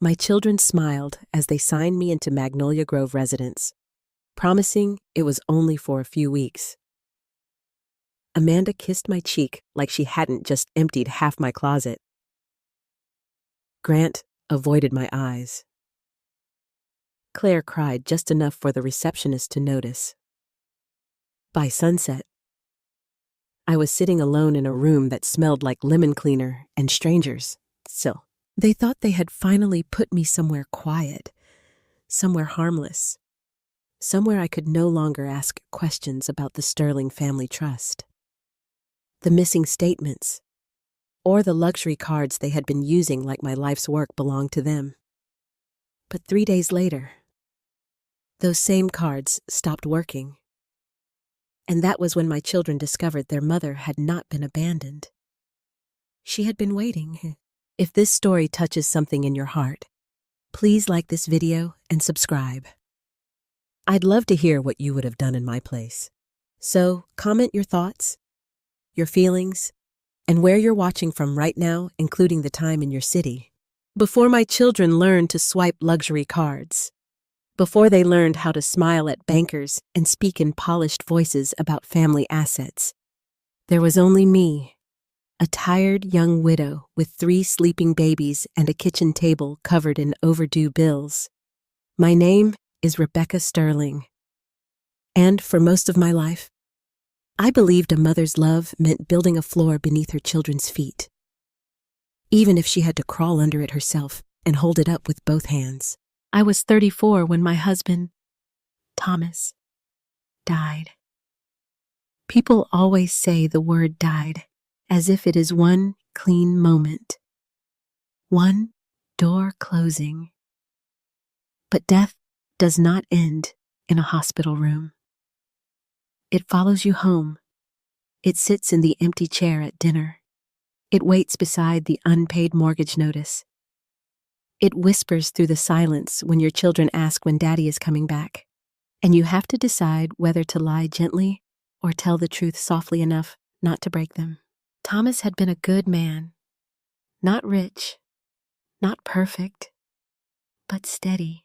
My children smiled as they signed me into Magnolia Grove residence, promising it was only for a few weeks. Amanda kissed my cheek like she hadn't just emptied half my closet. Grant avoided my eyes. Claire cried just enough for the receptionist to notice. By sunset, I was sitting alone in a room that smelled like lemon cleaner and strangers. Still, they thought they had finally put me somewhere quiet, somewhere harmless, somewhere I could no longer ask questions about the Sterling family trust, the missing statements, or the luxury cards they had been using like my life's work belonged to them. But 3 days later, those same cards stopped working. And that was when my children discovered their mother had not been abandoned. She had been waiting. If this story touches something in your heart, please like this video and subscribe. I'd love to hear what you would have done in my place. So comment your thoughts, your feelings, and where you're watching from right now, including the time in your city. Before my children learned to swipe luxury cards, before they learned how to smile at bankers and speak in polished voices about family assets, there was only me, a tired young widow with 3 sleeping babies and a kitchen table covered in overdue bills. My name is Rebecca Sterling. And for most of my life, I believed a mother's love meant building a floor beneath her children's feet, even if she had to crawl under it herself and hold it up with both hands. I was 34 when my husband, Thomas, died. People always say the word died as if it is one clean moment, one door closing. But death does not end in a hospital room. It follows you home. It sits in the empty chair at dinner. It waits beside the unpaid mortgage notice. It whispers through the silence when your children ask when Daddy is coming back, and you have to decide whether to lie gently or tell the truth softly enough not to break them. Thomas had been a good man, not rich, not perfect, but steady.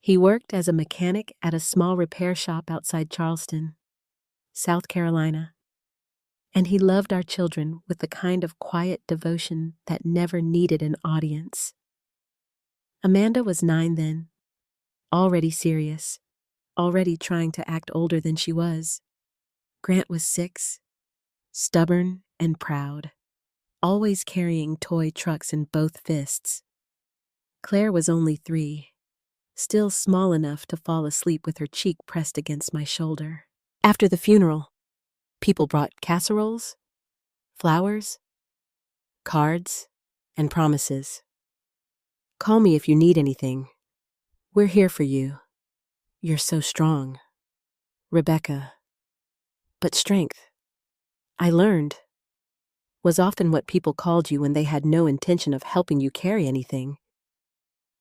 He worked as a mechanic at a small repair shop outside Charleston, South Carolina, and he loved our children with the kind of quiet devotion that never needed an audience. Amanda was 9 then, already serious, already trying to act older than she was. Grant was 6, stubborn and proud, always carrying toy trucks in both fists. Claire was only 3, still small enough to fall asleep with her cheek pressed against my shoulder. After the funeral, people brought casseroles, flowers, cards, and promises. Call me if you need anything. We're here for you. You're so strong, Rebecca. But strength, I learned, was often what people called you when they had no intention of helping you carry anything.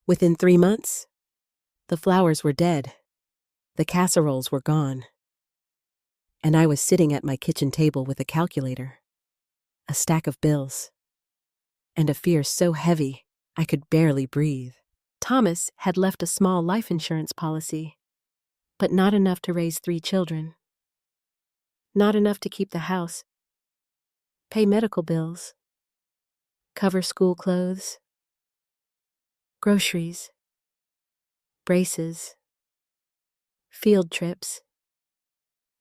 Within 3 months, the flowers were dead, the casseroles were gone, and I was sitting at my kitchen table with a calculator, a stack of bills, and a fear so heavy I could barely breathe. Thomas had left a small life insurance policy, but not enough to raise 3 children. Not enough to keep the house, pay medical bills, cover school clothes, groceries, braces, field trips,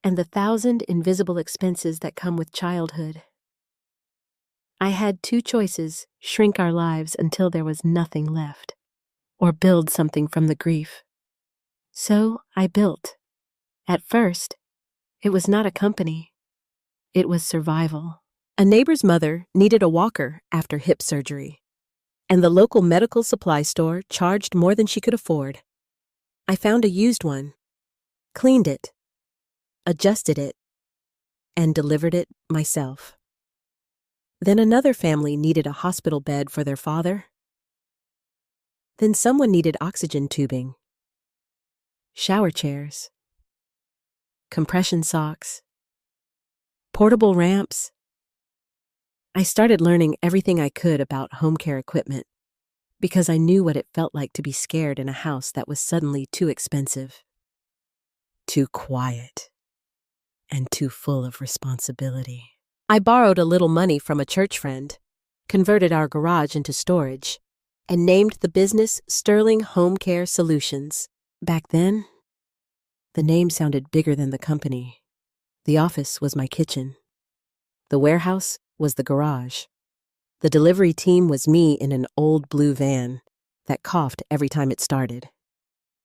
and the 1,000 invisible expenses that come with childhood. I had 2 choices: shrink our lives until there was nothing left, or build something from the grief. So I built. At first, it was not a company. It was survival. A neighbor's mother needed a walker after hip surgery, and the local medical supply store charged more than she could afford. I found a used one, cleaned it, adjusted it, and delivered it myself. Then another family needed a hospital bed for their father. Then someone needed oxygen tubing, shower chairs, compression socks, portable ramps. I started learning everything I could about home care equipment, because I knew what it felt like to be scared in a house that was suddenly too expensive, too quiet, and too full of responsibility. I borrowed a little money from a church friend, converted our garage into storage, and named the business Sterling Home Care Solutions. Back then, the name sounded bigger than the company. The office was my kitchen. The warehouse was the garage. The delivery team was me in an old blue van that coughed every time it started.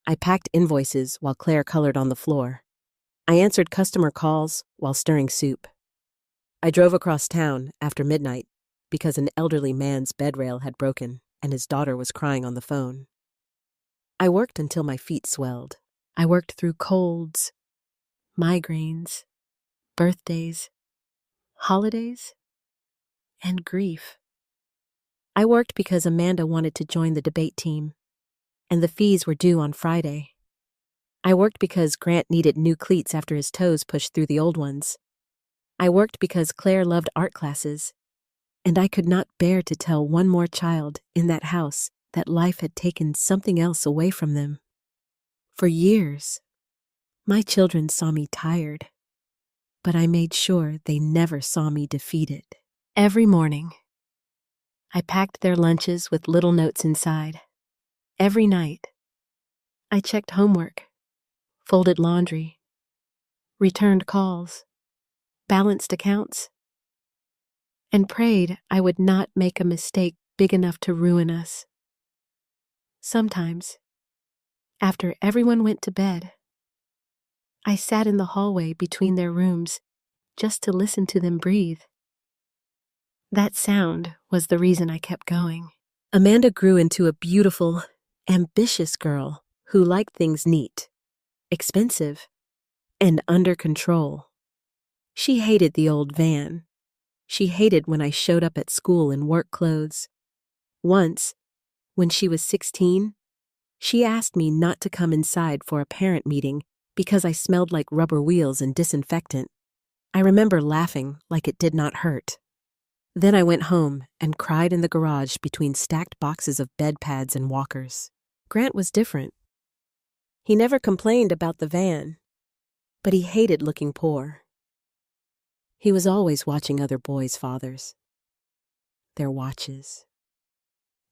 I packed invoices while Claire colored on the floor. I answered customer calls while stirring soup. I drove across town after midnight because an elderly man's bed rail had broken and his daughter was crying on the phone. I worked until my feet swelled. I worked through colds, migraines, birthdays, holidays, and grief. I worked because Amanda wanted to join the debate team, and the fees were due on Friday. I worked because Grant needed new cleats after his toes pushed through the old ones. I worked because Claire loved art classes, and I could not bear to tell one more child in that house that life had taken something else away from them. For years, my children saw me tired, but I made sure they never saw me defeated. Every morning, I packed their lunches with little notes inside. Every night, I checked homework, folded laundry, returned calls, balanced accounts, and prayed I would not make a mistake big enough to ruin us. Sometimes, after everyone went to bed, I sat in the hallway between their rooms just to listen to them breathe. That sound was the reason I kept going. Amanda grew into a beautiful, ambitious girl who liked things neat, expensive, and under control. She hated the old van. She hated when I showed up at school in work clothes. Once, when she was 16, she asked me not to come inside for a parent meeting because I smelled like rubber wheels and disinfectant. I remember laughing like it did not hurt. Then I went home and cried in the garage between stacked boxes of bed pads and walkers. Grant was different. He never complained about the van, but he hated looking poor. He was always watching other boys' fathers, their watches,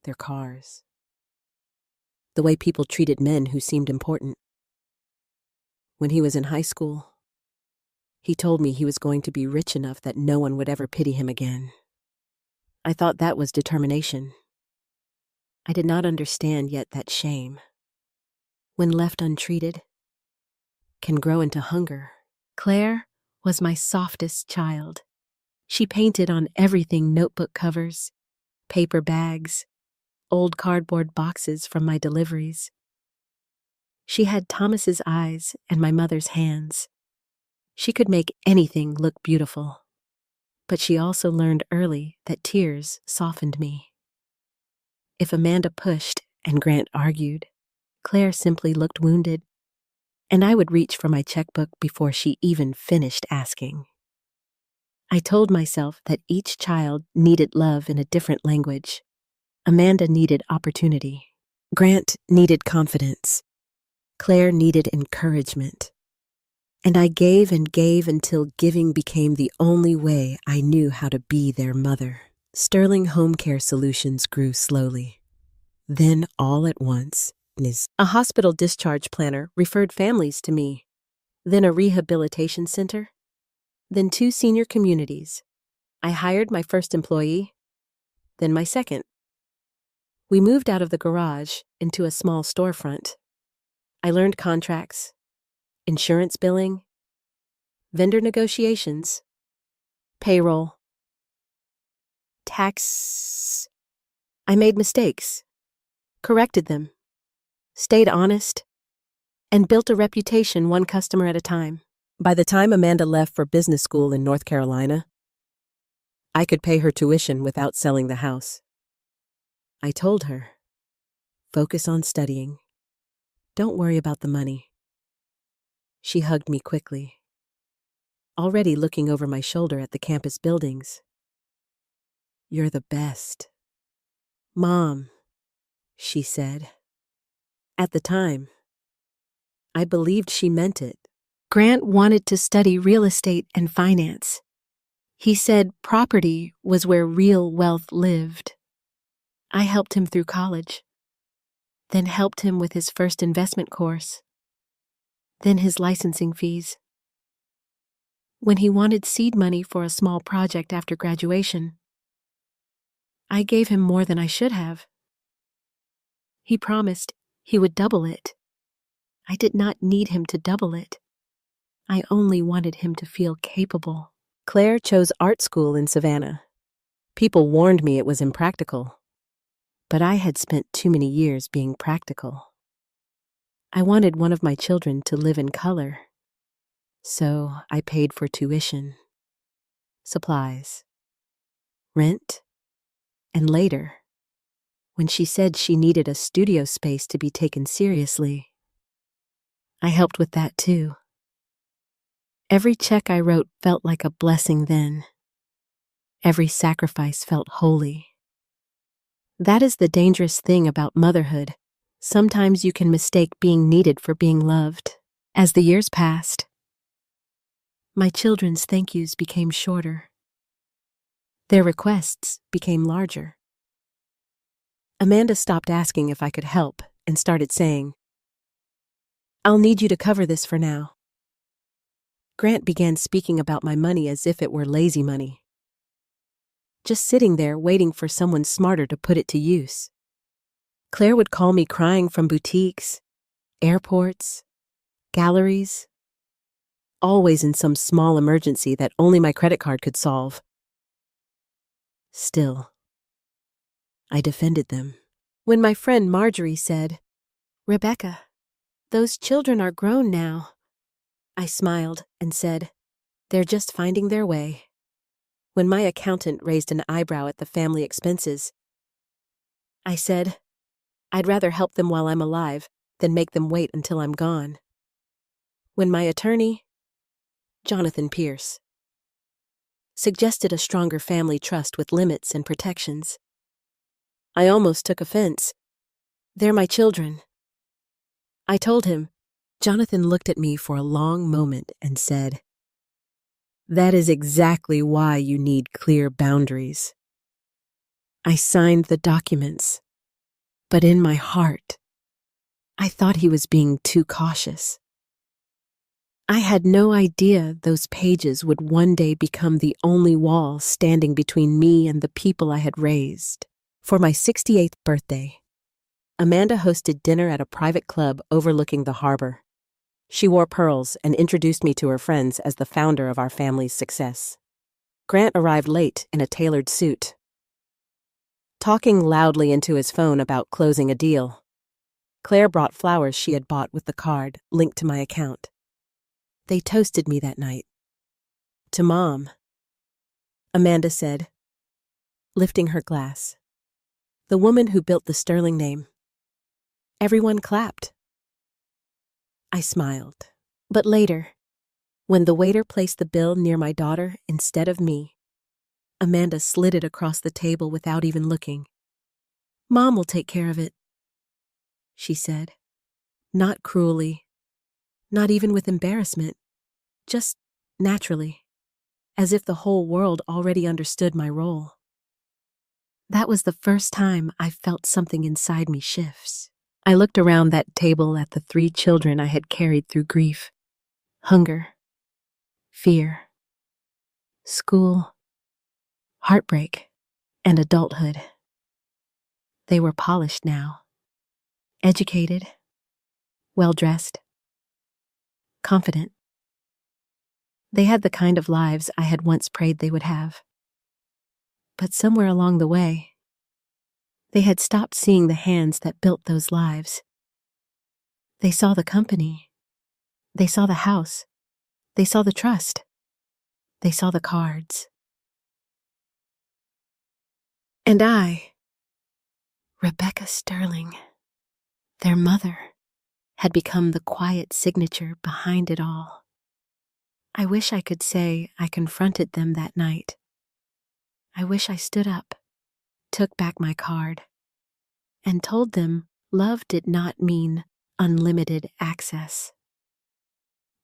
their cars, the way people treated men who seemed important. When he was in high school, he told me he was going to be rich enough that no one would ever pity him again. I thought that was determination. I did not understand yet that shame, when left untreated, can grow into hunger. Claire was my softest child. She painted on everything: notebook covers, paper bags, old cardboard boxes from my deliveries. She had Thomas's eyes and my mother's hands. She could make anything look beautiful. But she also learned early that tears softened me. If Amanda pushed and Grant argued, Claire simply looked wounded, and I would reach for my checkbook before she even finished asking. I told myself that each child needed love in a different language. Amanda needed opportunity. Grant needed confidence. Claire needed encouragement. And I gave and gave until giving became the only way I knew how to be their mother. Sterling Home Care Solutions grew slowly. Then, all at once, a hospital discharge planner referred families to me. Then a rehabilitation center. Then 2 senior communities. I hired my first employee, then my second. We moved out of the garage into a small storefront. I learned contracts, insurance billing, vendor negotiations, payroll, tax. I made mistakes, corrected them, stayed honest, and built a reputation one customer at a time. By the time Amanda left for business school in North Carolina, I could pay her tuition without selling the house. I told her, focus on studying. Don't worry about the money. She hugged me quickly, already looking over my shoulder at the campus buildings. You're the best. Mom, she said. At the time, I believed she meant it. Grant wanted to study real estate and finance. He said property was where real wealth lived. I helped him through college, then helped him with his first investment course, then his licensing fees. When he wanted seed money for a small project after graduation, I gave him more than I should have. He promised he would double it. I did not need him to double it. I only wanted him to feel capable. Claire chose art school in Savannah. People warned me it was impractical, but I had spent too many years being practical. I wanted one of my children to live in color, so I paid for tuition, supplies, rent, and later, when she said she needed a studio space to be taken seriously, I helped with that too. Every check I wrote felt like a blessing then. Every sacrifice felt holy. That is the dangerous thing about motherhood. Sometimes you can mistake being needed for being loved. As the years passed, my children's thank yous became shorter. Their requests became larger. Amanda stopped asking if I could help and started saying, "I'll need you to cover this for now." Grant began speaking about my money as if it were lazy money, just sitting there waiting for someone smarter to put it to use. Claire would call me crying from boutiques, airports, galleries, always in some small emergency that only my credit card could solve. Still, I defended them. When my friend Marjorie said, "Rebecca, those children are grown now," I smiled and said, "They're just finding their way." When my accountant raised an eyebrow at the family expenses, I said, "I'd rather help them while I'm alive than make them wait until I'm gone." When my attorney, Jonathan Pierce, suggested a stronger family trust with limits and protections, I almost took offense. "They're my children," I told him. Jonathan looked at me for a long moment and said, "That is exactly why you need clear boundaries." I signed the documents, but in my heart, I thought he was being too cautious. I had no idea those pages would one day become the only wall standing between me and the people I had raised. For my 68th birthday, Amanda hosted dinner at a private club overlooking the harbor. She wore pearls and introduced me to her friends as the founder of our family's success. Grant arrived late in a tailored suit, talking loudly into his phone about closing a deal. Claire brought flowers she had bought with the card linked to my account. They toasted me that night. "To Mom," Amanda said, lifting her glass. "The woman who built the sterling name." Everyone clapped. I smiled. But later, when the waiter placed the bill near my daughter instead of me, Amanda slid it across the table without even looking. "Mom will take care of it," she said. Not cruelly, not even with embarrassment, just naturally, as if the whole world already understood my role. That was the first time I felt something inside me shifts. I looked around that table at the 3 children I had carried through grief, hunger, fear, school, heartbreak, and adulthood. They were polished now, educated, well-dressed, confident. They had the kind of lives I had once prayed they would have. But somewhere along the way, they had stopped seeing the hands that built those lives. They saw the company. They saw the house. They saw the trust. They saw the cards. And I, Rebecca Sterling, their mother, had become the quiet signature behind it all. I wish I could say I confronted them that night. I wish I stood up, took back my card, and told them love did not mean unlimited access.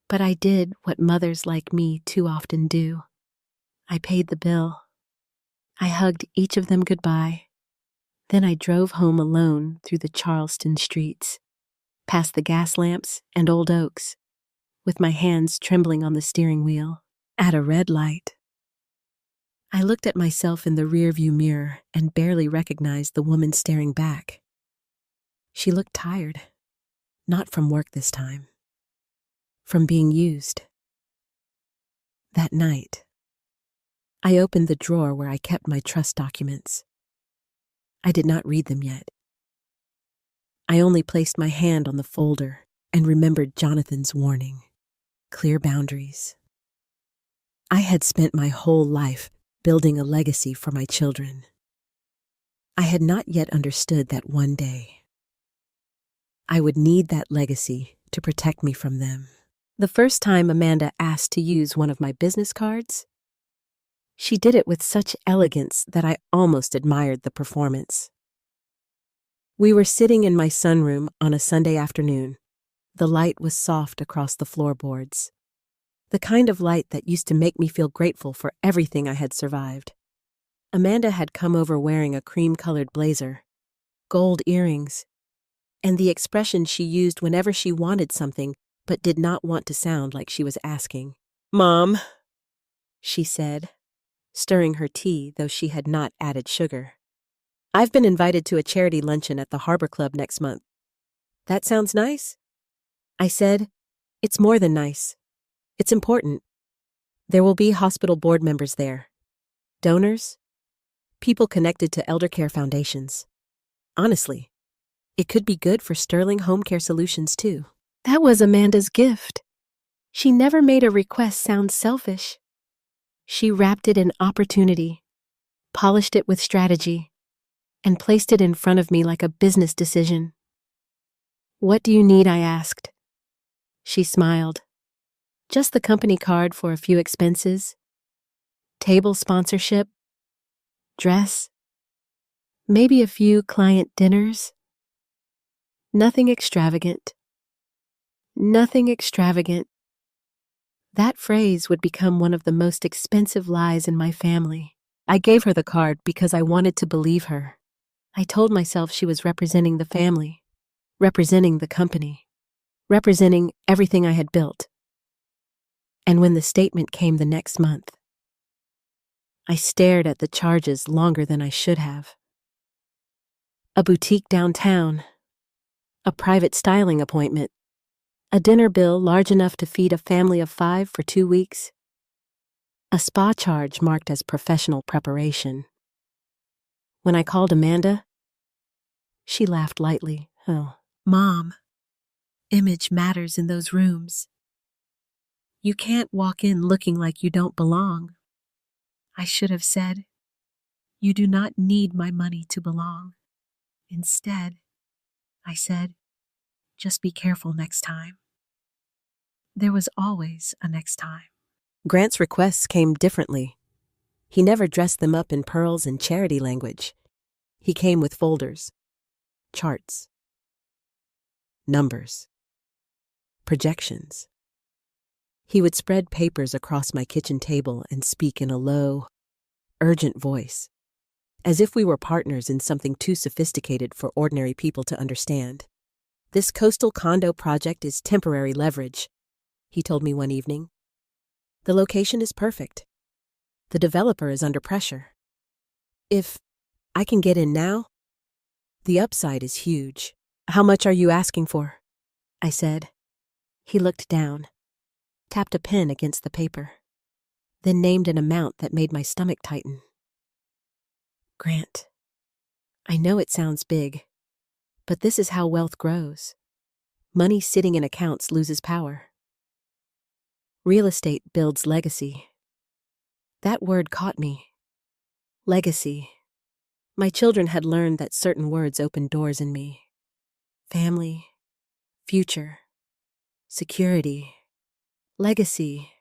But I did what mothers like me too often do. I paid the bill. I hugged each of them goodbye. Then I drove home alone through the Charleston streets, past the gas lamps and old oaks, with my hands trembling on the steering wheel. At a red light, I looked at myself in the rearview mirror and barely recognized the woman staring back. She looked tired, not from work this time, from being used. That night, I opened the drawer where I kept my trust documents. I did not read them yet. I only placed my hand on the folder and remembered Jonathan's warning: clear boundaries. I had spent my whole life building a legacy for my children. I had not yet understood that one day I would need that legacy to protect me from them. The first time Amanda asked to use one of my business cards, she did it with such elegance that I almost admired the performance. We were sitting in my sunroom on a Sunday afternoon. The light was soft across the floorboards, the kind of light that used to make me feel grateful for everything I had survived. Amanda had come over wearing a cream-colored blazer, gold earrings, and the expression she used whenever she wanted something but did not want to sound like she was asking. "Mom," she said, stirring her tea, though she had not added sugar. "I've been invited to a charity luncheon at the Harbor Club next month. That sounds nice?" I said, "It's more than nice. It's important. There will be hospital board members there, donors, people connected to elder care foundations. Honestly, it could be good for Sterling Home Care Solutions too." That was Amanda's gift. She never made a request sound selfish. She wrapped it in opportunity, polished it with strategy, and placed it in front of me like a business decision. "What do you need?" I asked. She smiled. "Just the company card for a few expenses. Table sponsorship. Dress. Maybe a few client dinners. Nothing extravagant. Nothing extravagant." That phrase would become one of the most expensive lies in my family. I gave her the card because I wanted to believe her. I told myself she was representing the family, representing the company, representing everything I had built. And when the statement came the next month, I stared at the charges longer than I should have. A boutique downtown, a private styling appointment, a dinner bill large enough to feed a family of 5 for 2 weeks, a spa charge marked as professional preparation. When I called Amanda, she laughed lightly. "Oh, Mom, image matters in those rooms. You can't walk in looking like you don't belong." I should have said, "You do not need my money to belong." Instead, I said, "Just be careful next time." There was always a next time. Grant's requests came differently. He never dressed them up in pearls and charity language. He came with folders, charts, numbers, projections. He would spread papers across my kitchen table and speak in a low, urgent voice, as if we were partners in something too sophisticated for ordinary people to understand. "This coastal condo project is temporary leverage," he told me one evening. "The location is perfect. The developer is under pressure. If I can get in now, the upside is huge." "How much are you asking for?" I said. He looked down, tapped a pen against the paper, then named an amount that made my stomach tighten. "Grant, I know it sounds big, but this is how wealth grows. Money sitting in accounts loses power. Real estate builds legacy." That word caught me. Legacy. My children had learned that certain words opened doors in me. Family, future, security, legacy.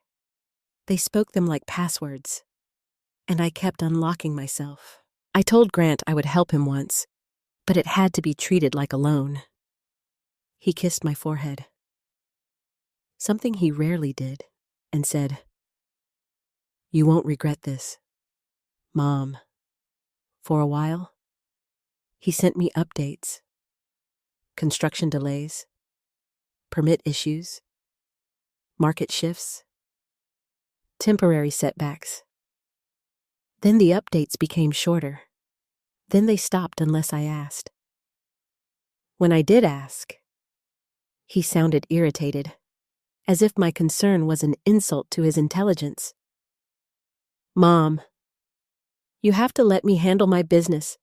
They spoke them like passwords, and I kept unlocking myself. I told Grant I would help him once, but it had to be treated like a loan. He kissed my forehead, something he rarely did, and said, "You won't regret this, Mom." For a while, he sent me updates, construction delays, permit issues, market shifts, temporary setbacks. Then the updates became shorter. Then they stopped unless I asked. When I did ask, he sounded irritated, as if my concern was an insult to his intelligence. "Mom, you have to let me handle my business.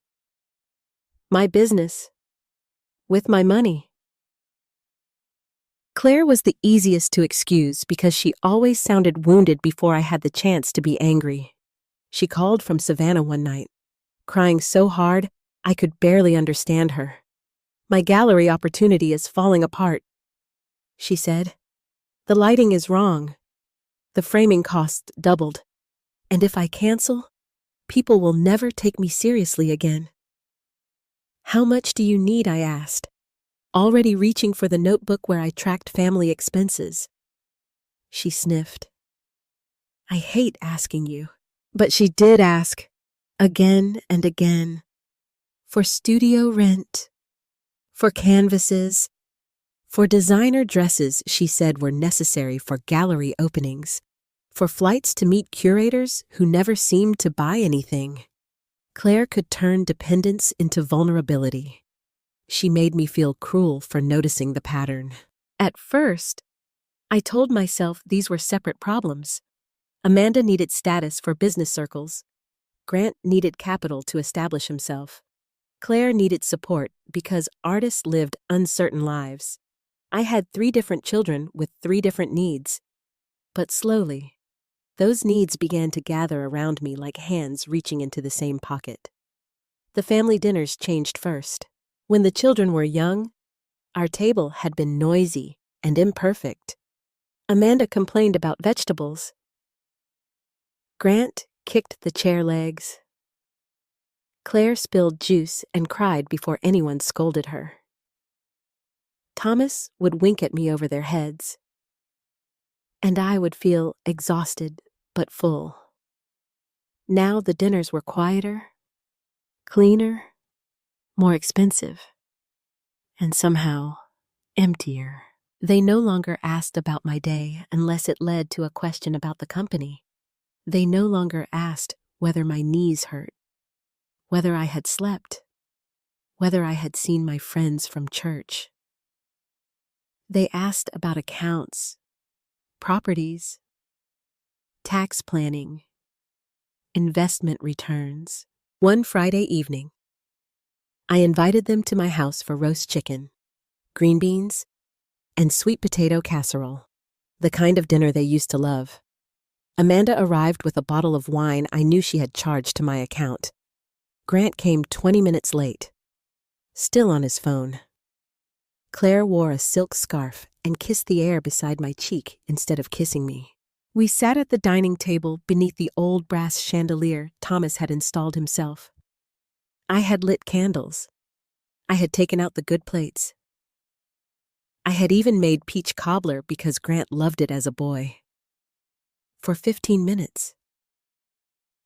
My business. With my money." Claire was the easiest to excuse because she always sounded wounded before I had the chance to be angry. She called from Savannah one night, crying so hard I could barely understand her. "My gallery opportunity is falling apart," she said. "The lighting is wrong. The framing costs doubled. And if I cancel, people will never take me seriously again." "How much do you need?" I asked, already reaching for the notebook where I tracked family expenses. She sniffed. "I hate asking you." But she did ask, again and again, for studio rent, for canvases, for designer dresses she said were necessary for gallery openings, for flights to meet curators who never seemed to buy anything. Claire could turn dependence into vulnerability. She made me feel cruel for noticing the pattern. At first, I told myself these were separate problems. Amanda needed status for business circles. Grant needed capital to establish himself. Claire needed support because artists lived uncertain lives. I had 3 different children with 3 different needs. But slowly, those needs began to gather around me like hands reaching into the same pocket. The family dinners changed first. When the children were young, our table had been noisy and imperfect. Amanda complained about vegetables. Grant kicked the chair legs. Claire spilled juice and cried before anyone scolded her. Thomas would wink at me over their heads, and I would feel exhausted but full. Now the dinners were quieter, cleaner, more expensive, and somehow emptier. They no longer asked about my day unless it led to a question about the company. They no longer asked whether my knees hurt, whether I had slept, whether I had seen my friends from church. They asked about accounts, properties, tax planning, investment returns. One Friday evening, I invited them to my house for roast chicken, green beans, and sweet potato casserole, the kind of dinner they used to love. Amanda arrived with a bottle of wine I knew she had charged to my account. Grant came 20 minutes late, still on his phone. Claire wore a silk scarf and kissed the air beside my cheek instead of kissing me. We sat at the dining table beneath the old brass chandelier Thomas had installed himself. I had lit candles. I had taken out the good plates. I had even made peach cobbler because Grant loved it as a boy. For 15 minutes.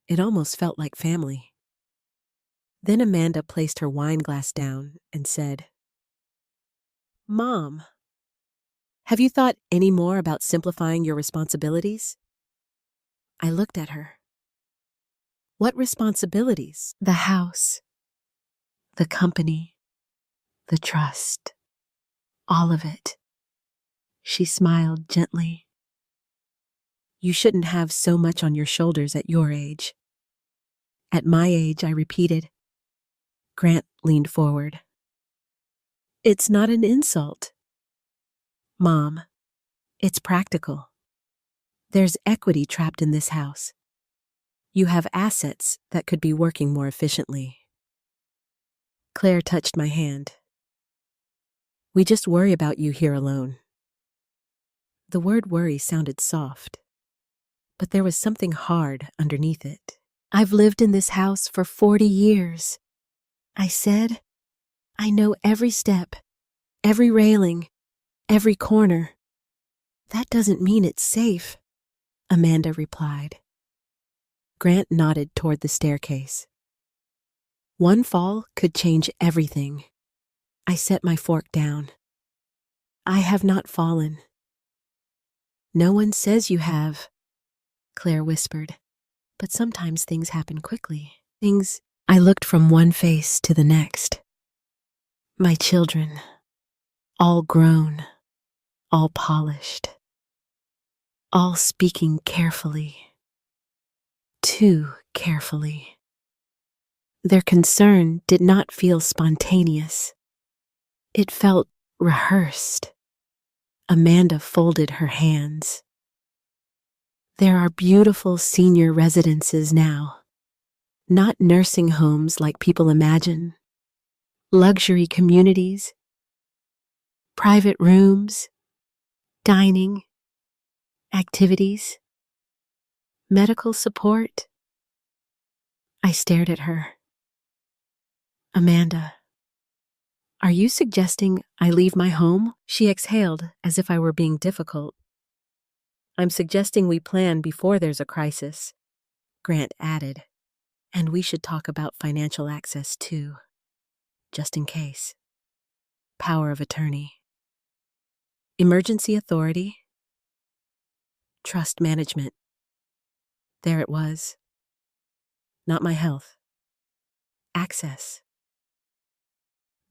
It almost felt like family. Then Amanda placed her wine glass down and said, "Mom, have you thought any more about simplifying your responsibilities?" I looked at her. "What responsibilities?" "The house, the company, the trust, all of it." She smiled gently. "You shouldn't have so much on your shoulders at your age." "At my age," I repeated. Grant leaned forward. "It's not an insult. Mom, it's practical. There's equity trapped in this house. You have assets that could be working more efficiently." Claire touched my hand. "We just worry about you here alone." The word worry sounded soft, but there was something hard underneath it. "I've lived in this house for 40 years, I said. I know every step, every railing, every corner. That doesn't mean it's safe, Amanda replied. Grant nodded toward the staircase. One fall could change everything. I set my fork down. I have not fallen. No one says you have, Claire whispered. But sometimes things happen quickly. I looked from one face to the next. My children, all grown, all polished, all speaking carefully, too carefully. Their concern did not feel spontaneous. It felt rehearsed. Amanda folded her hands. There are beautiful senior residences now, not nursing homes like people imagine, luxury communities, private rooms, dining, activities, medical support. I stared at her. Amanda, are you suggesting I leave my home? She exhaled as if I were being difficult. I'm suggesting we plan before there's a crisis, Grant added. And we should talk about financial access too, just in case. Power of attorney. Emergency authority. Trust management. There it was. Not my health. Access.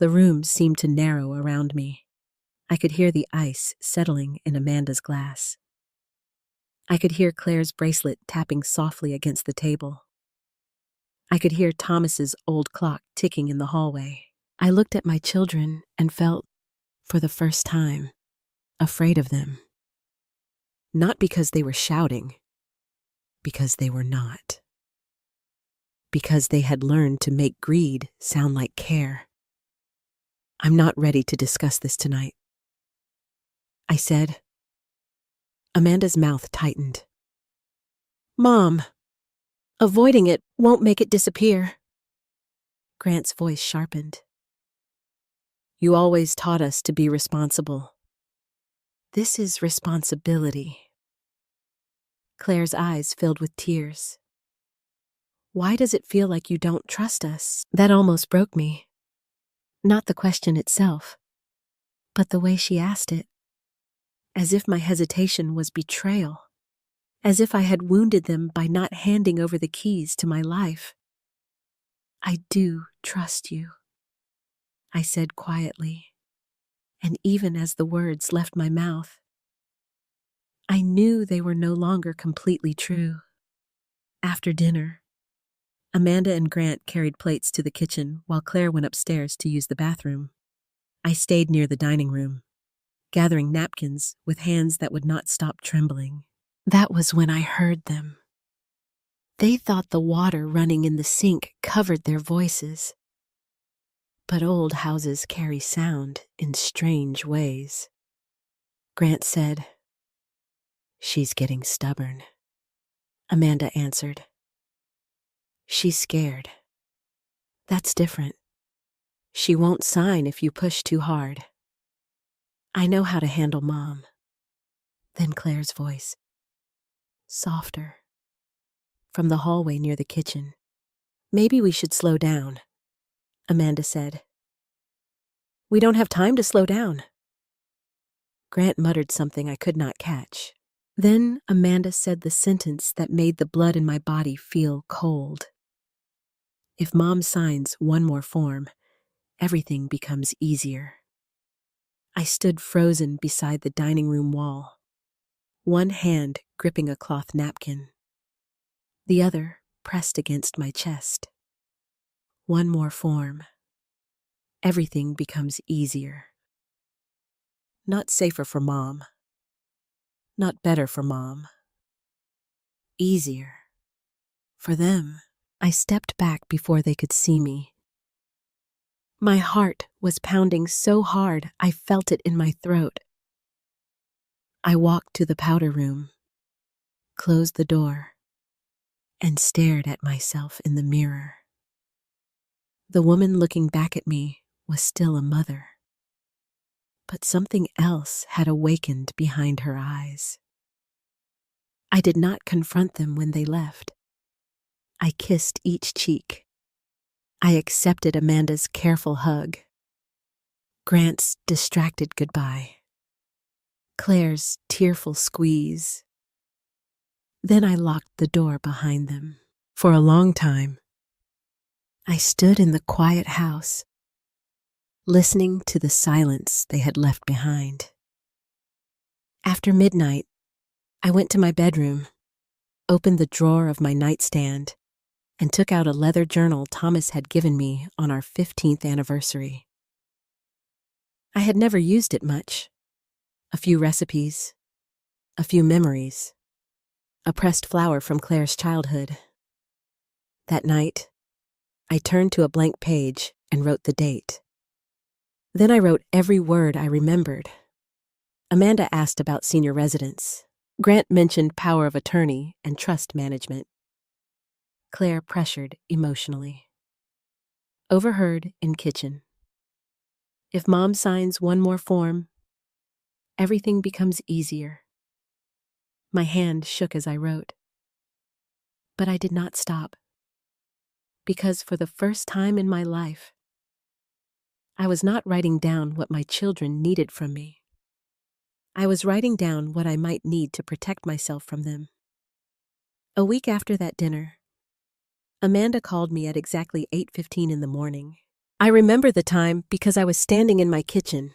The room seemed to narrow around me. I could hear the ice settling in Amanda's glass. I could hear Claire's bracelet tapping softly against the table. I could hear Thomas's old clock ticking in the hallway. I looked at my children and felt, for the first time, afraid of them. Not because they were shouting, because they were not. Because they had learned to make greed sound like care. I'm not ready to discuss this tonight, I said. Amanda's mouth tightened. Mom, avoiding it won't make it disappear. Grant's voice sharpened. You always taught us to be responsible. This is responsibility. Claire's eyes filled with tears. Why does it feel like you don't trust us? That almost broke me. Not the question itself, but the way she asked it. As if my hesitation was betrayal. As if I had wounded them by not handing over the keys to my life. I do trust you, I said quietly, and even as the words left my mouth, I knew they were no longer completely true. After dinner, Amanda and Grant carried plates to the kitchen while Claire went upstairs to use the bathroom. I stayed near the dining room, gathering napkins with hands that would not stop trembling. That was when I heard them. They thought the water running in the sink covered their voices. But old houses carry sound in strange ways. Grant said, She's getting stubborn. Amanda answered, She's scared. That's different. She won't sign if you push too hard. I know how to handle Mom. Then Claire's voice, softer, from the hallway near the kitchen. Maybe we should slow down, Amanda said. We don't have time to slow down. Grant muttered something I could not catch. Then Amanda said the sentence that made the blood in my body feel cold. If Mom signs one more form, everything becomes easier. I stood frozen beside the dining room wall, one hand gripping a cloth napkin, the other pressed against my chest. One more form. Everything becomes easier. Not safer for Mom. Not better for Mom. Easier. For them. I stepped back before they could see me. My heart was pounding so hard I felt it in my throat. I walked to the powder room, closed the door, and stared at myself in the mirror. The woman looking back at me was still a mother. But something else had awakened behind her eyes. I did not confront them when they left. I kissed each cheek. I accepted Amanda's careful hug, Grant's distracted goodbye, Claire's tearful squeeze. Then I locked the door behind them. For a long time, I stood in the quiet house, listening to the silence they had left behind. After midnight, I went to my bedroom, opened the drawer of my nightstand, and took out a leather journal Thomas had given me on our 15th anniversary. I had never used it much. A few recipes, a few memories, a pressed flower from Claire's childhood. That night, I turned to a blank page and wrote the date. Then I wrote every word I remembered. Amanda asked about senior residence. Grant mentioned power of attorney and trust management. Claire pressured emotionally. Overheard in kitchen. If Mom signs one more form, everything becomes easier. My hand shook as I wrote. But I did not stop. Because for the first time in my life, I was not writing down what my children needed from me. I was writing down what I might need to protect myself from them. A week after that dinner, Amanda called me at exactly 8:15 in the morning. I remember the time because I was standing in my kitchen,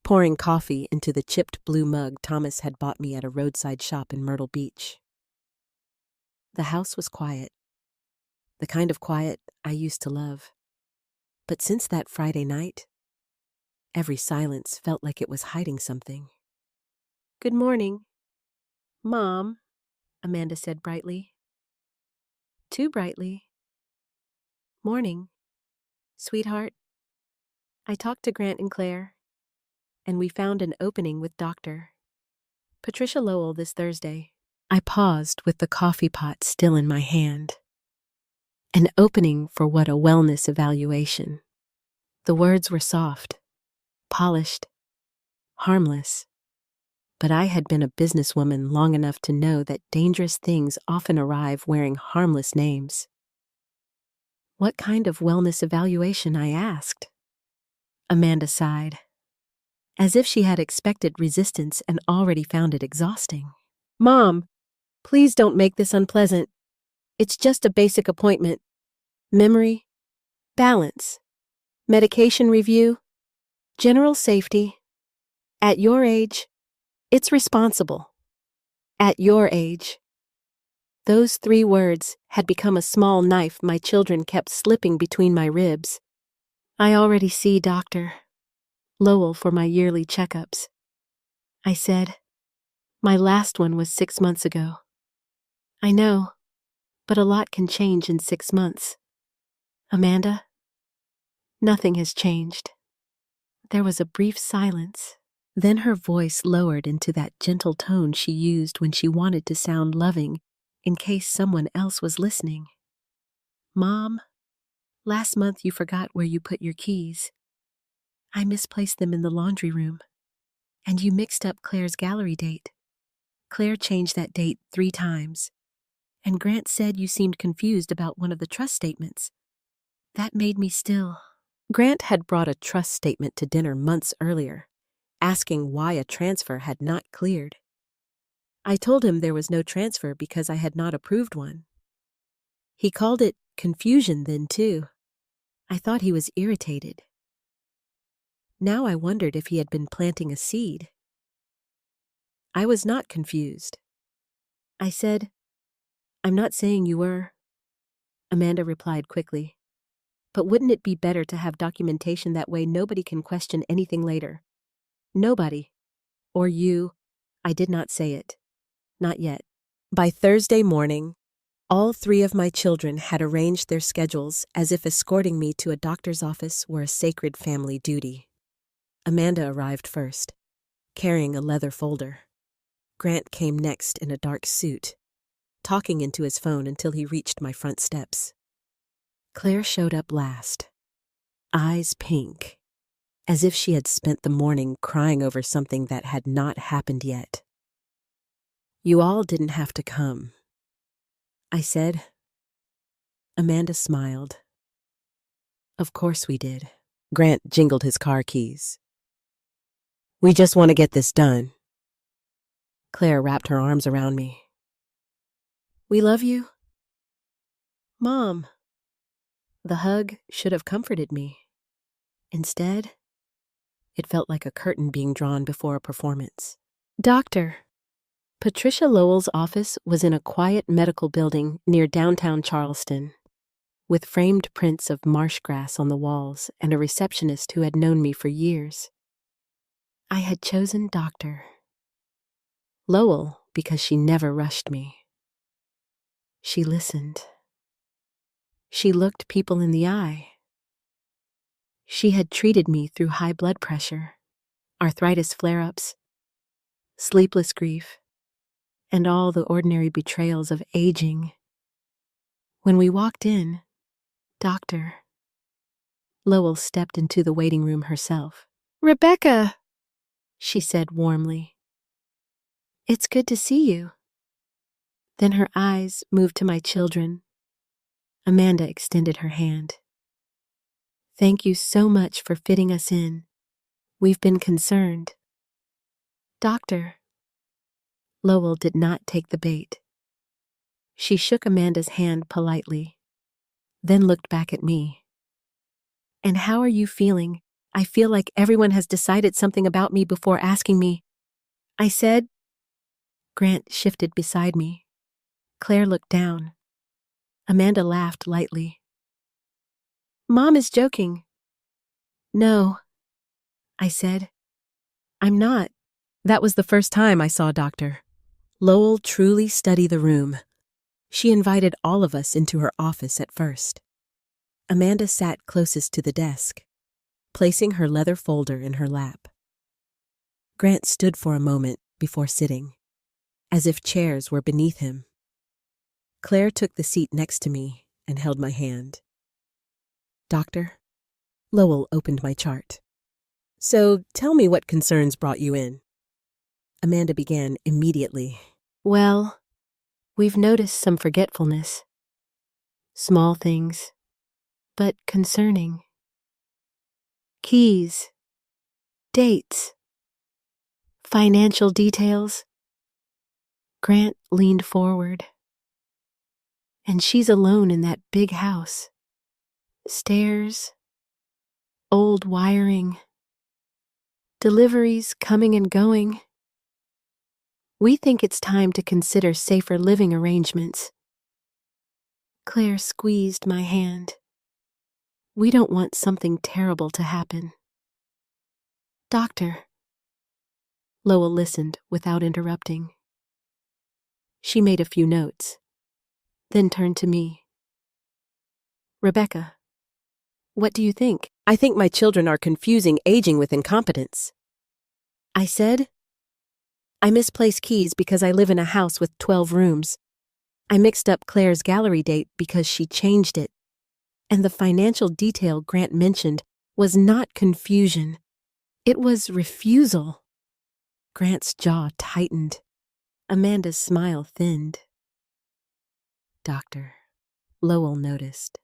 pouring coffee into the chipped blue mug Thomas had bought me at a roadside shop in Myrtle Beach. The house was quiet, the kind of quiet I used to love. But since that Friday night, every silence felt like it was hiding something. "Good morning, Mom," Amanda said brightly. Too brightly. "Morning, sweetheart." I talked to Grant and Claire, and we found an opening with Dr. Patricia Lowell this Thursday. I paused with the coffee pot still in my hand. An opening for what a wellness evaluation. The words were soft, polished, harmless. But I had been a businesswoman long enough to know that dangerous things often arrive wearing harmless names. "What kind of wellness evaluation?" I asked. Amanda sighed, as if she had expected resistance and already found it exhausting. "Mom, please don't make this unpleasant. It's just a basic appointment. Memory, balance, medication review, general safety. At your age, it's responsible. At your age." Those 3 words had become a small knife my children kept slipping between my ribs. "I already see Dr. Lowell for my yearly checkups," I said. "My last one was 6 months ago." "I know, but a lot can change in 6 months. Amanda, nothing has changed." There was a brief silence. Then her voice lowered into that gentle tone she used when she wanted to sound loving in case someone else was listening. "Mom, last month you forgot where you put your keys. I misplaced them in the laundry room, and you mixed up Claire's gallery date. Claire changed that date 3 times, and Grant said you seemed confused about one of the trust statements. That made me still." Grant had brought a trust statement to dinner months earlier, asking why a transfer had not cleared. I told him there was no transfer because I had not approved one. He called it confusion then, too. I thought he was irritated. Now I wondered if he had been planting a seed. I was not confused. I said, "I'm not saying you were." Amanda replied quickly, "But wouldn't it be better to have documentation that way nobody can question anything later?" "Nobody. Or you." I did not say it. Not yet. By Thursday morning, all 3 of my children had arranged their schedules as if escorting me to a doctor's office were a sacred family duty. Amanda arrived first, carrying a leather folder. Grant came next in a dark suit, talking into his phone until he reached my front steps. Claire showed up last, eyes pink, as if she had spent the morning crying over something that had not happened yet. "You all didn't have to come," I said. Amanda smiled. "Of course we did." Grant jingled his car keys. "We just want to get this done." Claire wrapped her arms around me. "We love you." "Mom." The hug should have comforted me. Instead, it felt like a curtain being drawn before a performance. "Doctor." Patricia Lowell's office was in a quiet medical building near downtown Charleston, with framed prints of marsh grass on the walls and a receptionist who had known me for years. I had chosen Dr. Lowell because she never rushed me. She listened. She looked people in the eye. She had treated me through high blood pressure, arthritis flare-ups, sleepless grief, and all the ordinary betrayals of aging. When we walked in, Dr. Lowell stepped into the waiting room herself. "Rebecca," she said warmly. "It's good to see you." Then her eyes moved to my children. Amanda extended her hand. "Thank you so much for fitting us in. We've been concerned." "Doctor." Lowell did not take the bait. She shook Amanda's hand politely, then looked back at me. "And how are you feeling? I feel like everyone has decided something about me before asking me," I said. Grant shifted beside me. Claire looked down. Amanda laughed lightly. "Mom is joking." "No," I said. "I'm not." That was the first time I saw Dr. Lowell truly study the room. She invited all of us into her office at first. Amanda sat closest to the desk, placing her leather folder in her lap. Grant stood for a moment before sitting, as if chairs were beneath him. Claire took the seat next to me and held my hand. "Doctor?" Lowell opened my chart. "So tell me what concerns brought you in." Amanda began immediately. "Well, we've noticed some forgetfulness. Small things, but concerning. Keys, dates, financial details." Grant leaned forward. "And she's alone in that big house. Stairs, old wiring, deliveries coming and going. We think it's time to consider safer living arrangements." Claire squeezed my hand. "We don't want something terrible to happen." "Doctor." Lowell listened without interrupting. She made a few notes, then turned to me. "Rebecca, what do you think?" "I think my children are confusing aging with incompetence," I said. "I misplaced keys because I live in a house with 12 rooms. I mixed up Claire's gallery date because she changed it. And the financial detail Grant mentioned was not confusion. It was refusal." Grant's jaw tightened. Amanda's smile thinned. "Doctor," Lowell noticed.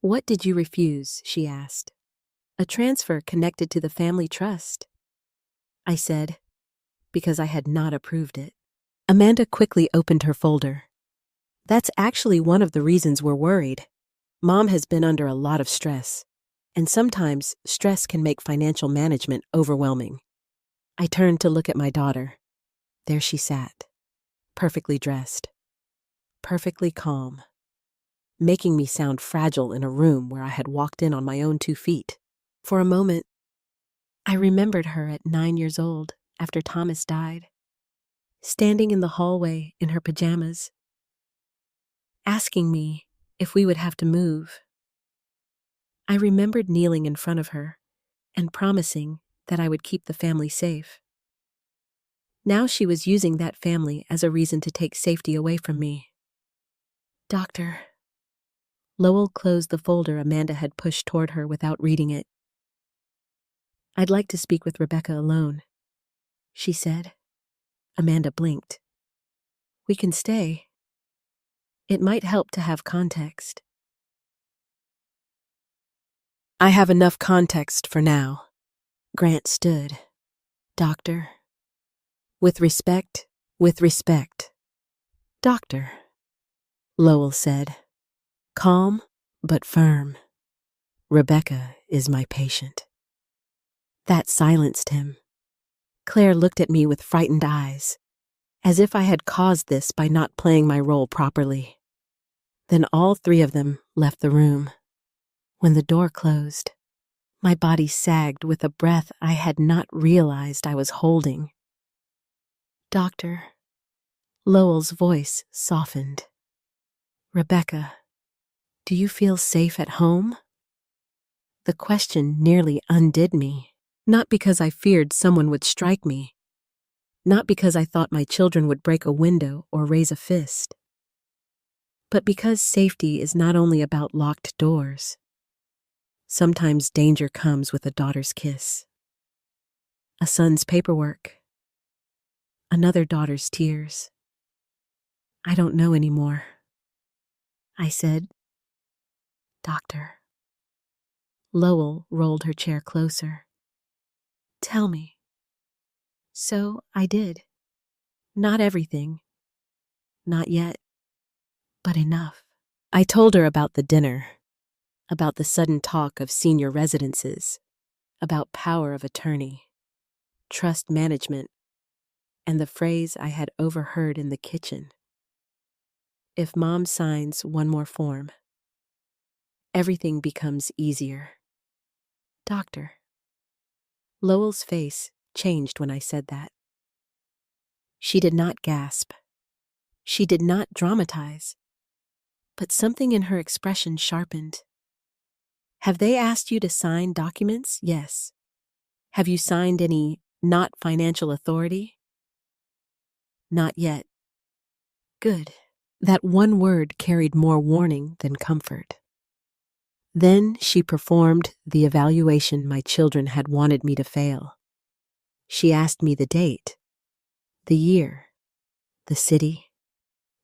"What did you refuse?" she asked. "A transfer connected to the family trust," I said, because I had not approved it. Amanda quickly opened her folder. "That's actually one of the reasons we're worried. Mom has been under a lot of stress, and sometimes stress can make financial management overwhelming." I turned to look at my daughter. There she sat, perfectly dressed, perfectly calm, making me sound fragile in a room where I had walked in on my own 2 feet. For a moment, I remembered her at 9 years old after Thomas died, standing in the hallway in her pajamas, asking me if we would have to move. I remembered kneeling in front of her and promising that I would keep the family safe. Now she was using that family as a reason to take safety away from me. "Doctor." Lowell closed the folder Amanda had pushed toward her without reading it. I'd like to speak with Rebecca alone, she said. Amanda blinked. We can stay. It might help to have context. I have enough context for now. Grant stood. Doctor. With respect. Doctor, Lowell said. Calm, but firm. Rebecca is my patient. That silenced him. Claire looked at me with frightened eyes, as if I had caused this by not playing my role properly. Then all three of them left the room. When the door closed, my body sagged with a breath I had not realized I was holding. Doctor, Lowell's voice softened. Rebecca, do you feel safe at home? The question nearly undid me, not because I feared someone would strike me, not because I thought my children would break a window or raise a fist, but because safety is not only about locked doors. Sometimes danger comes with a daughter's kiss, a son's paperwork, another daughter's tears. I don't know anymore. I said, Doctor. Lowell rolled her chair closer. Tell me. So I did. Not everything. Not yet. But enough. I told her about the dinner, about the sudden talk of senior residences, about power of attorney, trust management, and the phrase I had overheard in the kitchen. If Mom signs one more form, everything becomes easier. Doctor. Lowell's face changed when I said that. She did not gasp. She did not dramatize. But something in her expression sharpened. Have they asked you to sign documents? Yes. Have you signed any not financial authority? Not yet. Good. That one word carried more warning than comfort. Then she performed the evaluation my children had wanted me to fail. She asked me the date, the year, the city,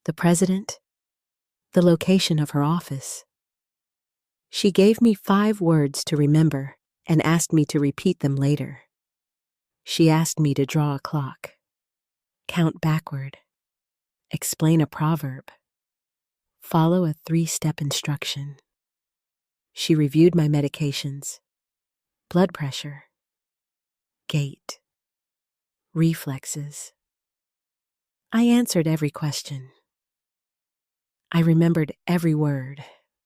the president, the location of her office. She gave me 5 words to remember and asked me to repeat them later. She asked me to draw a clock, count backward, explain a proverb, follow a 3-step instruction. She reviewed my medications, blood pressure, gait, reflexes. I answered every question. I remembered every word.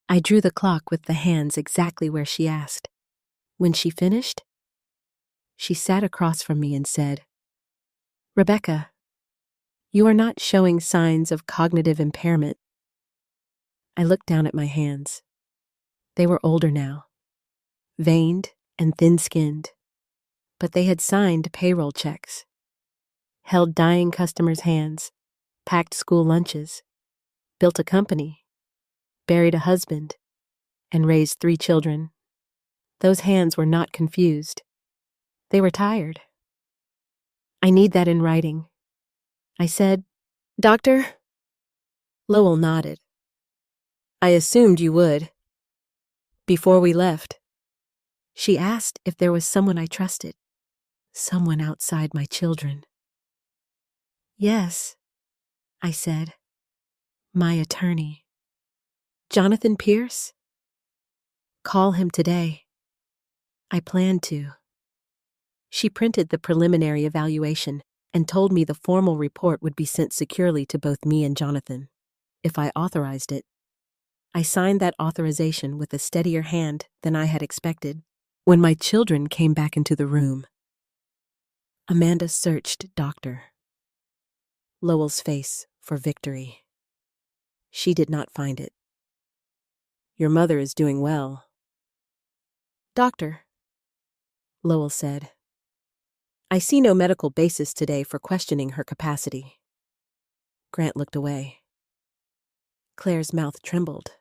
I drew the clock with the hands exactly where she asked. When she finished, she sat across from me and said, Rebecca, you are not showing signs of cognitive impairment. I looked down at my hands. They were older now, veined and thin-skinned, but they had signed payroll checks, held dying customers' hands, packed school lunches, built a company, buried a husband, and raised 3 children. Those hands were not confused. They were tired. I need that in writing. I said, Doctor? Lowell nodded. I assumed you would. Before we left, she asked if there was someone I trusted, someone outside my children. Yes, I said. My attorney. Jonathan Pierce? Call him today. I planned to. She printed the preliminary evaluation and told me the formal report would be sent securely to both me and Jonathan, if I authorized it. I signed that authorization with a steadier hand than I had expected. When my children came back into the room, Amanda searched Doctor Lowell's face for victory. She did not find it. Your mother is doing well. Doctor, Lowell said, I see no medical basis today for questioning her capacity. Grant looked away. Claire's mouth trembled.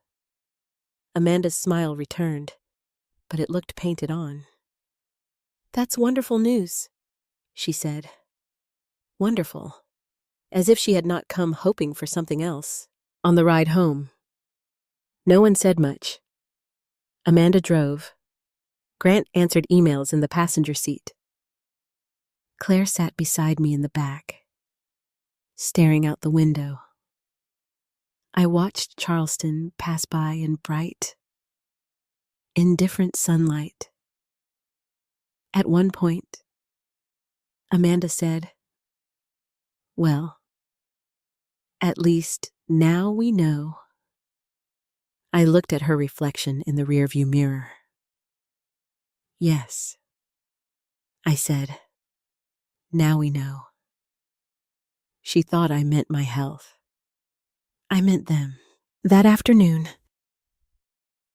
Amanda's smile returned, but it looked painted on. That's wonderful news, she said. Wonderful. As if she had not come hoping for something else. On the ride home, no one said much. Amanda drove. Grant answered emails in the passenger seat. Claire sat beside me in the back, staring out the window. I watched Charleston pass by in bright, indifferent sunlight. At one point, Amanda said, "Well, at least now we know." I looked at her reflection in the rearview mirror. "Yes," I said, "now we know." She thought I meant my health. I meant them. That afternoon,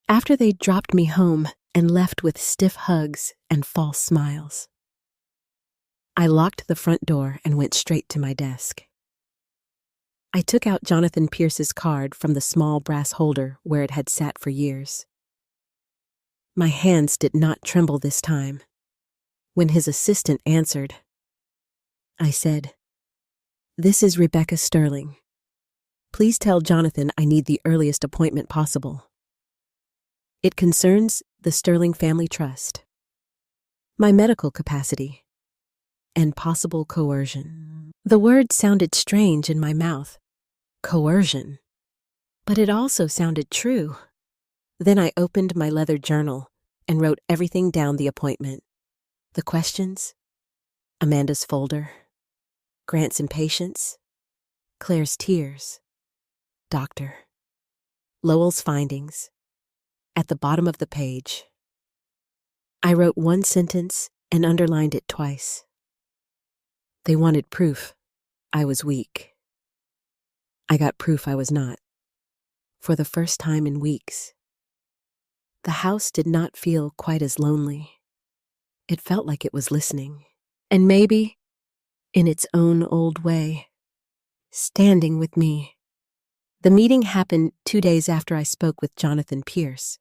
after they dropped me home and left with stiff hugs and false smiles, I locked the front door and went straight to my desk. I took out Jonathan Pierce's card from the small brass holder where it had sat for years. My hands did not tremble this time. When his assistant answered, I said, "This is Rebecca Sterling. Please tell Jonathan I need the earliest appointment possible. It concerns the Sterling Family Trust, my medical capacity, and possible coercion." The word sounded strange in my mouth. Coercion. But it also sounded true. Then I opened my leather journal and wrote everything down: the appointment, the questions, Amanda's folder, Grant's impatience, Claire's tears, doctor, Lowell's findings. At the bottom of the page, I wrote one sentence and underlined it twice. They wanted proof I was weak. I got proof I was not. For the first time in weeks. The house did not feel quite as lonely. It felt like it was listening. And maybe, in its own old way, standing with me. The meeting happened 2 days after I spoke with Jonathan Pierce.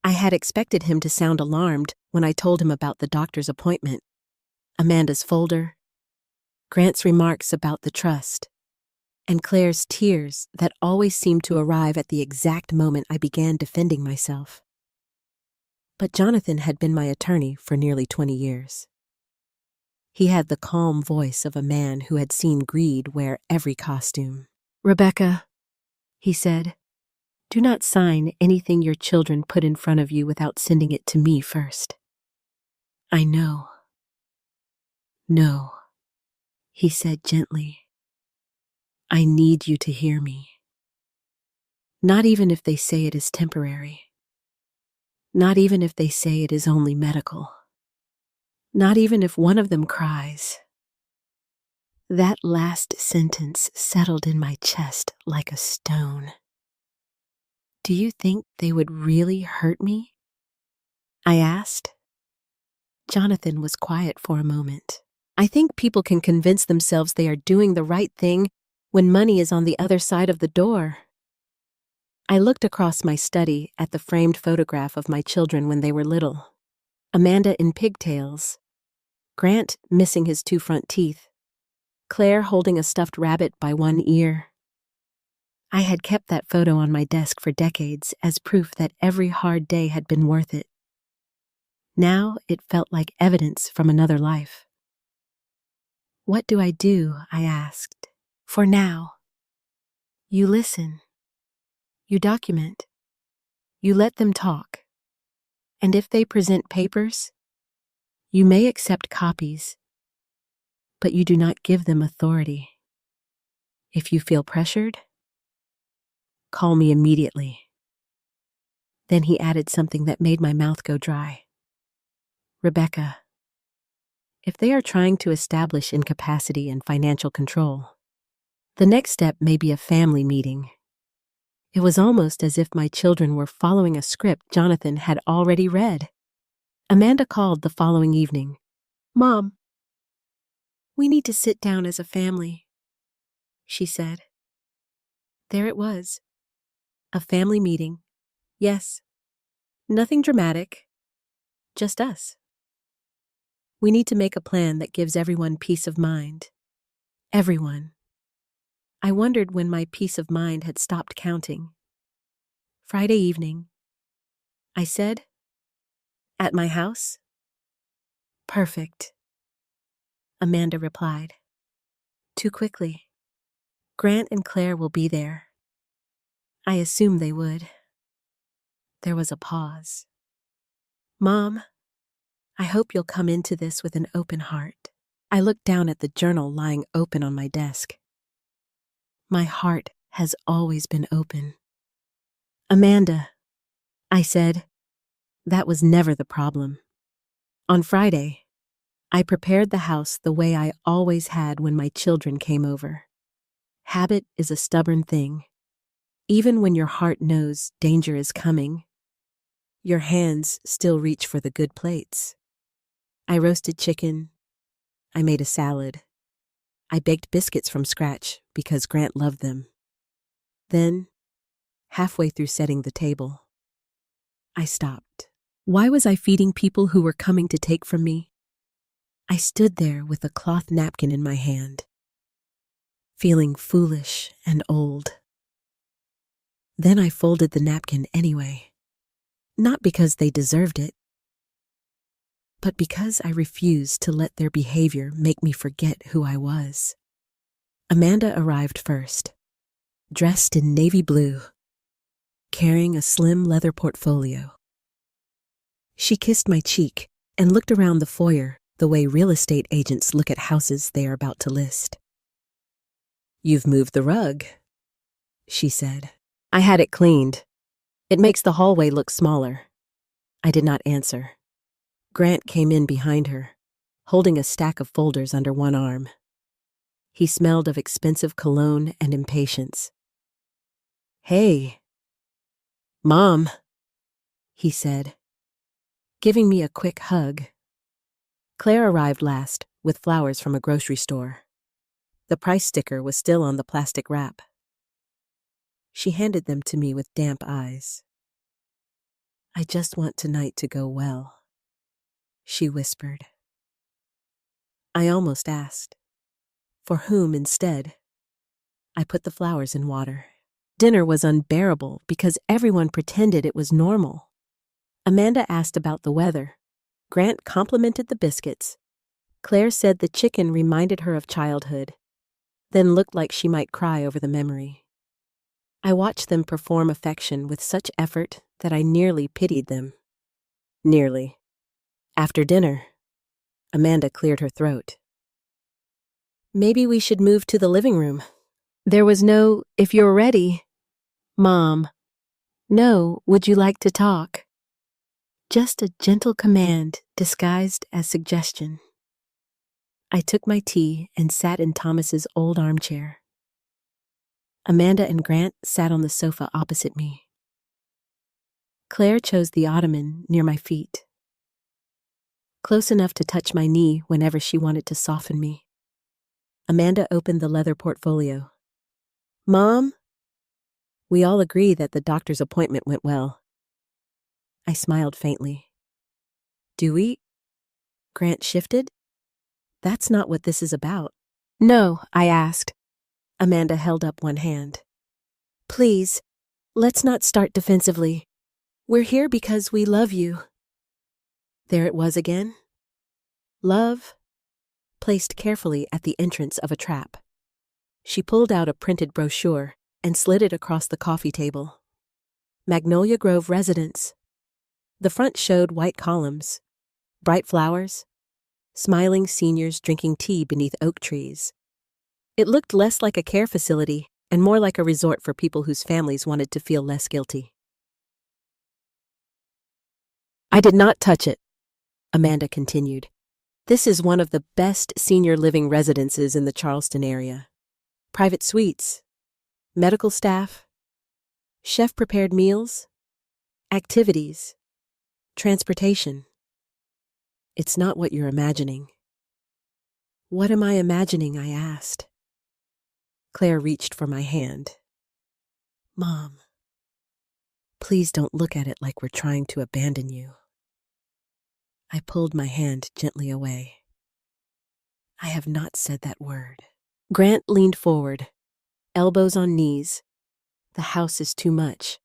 I had expected him to sound alarmed when I told him about the doctor's appointment, Amanda's folder, Grant's remarks about the trust, and Claire's tears that always seemed to arrive at the exact moment I began defending myself. But Jonathan had been my attorney for nearly 20 years. He had the calm voice of a man who had seen greed wear every costume. "Rebecca," he said, "do not sign anything your children put in front of you without sending it to me first." "I know." "No," he said gently. "I need you to hear me. Not even if they say it is temporary. Not even if they say it is only medical. Not even if one of them cries." That last sentence settled in my chest like a stone. "Do you think they would really hurt me?" I asked. Jonathan was quiet for a moment. "I think people can convince themselves they are doing the right thing when money is on the other side of the door." I looked across my study at the framed photograph of my children when they were little. Amanda in pigtails, Grant missing his 2 front teeth, Claire holding a stuffed rabbit by one ear. I had kept that photo on my desk for decades as proof that every hard day had been worth it. Now it felt like evidence from another life. "What do I do?" I asked. "For now?" "You listen. You document. You let them talk. And if they present papers, you may accept copies, but you do not give them authority. If you feel pressured, call me immediately." Then he added something that made my mouth go dry. "Rebecca, if they are trying to establish incapacity and financial control, the next step may be a family meeting." It was almost as if my children were following a script Jonathan had already read. Amanda called the following evening. "Mom, we need to sit down as a family," she said. There it was. A family meeting. Yes. Nothing dramatic. Just us. We need to make a plan that gives everyone peace of mind. Everyone. I wondered when my peace of mind had stopped counting. Friday evening. I said, "At my house?" "Perfect," Amanda replied. Too quickly. "Grant and Claire will be there." I assumed they would. There was a pause. "Mom, I hope you'll come into this with an open heart." I looked down at the journal lying open on my desk. My heart has always been open. "Amanda," I said, "that was never the problem. On Friday, I prepared the house the way I always had when my children came over. Habit is a stubborn thing. Even when your heart knows danger is coming, your hands still reach for the good plates. I roasted chicken. I made a salad. I baked biscuits from scratch because Grant loved them. Then, halfway through setting the table, I stopped. Why was I feeding people who were coming to take from me? I stood there with a cloth napkin in my hand, feeling foolish and old. Then I folded the napkin anyway, not because they deserved it, but because I refused to let their behavior make me forget who I was. Amanda arrived first, dressed in navy blue, carrying a slim leather portfolio. She kissed my cheek and looked around the foyer the way real estate agents look at houses they are about to list. "You've moved the rug," she said. "I had it cleaned. It makes the hallway look smaller." I did not answer. Grant came in behind her, holding a stack of folders under one arm. He smelled of expensive cologne and impatience. "Hey, Mom," he said, giving me a quick hug. Claire arrived last, with flowers from a grocery store. The price sticker was still on the plastic wrap. She handed them to me with damp eyes. "I just want tonight to go well," she whispered. I almost asked, "For whom instead?" I put the flowers in water. Dinner was unbearable because everyone pretended it was normal. Amanda asked about the weather. Grant complimented the biscuits. Claire said the chicken reminded her of childhood, then looked like she might cry over the memory. I watched them perform affection with such effort that I nearly pitied them. Nearly. After dinner, Amanda cleared her throat. "Maybe we should move to the living room." There was no, "If you're ready, Mom." No, "Would you like to talk?" Just a gentle command disguised as suggestion. I took my tea and sat in Thomas's old armchair. Amanda and Grant sat on the sofa opposite me. Claire chose the ottoman near my feet, close enough to touch my knee whenever she wanted to soften me. Amanda opened the leather portfolio. "Mom?" We all agree that the doctor's appointment went well. I smiled faintly. "Do we?" Grant shifted. "That's not what this is about." "No," I asked. Amanda held up one hand. "Please, let's not start defensively. We're here because we love you." There it was again. Love, placed carefully at the entrance of a trap. She pulled out a printed brochure and slid it across the coffee table. Magnolia Grove Residence. The front showed white columns, bright flowers, smiling seniors drinking tea beneath oak trees. It looked less like a care facility and more like a resort for people whose families wanted to feel less guilty. "I did not touch it," Amanda continued. "This is one of the best senior living residences in the Charleston area. Private suites, medical staff, chef-prepared meals, activities, transportation. It's not what you're imagining." "What am I imagining?" I asked. Claire reached for my hand. "Mom, please don't look at it like we're trying to abandon you." I pulled my hand gently away. I have not said that word. Grant leaned forward, elbows on knees. The house is too much.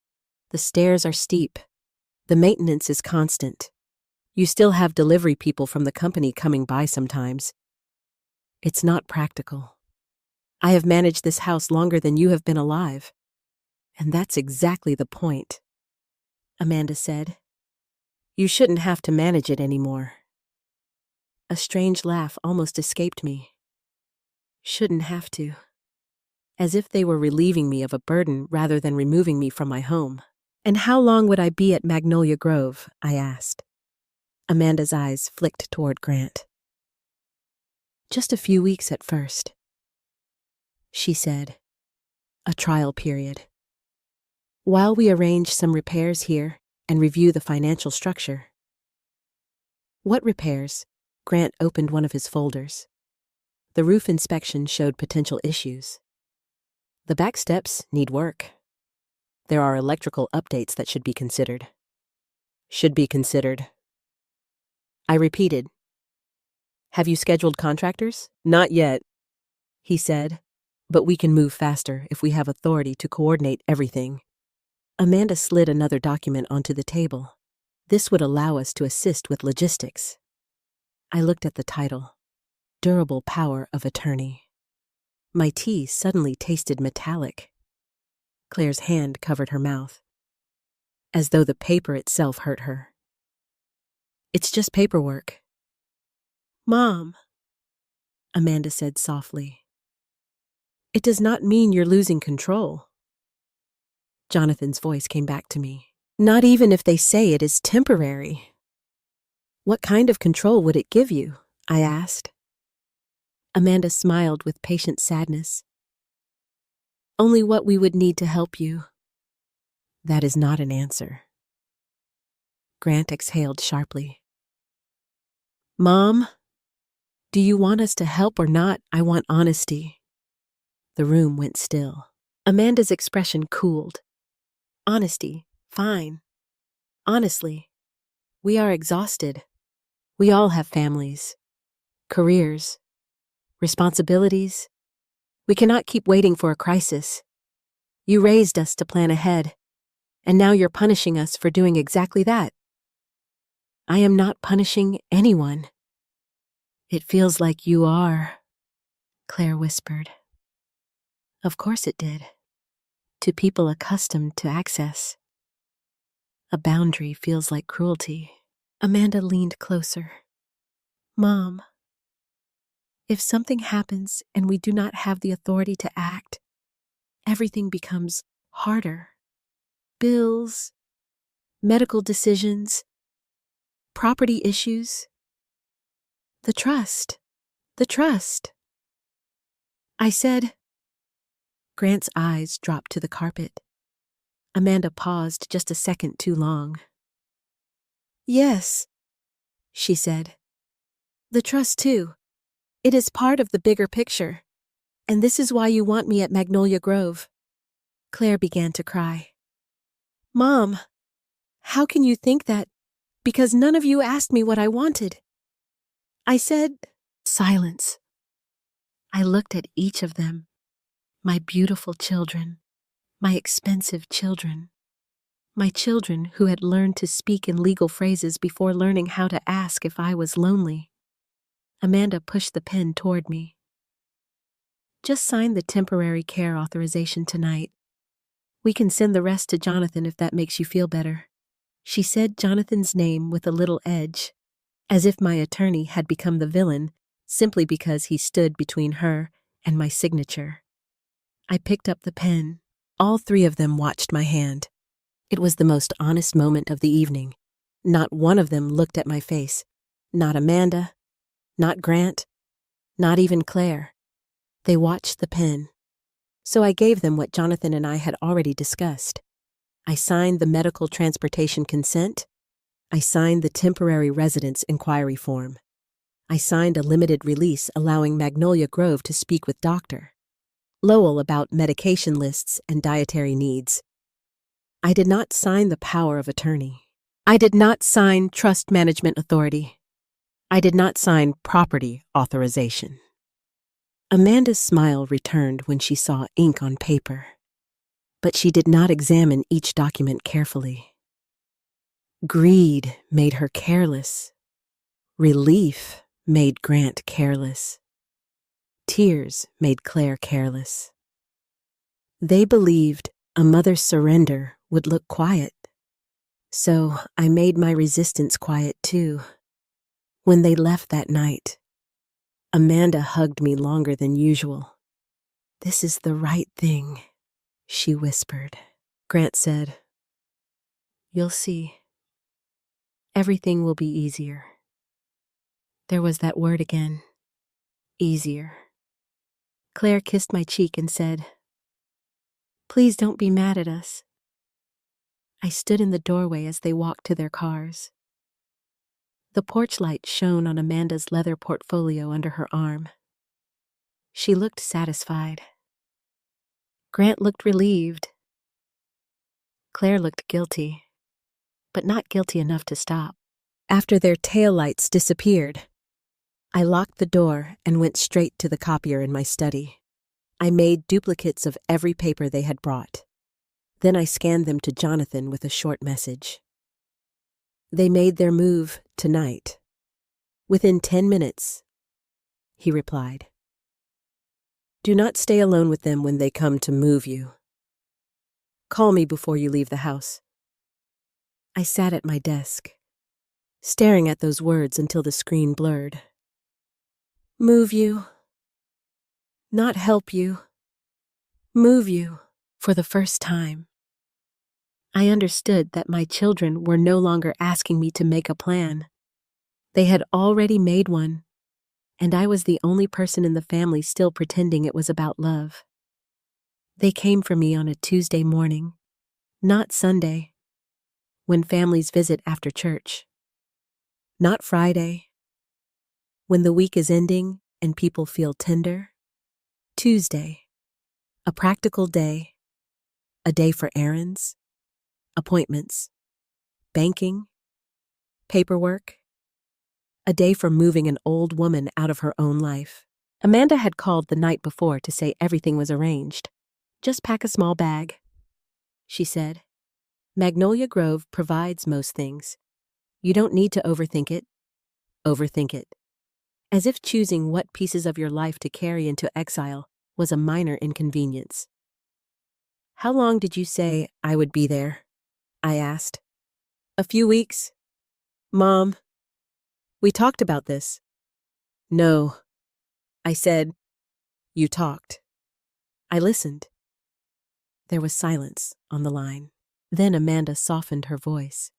The stairs are steep. The maintenance is constant. You still have delivery people from the company coming by sometimes. It's not practical. I have managed this house longer than you have been alive. And that's exactly the point, Amanda said. You shouldn't have to manage it anymore. A strange laugh almost escaped me. Shouldn't have to. As if they were relieving me of a burden rather than removing me from my home. And how long would I be at Magnolia Grove? I asked. Amanda's eyes flicked toward Grant. Just a few weeks at first, she said. A trial period. While we arrange some repairs here and review the financial structure. What repairs? Grant opened one of his folders. The roof inspection showed potential issues. The back steps need work. There are electrical updates that should be considered. Should be considered. I repeated. Have you scheduled contractors? Not yet, he said, but we can move faster if we have authority to coordinate everything. Amanda slid another document onto the table. This would allow us to assist with logistics. I looked at the title, Durable Power of Attorney. My tea suddenly tasted metallic. Claire's hand covered her mouth, as though the paper itself hurt her. It's just paperwork. Mom, Amanda said softly. It does not mean you're losing control. Jonathan's voice came back to me. Not even if they say it is temporary. What kind of control would it give you? I asked. Amanda smiled with patient sadness. Only what we would need to help you. That is not an answer. Grant exhaled sharply. Mom, do you want us to help or not? I want honesty. The room went still. Amanda's expression cooled. Honesty, fine. Honestly, we are exhausted. We all have families, careers, responsibilities. We cannot keep waiting for a crisis. You raised us to plan ahead, and now you're punishing us for doing exactly that. I am not punishing anyone. It feels like you are, Claire whispered. Of course it did. To people accustomed to access. A boundary feels like cruelty. Amanda leaned closer. Mom, if something happens and we do not have the authority to act, everything becomes harder. Bills, medical decisions, property issues. The trust. I said. Grant's eyes dropped to the carpet. Amanda paused just a second too long. Yes, she said. The trust too. It is part of the bigger picture. And this is why you want me at Magnolia Grove. Claire began to cry. Mom, how can you think that? Because none of you asked me what I wanted. I said, silence. I looked at each of them. My beautiful children, my expensive children, my children who had learned to speak in legal phrases before learning how to ask if I was lonely. Amanda pushed the pen toward me. Just sign the temporary care authorization tonight. We can send the rest to Jonathan if that makes you feel better. She said Jonathan's name with a little edge, as if my attorney had become the villain simply because he stood between her and my signature. I picked up the pen. All three of them watched my hand. It was the most honest moment of the evening. Not one of them looked at my face. Not Amanda, not Grant, not even Claire. They watched the pen. So I gave them what Jonathan and I had already discussed. I signed the medical transportation consent. I signed the temporary residence inquiry form. I signed a limited release allowing Magnolia Grove to speak with Dr. Lowell about medication lists and dietary needs. I did not sign the power of attorney. I did not sign trust management authority. I did not sign property authorization. Amanda's smile returned when she saw ink on paper, but she did not examine each document carefully. Greed made her careless. Relief made Grant careless. Tears made Claire careless. They believed a mother's surrender would look quiet. So I made my resistance quiet too. When they left that night, Amanda hugged me longer than usual. "This is the right thing," she whispered. Grant said, "You'll see. Everything will be easier." There was that word again. Easier. Claire kissed my cheek and said, "Please don't be mad at us." I stood in the doorway as they walked to their cars. The porch light shone on Amanda's leather portfolio under her arm. She looked satisfied. Grant looked relieved. Claire looked guilty, but not guilty enough to stop. After their taillights disappeared, I locked the door and went straight to the copier in my study. I made duplicates of every paper they had brought. Then I scanned them to Jonathan with a short message. They made their move tonight. Within 10 minutes, he replied. Do not stay alone with them when they come to move you. Call me before you leave the house. I sat at my desk, staring at those words until the screen blurred. Move you. Not help you. Move you. For the first time, I understood that my children were no longer asking me to make a plan. They had already made one, and I was the only person in the family still pretending it was about love. They came for me on a Tuesday morning, not Sunday, when families visit after church. Not Friday, when the week is ending and people feel tender. Tuesday, a practical day, a day for errands, appointments, banking, paperwork, a day for moving an old woman out of her own life. Amanda had called the night before to say everything was arranged. Just pack a small bag, she said. Magnolia Grove provides most things. You don't need to overthink it. Overthink it. As if choosing what pieces of your life to carry into exile was a minor inconvenience. How long did you say I would be there? I asked. A few weeks. Mom, we talked about this. No. I said, you talked. I listened. There was silence on the line. Then Amanda softened her voice.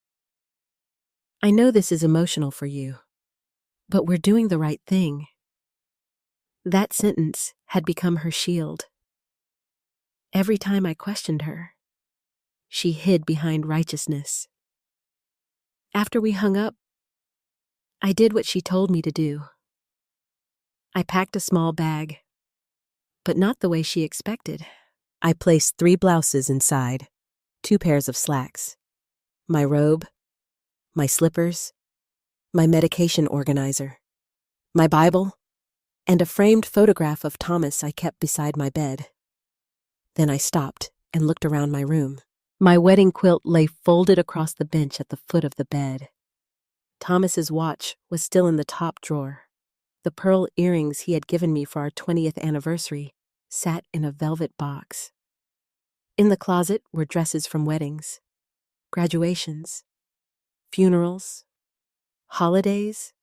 I know this is emotional for you, but we're doing the right thing. That sentence had become her shield. Every time I questioned her, she hid behind righteousness. After we hung up, I did what she told me to do. I packed a small bag, but not the way she expected. I placed 3 blouses inside, 2 pairs of slacks, my robe, my slippers, my medication organizer, my Bible, and a framed photograph of Thomas I kept beside my bed. Then I stopped and looked around my room. My wedding quilt lay folded across the bench at the foot of the bed. Thomas's watch was still in the top drawer. The pearl earrings he had given me for our 20th anniversary sat in a velvet box. In the closet were dresses from weddings, graduations, funerals, holidays.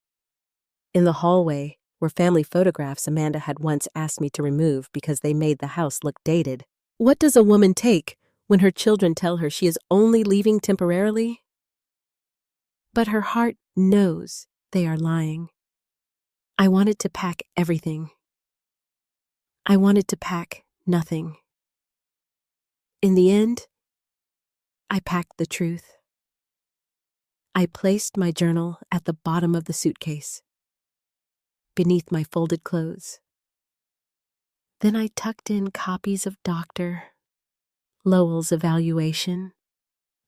In the hallway were family photographs Amanda had once asked me to remove because they made the house look dated. What does a woman take when her children tell her she is only leaving temporarily? But her heart knows they are lying. I wanted to pack everything. I wanted to pack nothing. In the end, I packed the truth. I placed my journal at the bottom of the suitcase, beneath my folded clothes. Then I tucked in copies of Dr. Lowell's evaluation,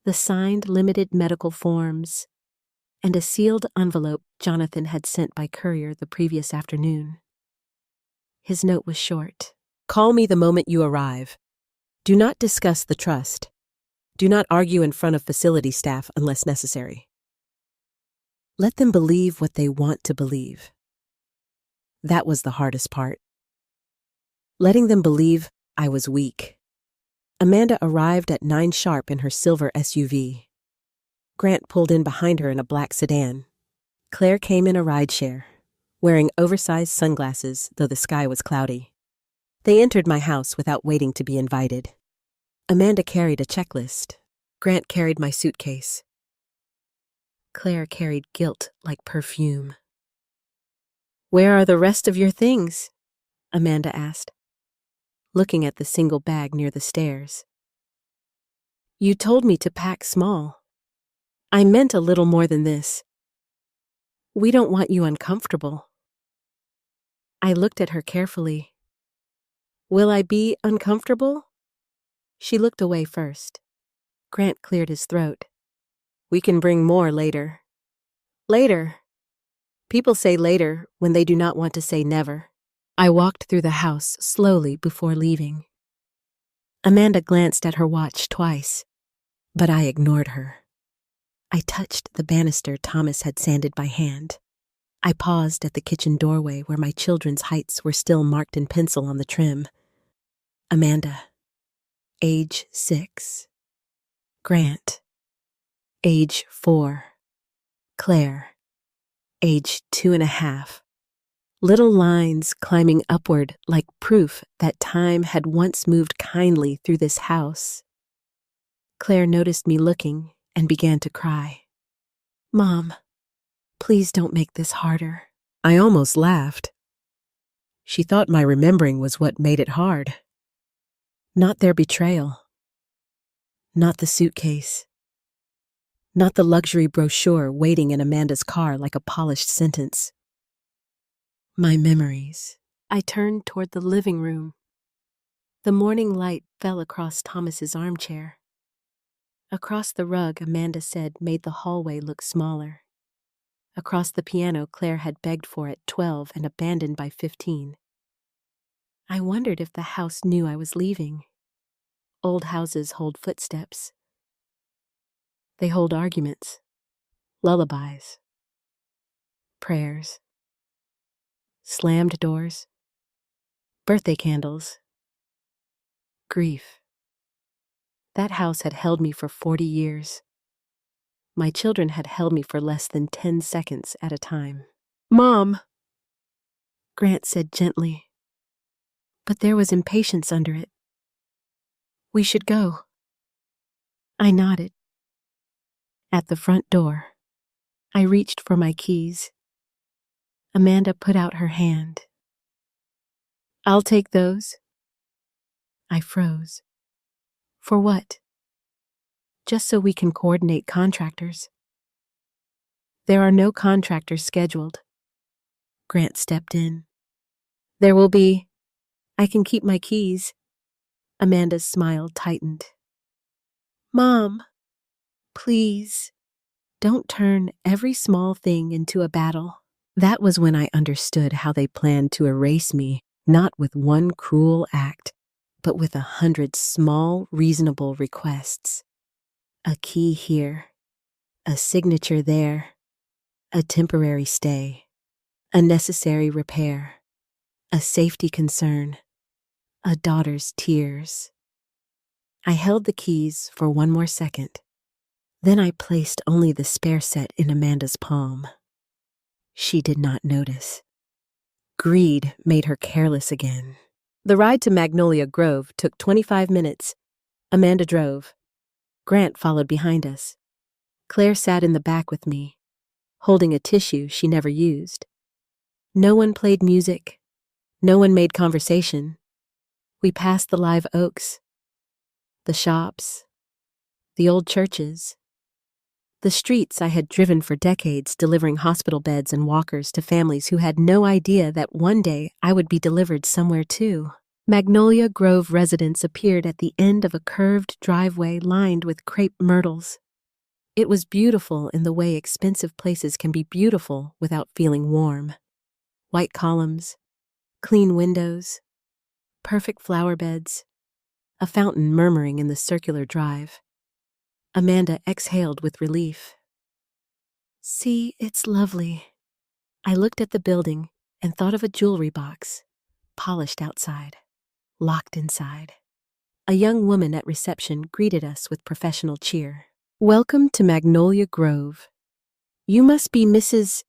the signed limited medical forms, and a sealed envelope Jonathan had sent by courier the previous afternoon. His note was short. Call me the moment you arrive. Do not discuss the trust. Do not argue in front of facility staff unless necessary. Let them believe what they want to believe. That was the hardest part. Letting them believe I was weak. Amanda arrived at 9 sharp in her silver SUV. Grant pulled in behind her in a black sedan. Claire came in a rideshare, wearing oversized sunglasses, though the sky was cloudy. They entered my house without waiting to be invited. Amanda carried a checklist. Grant carried my suitcase. Claire carried guilt like perfume. Where are the rest of your things? Amanda asked, looking at the single bag near the stairs. You told me to pack small. I meant a little more than this. We don't want you uncomfortable. I looked at her carefully. Will I be uncomfortable? She looked away first. Grant cleared his throat. We can bring more later. Later. People say later when they do not want to say never. I walked through the house slowly before leaving. Amanda glanced at her watch twice, but I ignored her. I touched the banister Thomas had sanded by hand. I paused at the kitchen doorway where my children's heights were still marked in pencil on the trim. Amanda, age 6. Grant, age 4. Claire, age 2.5. Little lines climbing upward like proof that time had once moved kindly through this house. Claire noticed me looking and began to cry. Mom, please don't make this harder. I almost laughed. She thought my remembering was what made it hard. Not their betrayal. Not the suitcase. Not the luxury brochure waiting in Amanda's car like a polished sentence. My memories. I turned toward the living room. The morning light fell across Thomas's armchair. Across the rug, Amanda said, made the hallway look smaller. Across the piano Claire had begged for at 12 and abandoned by 15. I wondered if the house knew I was leaving. Old houses hold footsteps. They hold arguments, lullabies, prayers, slammed doors, birthday candles, grief. That house had held me for 40 years. My children had held me for less than 10 seconds at a time. Mom, Grant said gently, but there was impatience under it. We should go. I nodded. At the front door, I reached for my keys. Amanda put out her hand. I'll take those. I froze. For what? Just so we can coordinate contractors. There are no contractors scheduled. Grant stepped in. There will be. I can keep my keys. Amanda's smile tightened. Mom, please, don't turn every small thing into a battle. That was when I understood how they planned to erase me, not with one cruel act, but with 100 small, reasonable requests. A key here, a signature there, a temporary stay, a necessary repair, a safety concern, a daughter's tears. I held the keys for one more second. Then I placed only the spare set in Amanda's palm. She did not notice. Greed made her careless again. The ride to Magnolia Grove took 25 minutes. Amanda drove. Grant followed behind us. Claire sat in the back with me, holding a tissue she never used. No one played music. No one made conversation. We passed the live oaks, the shops, the old churches, the streets I had driven for decades delivering hospital beds and walkers to families who had no idea that one day I would be delivered somewhere too. Magnolia Grove residence appeared at the end of a curved driveway lined with crepe myrtles. It was beautiful in the way expensive places can be beautiful without feeling warm. White columns, clean windows, perfect flower beds, a fountain murmuring in the circular drive. Amanda exhaled with relief. See, it's lovely. I looked at the building and thought of a jewelry box, polished outside, locked inside. A young woman at reception greeted us with professional cheer. Welcome to Magnolia Grove. You must be Mrs.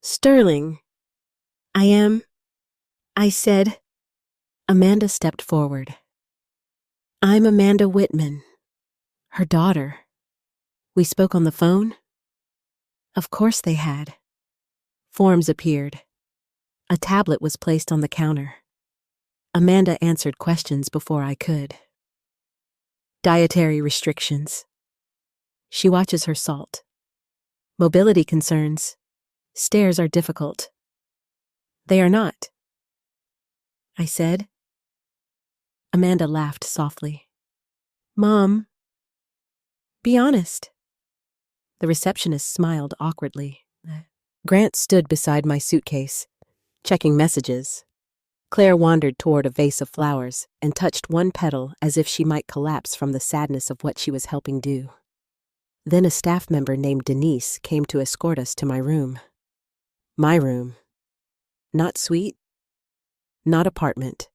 Sterling. I am, I said. Amanda stepped forward. I'm Amanda Whitman, her daughter. We spoke on the phone? Of course they had. Forms appeared. A tablet was placed on the counter. Amanda answered questions before I could. Dietary restrictions. She watches her salt. Mobility concerns. Stairs are difficult. They are not, I said. Amanda laughed softly. Mom, be honest. The receptionist smiled awkwardly. Grant stood beside my suitcase, checking messages. Claire wandered toward a vase of flowers and touched one petal as if she might collapse from the sadness of what she was helping do. Then a staff member named Denise came to escort us to my room. My room. Not suite, not apartment.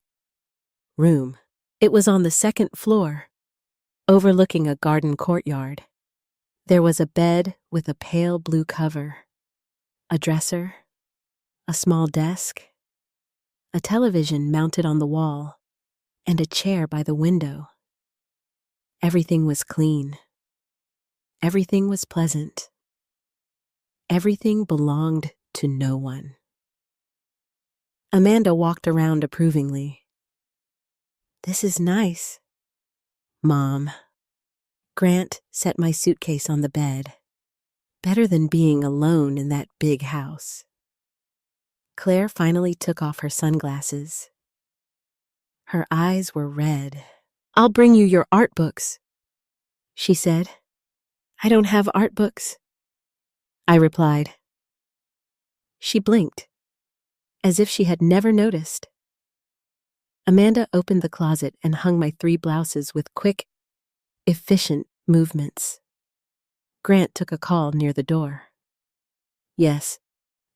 Room. It was on the second floor, overlooking a garden courtyard. There was a bed with a pale blue cover, a dresser, a small desk, a television mounted on the wall, and a chair by the window. Everything was clean. Everything was pleasant. Everything belonged to no one. Amanda walked around approvingly. This is nice. Mom. Grant set my suitcase on the bed. Better than being alone in that big house. Claire finally took off her sunglasses. Her eyes were red. I'll bring you your art books, she said. I don't have art books, I replied. She blinked, as if she had never noticed. Amanda opened the closet and hung my 3 blouses with quick, efficient movements. Grant took a call near the door. Yes,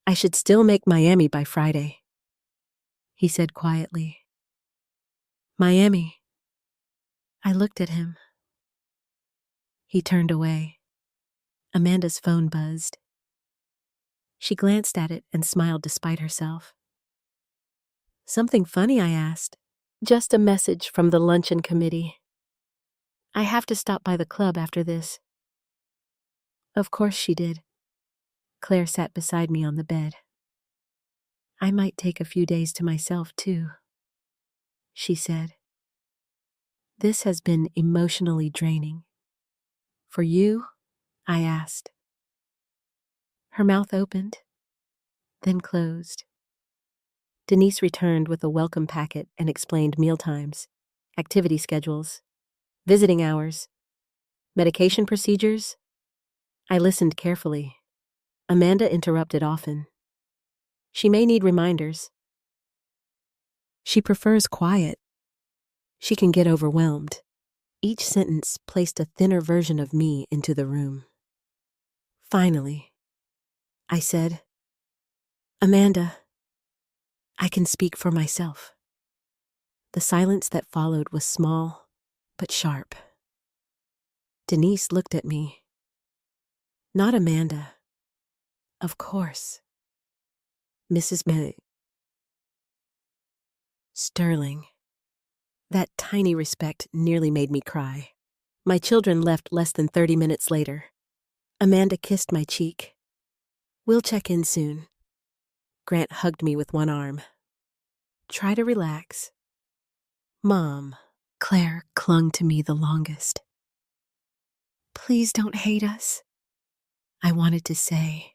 I should still make Miami by Friday, he said quietly. Miami. I looked at him. He turned away. Amanda's phone buzzed. She glanced at it and smiled despite herself. Something funny, I asked. Just a message from the luncheon committee. I have to stop by the club after this. Of course she did. Claire sat beside me on the bed. I might take a few days to myself, too, she said. This has been emotionally draining. For you? I asked. Her mouth opened, then closed. Denise returned with a welcome packet and explained mealtimes, activity schedules, visiting hours, medication procedures. I listened carefully. Amanda interrupted often. She may need reminders. She prefers quiet. She can get overwhelmed. Each sentence placed a thinner version of me into the room. Finally, I said, Amanda, I can speak for myself. The silence that followed was small, but sharp. Denise looked at me. Not Amanda. Of course. Mrs. Sterling. That tiny respect nearly made me cry. My children left less than 30 minutes later. Amanda kissed my cheek. We'll check in soon. Grant hugged me with one arm. Try to relax. Mom. Claire clung to me the longest. Please don't hate us, I wanted to say.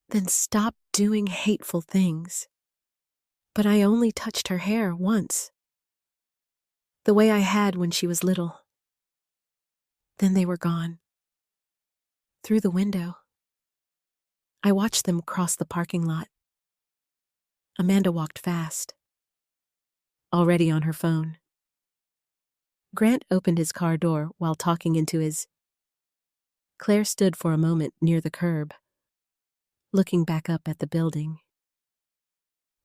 Then stop doing hateful things. But I only touched her hair once, the way I had when she was little. Then they were gone. Through the window. I watched them cross the parking lot. Amanda walked fast, already on her phone. Grant opened his car door while talking into his. Claire stood for a moment near the curb, looking back up at the building.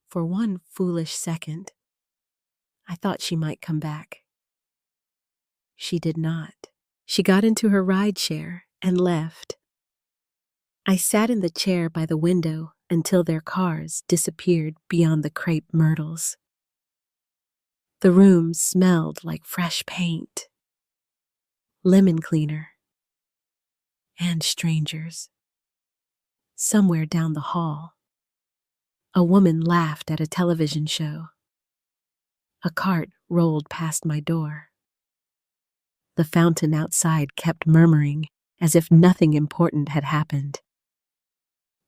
For one foolish second, I thought she might come back. She did not. She got into her rideshare and left. I sat in the chair by the window until their cars disappeared beyond the crepe myrtles. The room smelled like fresh paint, lemon cleaner, and strangers. Somewhere down the hall, a woman laughed at a television show. A cart rolled past my door. The fountain outside kept murmuring as if nothing important had happened.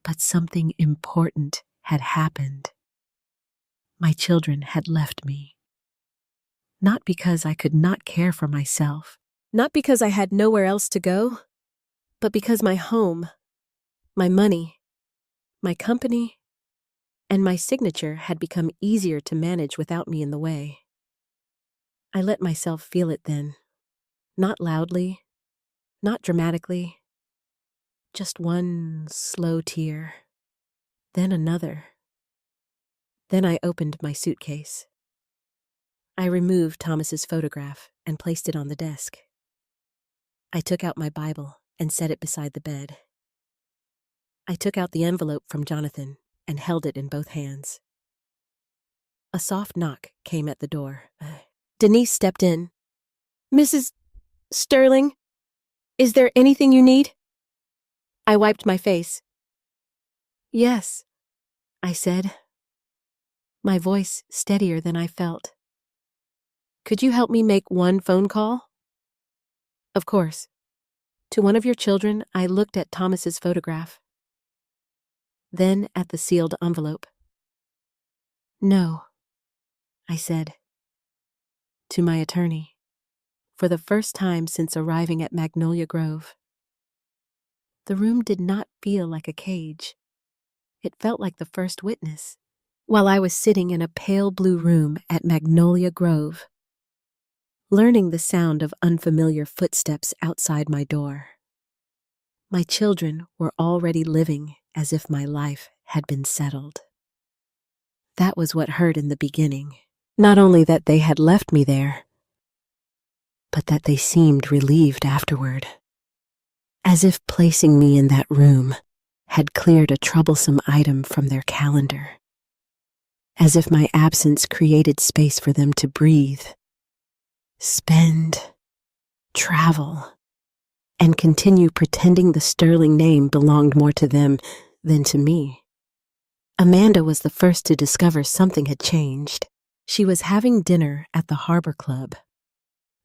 But something important had happened. My children had left me. Not because I could not care for myself, not because I had nowhere else to go, but because my home, my money, my company, and my signature had become easier to manage without me in the way. I let myself feel it then, not loudly, not dramatically, just one slow tear, then another. Then I opened my suitcase. I removed Thomas's photograph and placed it on the desk. I took out my Bible and set it beside the bed. I took out the envelope from Jonathan and held it in both hands. A soft knock came at the door. Denise stepped in. "Mrs. Sterling, is there anything you need?" I wiped my face. "Yes," I said, my voice steadier than I felt. "Could you help me make one phone call?" "Of course." To one of your children, I looked at Thomas's photograph. Then at the sealed envelope. "No," I said. To my attorney, for the first time since arriving at Magnolia Grove. The room did not feel like a cage. It felt like the first witness. While I was sitting in a pale blue room at Magnolia Grove, learning the sound of unfamiliar footsteps outside my door. My children were already living as if my life had been settled. That was what hurt in the beginning. Not only that they had left me there, but that they seemed relieved afterward. As if placing me in that room had cleared a troublesome item from their calendar. As if my absence created space for them to breathe, spend, travel, and continue pretending the Sterling name belonged more to them than to me. Amanda was the first to discover something had changed. She was having dinner at the Harbor Club,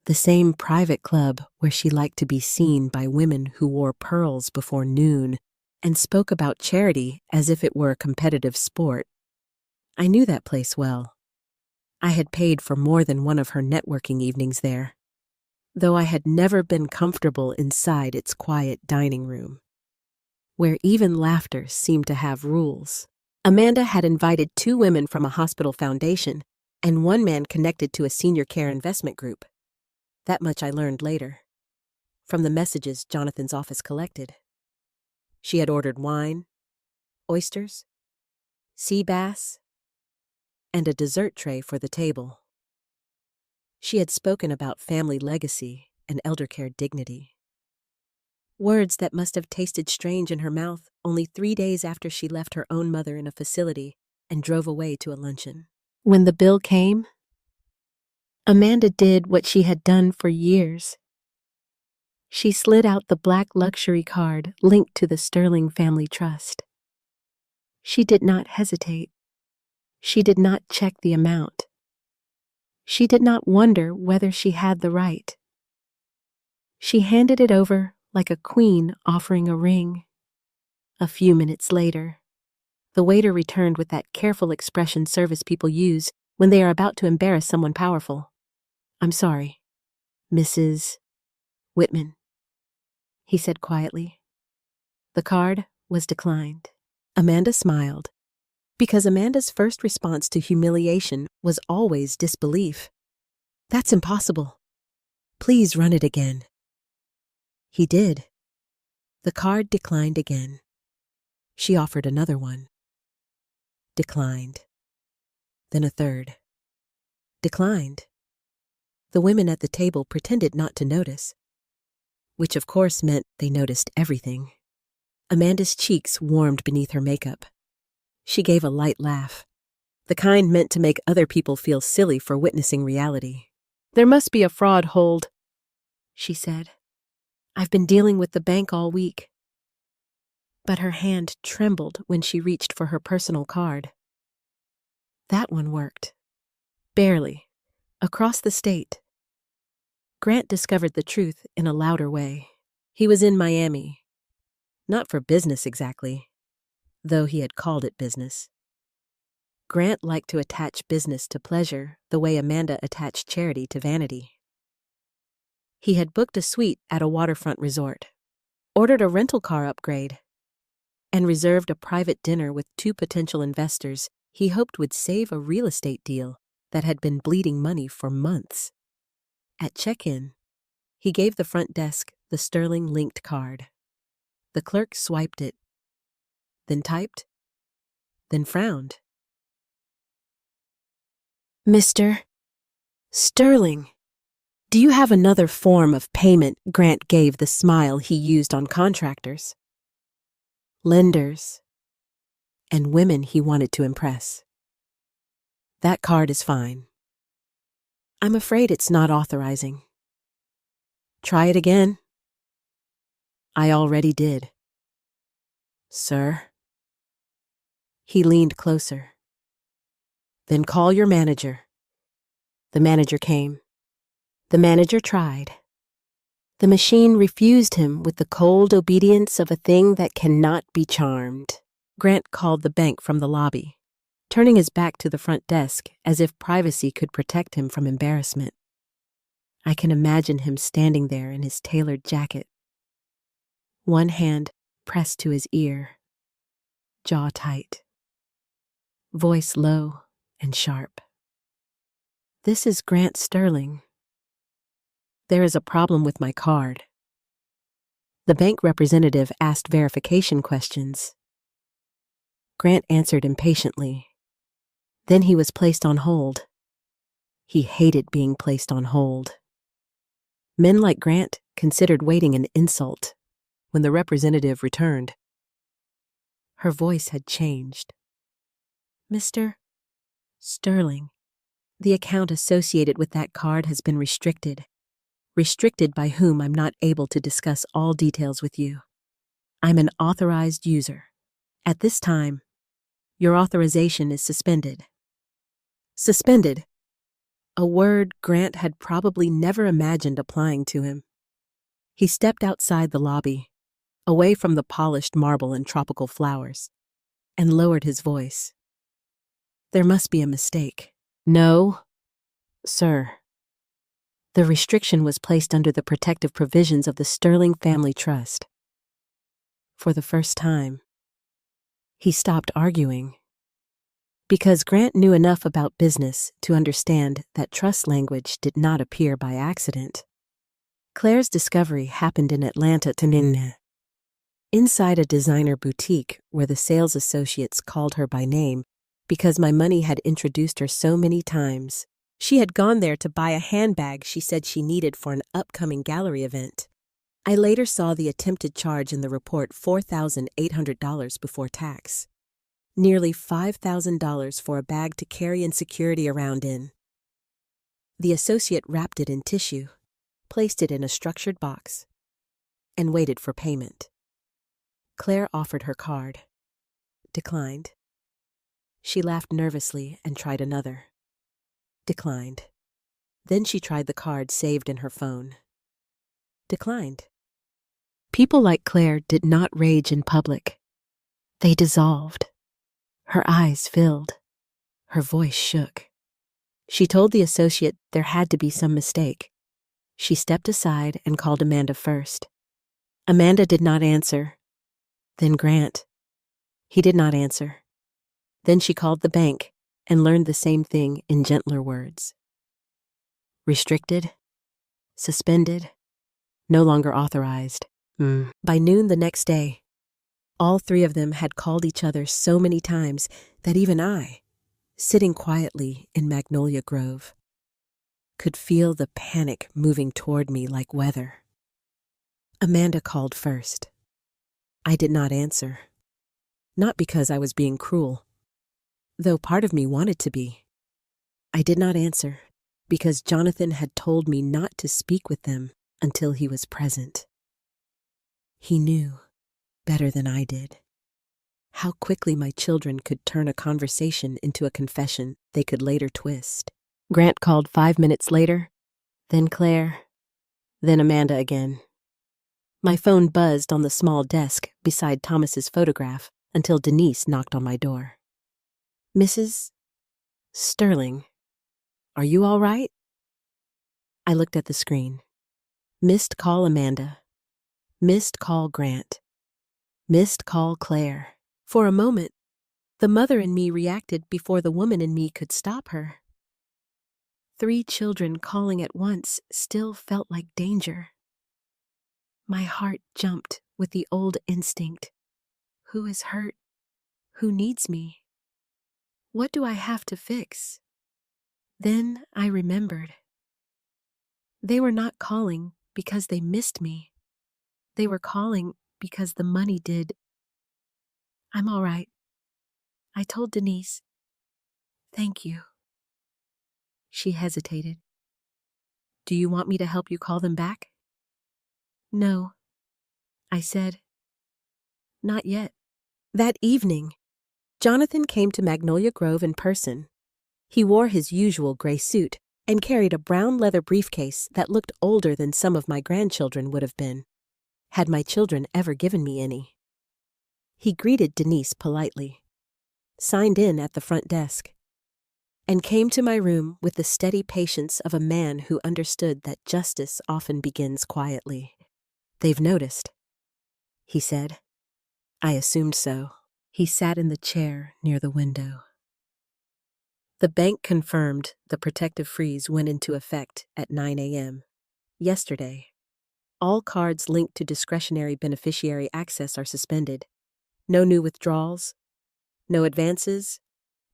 the same private club where she liked to be seen by women who wore pearls before noon and spoke about charity as if it were a competitive sport. I knew that place well. I had paid for more than one of her networking evenings there, though I had never been comfortable inside its quiet dining room, where even laughter seemed to have rules. Amanda had invited 2 women from a hospital foundation and 1 man connected to a senior care investment group. That much I learned later, from the messages Jonathan's office collected. She had ordered wine, oysters, sea bass, and a dessert tray for the table. She had spoken about family legacy and elder care dignity. Words that must have tasted strange in her mouth only 3 days after she left her own mother in a facility and drove away to a luncheon. When the bill came, Amanda did what she had done for years. She slid out the black luxury card linked to the Sterling Family Trust. She did not hesitate. She did not check the amount. She did not wonder whether she had the right. She handed it over like a queen offering a ring. A few minutes later, The waiter returned with that careful expression service people use when they are about to embarrass someone powerful. "I'm sorry, Mrs. Whitman," he said quietly. The card was declined. Amanda smiled, because Amanda's first response to humiliation was always disbelief. "That's impossible. Please run it again." He did. The card declined again. She offered another one. Declined. Then a third. Declined. The women at the table pretended not to notice, which of course meant they noticed everything. Amanda's cheeks warmed beneath her makeup. She gave a light laugh, the kind meant to make other people feel silly for witnessing reality. "There must be a fraud hold," she said. "I've been dealing with the bank all week." But her hand trembled when she reached for her personal card. That one worked. Barely. Across the state. Grant discovered the truth in a louder way. He was in Miami. Not for business exactly, though he had called it business. Grant liked to attach business to pleasure the way Amanda attached charity to vanity. He had booked a suite at a waterfront resort, ordered a rental car upgrade, and reserved a private dinner with 2 potential investors he hoped would save a real estate deal that had been bleeding money for months. At check-in, he gave the front desk the sterling linked card. The clerk swiped it, then typed, then frowned. "Mr. Sterling, do you have another form of payment?" Grant gave the smile he used on contractors, lenders, and women he wanted to impress. "That card is fine. I'm afraid it's not authorizing." "Try it again." "I already did." "Sir?" He leaned closer. "Then call your manager." The manager came. The manager tried. The machine refused him with the cold obedience of a thing that cannot be charmed. Grant called the bank from the lobby, turning his back to the front desk as if privacy could protect him from embarrassment. I can imagine him standing there in his tailored jacket, one hand pressed to his ear, jaw tight, voice low and sharp. "This is Grant Sterling. There is a problem with my card." The bank representative asked verification questions. Grant answered impatiently. Then he was placed on hold. He hated being placed on hold. Men like Grant considered waiting an insult. When the representative returned, her voice had changed. "Mr. Sterling, the account associated with that card has been restricted. Restricted by whom I'm not able to discuss all details with you. I'm an authorized user. At this time, your authorization is suspended." Suspended. A word Grant had probably never imagined applying to him. He stepped outside the lobby, away from the polished marble and tropical flowers, and lowered his voice. "There must be a mistake." "No, sir. The restriction was placed under the protective provisions of the Sterling Family Trust." For the first time, he stopped arguing, because Grant knew enough about business to understand that trust language did not appear by accident. Claire's discovery happened in Atlanta, Tennessee. Inside a designer boutique where the sales associates called her by name because my money had introduced her so many times. She had gone there to buy a handbag she said she needed for an upcoming gallery event. I later saw the attempted charge in the report, $4,800 before tax. Nearly $5,000 for a bag to carry insecurity around in. The associate wrapped it in tissue, placed it in a structured box, and waited for payment. Claire offered her card. Declined. She laughed nervously and tried another. Declined. Then she tried the card saved in her phone. Declined. People like Claire did not rage in public. They dissolved. Her eyes filled. Her voice shook. She told the associate there had to be some mistake. She stepped aside and called Amanda first. Amanda did not answer. Then Grant. He did not answer. Then she called the bank and learned the same thing in gentler words. Restricted, suspended, no longer authorized. By noon the next day, all three of them had called each other so many times that even I, sitting quietly in Magnolia Grove, could feel the panic moving toward me like weather. Amanda called first. I did not answer. Not because I was being cruel, though part of me wanted to be. I did not answer because Jonathan had told me not to speak with them until he was present. He knew, better than I did, how quickly my children could turn a conversation into a confession they could later twist. Grant called 5 minutes later, then Claire, then Amanda again. My phone buzzed on the small desk beside Thomas's photograph until Denise knocked on my door. Mrs. Sterling, are you all right? I looked at the screen. Missed call Amanda. Missed call Grant. Missed call Claire. For a moment, the mother in me reacted before the woman in me could stop her. 3 children calling at once still felt like danger. My heart jumped with the old instinct. Who is hurt? Who needs me? What do I have to fix? Then I remembered. They were not calling because they missed me. They were calling because the money did. I'm all right. I told Denise. Thank you. She hesitated. Do you want me to help you call them back? No. I said. Not yet. That evening, Jonathan came to Magnolia Grove in person. He wore his usual gray suit and carried a brown leather briefcase that looked older than some of my grandchildren would have been, had my children ever given me any. He greeted Denise politely, signed in at the front desk, and came to my room with the steady patience of a man who understood that justice often begins quietly. They've noticed, he said. I assumed so. He sat in the chair near the window. The bank confirmed the protective freeze went into effect at 9 a.m. yesterday. All cards linked to discretionary beneficiary access are suspended. No new withdrawals, no advances,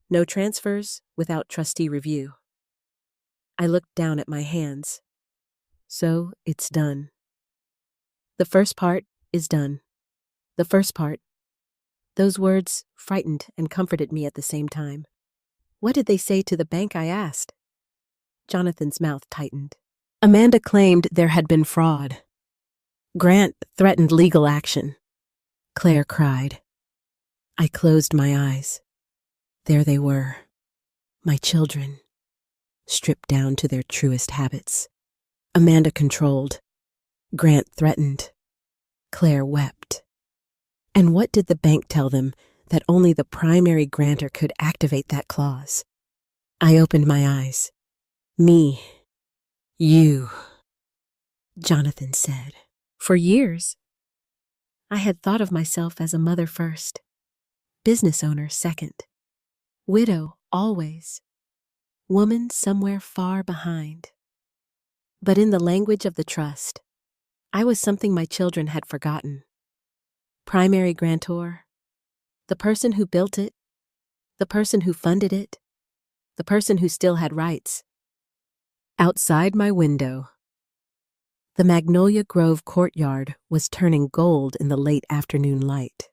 no transfers without trustee review. I looked down at my hands. So it's done. The first part is done. The first part. Those words frightened and comforted me at the same time. What did they say to the bank, I asked? Jonathan's mouth tightened. Amanda claimed there had been fraud. Grant threatened legal action. Claire cried. I closed my eyes. There they were, my children, stripped down to their truest habits. Amanda controlled. Grant threatened. Claire wept. And what did the bank tell them that only the primary grantor could activate that clause? I opened my eyes. Me. You. Jonathan said. For years, I had thought of myself as a mother first, business owner second, widow always, woman somewhere far behind. But in the language of the trust, I was something my children had forgotten. Primary grantor, the person who built it, the person who funded it, the person who still had rights. Outside my window, the Magnolia Grove courtyard was turning gold in the late afternoon light.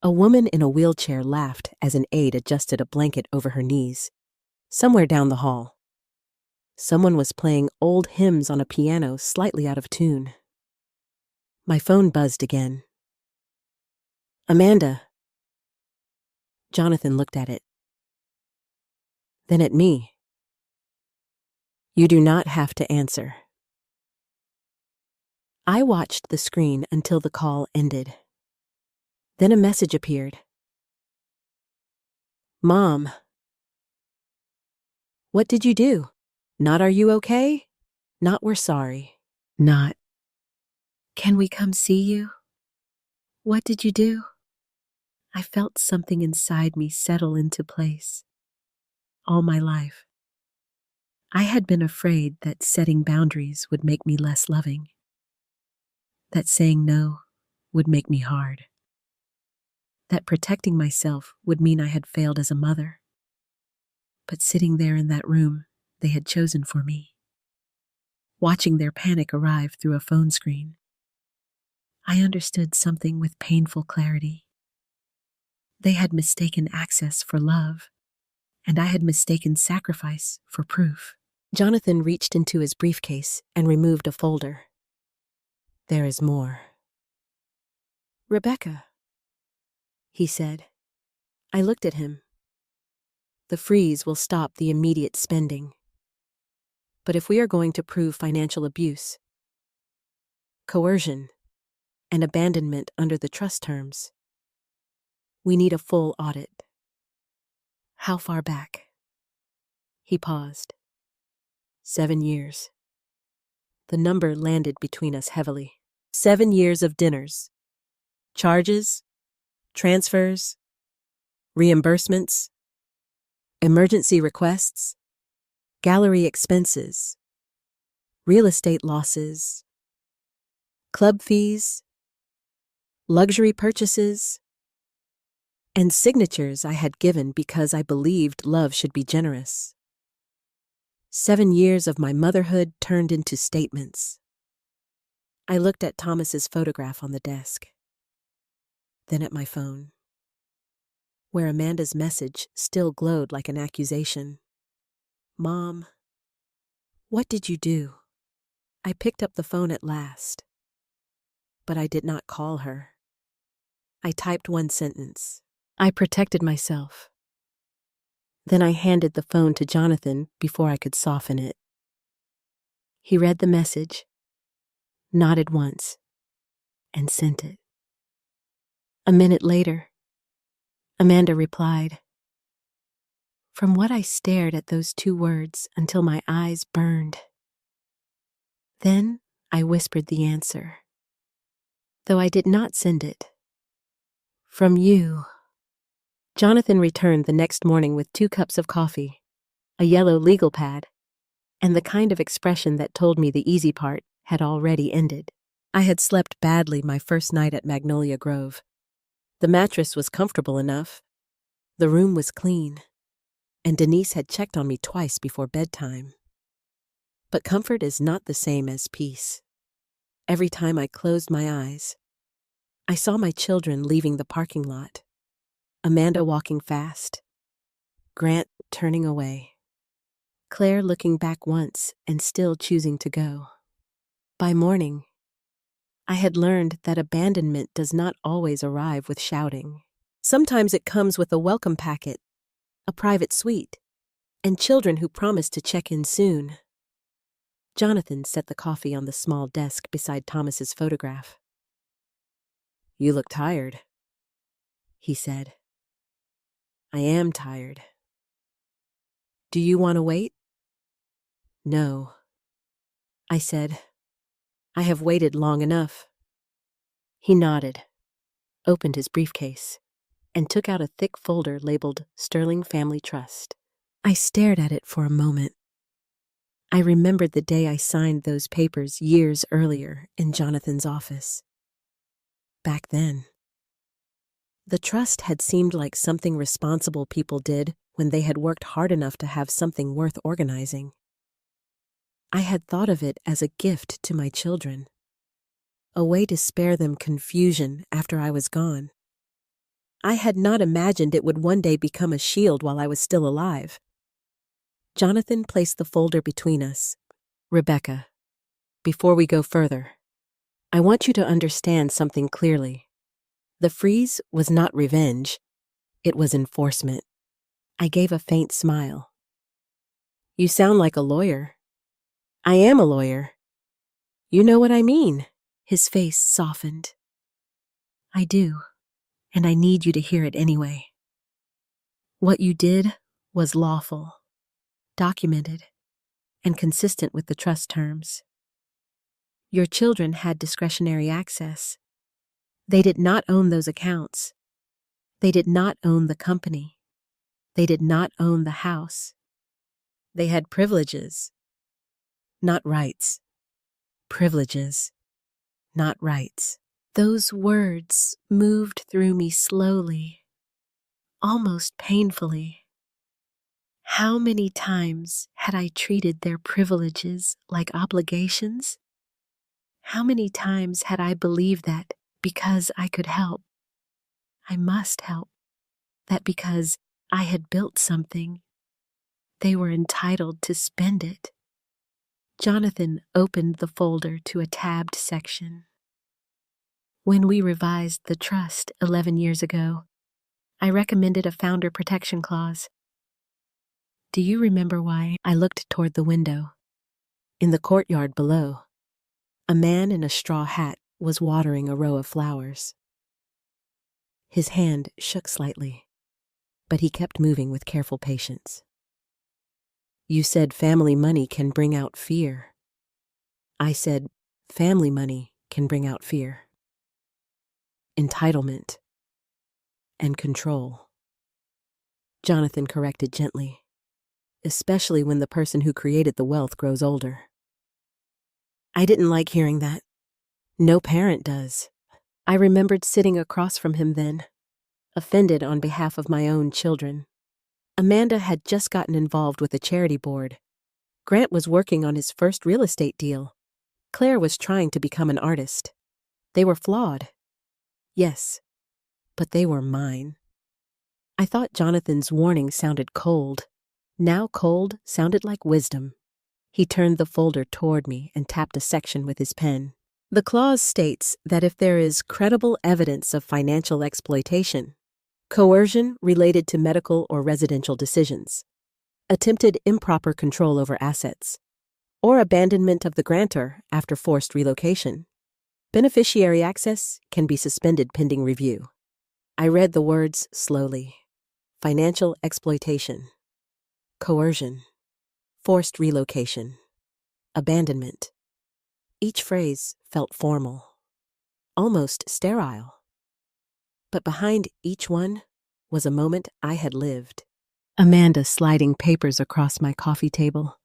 A woman in a wheelchair laughed as an aide adjusted a blanket over her knees. Somewhere down the hall, someone was playing old hymns on a piano slightly out of tune. My phone buzzed again. Amanda. Jonathan looked at it. Then at me. You do not have to answer. I watched the screen until the call ended. Then a message appeared. Mom, what did you do? Not are you okay? Not we're sorry. Not, can we come see you? What did you do? I felt something inside me settle into place. All my life, I had been afraid that setting boundaries would make me less loving, that saying no would make me hard, that protecting myself would mean I had failed as a mother. But sitting there in that room they had chosen for me, watching their panic arrive through a phone screen, I understood something with painful clarity. They had mistaken access for love, and I had mistaken sacrifice for proof. Jonathan reached into his briefcase and removed a folder. There is more. Rebecca, he said. I looked at him. The freeze will stop the immediate spending. But if we are going to prove financial abuse, coercion, and abandonment under the trust terms, we need a full audit. How far back? He paused. 7 years. The number landed between us heavily. 7 years of dinners, charges, transfers, reimbursements, emergency requests, gallery expenses, real estate losses, club fees, luxury purchases, and signatures I had given because I believed love should be generous. 7 years of my motherhood turned into statements. I looked at Thomas's photograph on the desk, then at my phone, where Amanda's message still glowed like an accusation. Mom, what did you do? I picked up the phone at last, but I did not call her. I typed one sentence. I protected myself. Then I handed the phone to Jonathan before I could soften it. He read the message, nodded once, and sent it. A minute later, Amanda replied. From what I stared at those 2 words until my eyes burned. Then I whispered the answer, though I did not send it. From you. Jonathan returned the next morning with 2 cups of coffee, a yellow legal pad, and the kind of expression that told me the easy part had already ended. I had slept badly my first night at Magnolia Grove. The mattress was comfortable enough. The room was clean, and Denise had checked on me twice before bedtime. But comfort is not the same as peace. Every time I closed my eyes, I saw my children leaving the parking lot, Amanda walking fast, Grant turning away, Claire looking back once and still choosing to go. By morning, I had learned that abandonment does not always arrive with shouting. Sometimes it comes with a welcome packet, a private suite, and children who promise to check in soon. Jonathan set the coffee on the small desk beside Thomas's photograph. You look tired, he said. I am tired. Do you want to wait? No, I said. I have waited long enough. He nodded, opened his briefcase, and took out a thick folder labeled Sterling Family Trust. I stared at it for a moment. I remembered the day I signed those papers years earlier in Jonathan's office. Back then, the trust had seemed like something responsible people did when they had worked hard enough to have something worth organizing. I had thought of it as a gift to my children, a way to spare them confusion after I was gone. I had not imagined it would one day become a shield while I was still alive. Jonathan placed the folder between us. Rebecca, before we go further, I want you to understand something clearly. The freeze was not revenge, it was enforcement. I gave a faint smile. You sound like a lawyer. I am a lawyer. You know what I mean. His face softened. I do, and I need you to hear it anyway. What you did was lawful, documented, and consistent with the trust terms. Your children had discretionary access. They did not own those accounts. They did not own the company. They did not own the house. They had privileges, not rights. Privileges, not rights. Those words moved through me slowly, almost painfully. How many times had I treated their privileges like obligations? How many times had I believed that because I could help, I must help, that because I had built something, they were entitled to spend it? Jonathan opened the folder to a tabbed section. When we revised the trust 11 years ago, I recommended a founder protection clause. Do you remember why? I looked toward the window. In the courtyard below, a man in a straw hat was watering a row of flowers. His hand shook slightly, but he kept moving with careful patience. You said family money can bring out fear. I said family money can bring out fear, entitlement, and control. Jonathan corrected gently, especially when the person who created the wealth grows older. I didn't like hearing that. No parent does. I remembered sitting across from him then, offended on behalf of my own children. Amanda had just gotten involved with a charity board. Grant was working on his first real estate deal. Claire was trying to become an artist. They were flawed. Yes, but they were mine. I thought Jonathan's warning sounded cold. Now cold sounded like wisdom. He turned the folder toward me and tapped a section with his pen. The clause states that if there is credible evidence of financial exploitation, coercion related to medical or residential decisions, attempted improper control over assets, or abandonment of the grantor after forced relocation, beneficiary access can be suspended pending review. I read the words slowly. Financial exploitation, coercion, forced relocation, abandonment. Each phrase felt formal, almost sterile. But behind each one was a moment I had lived. Amanda sliding papers across my coffee table.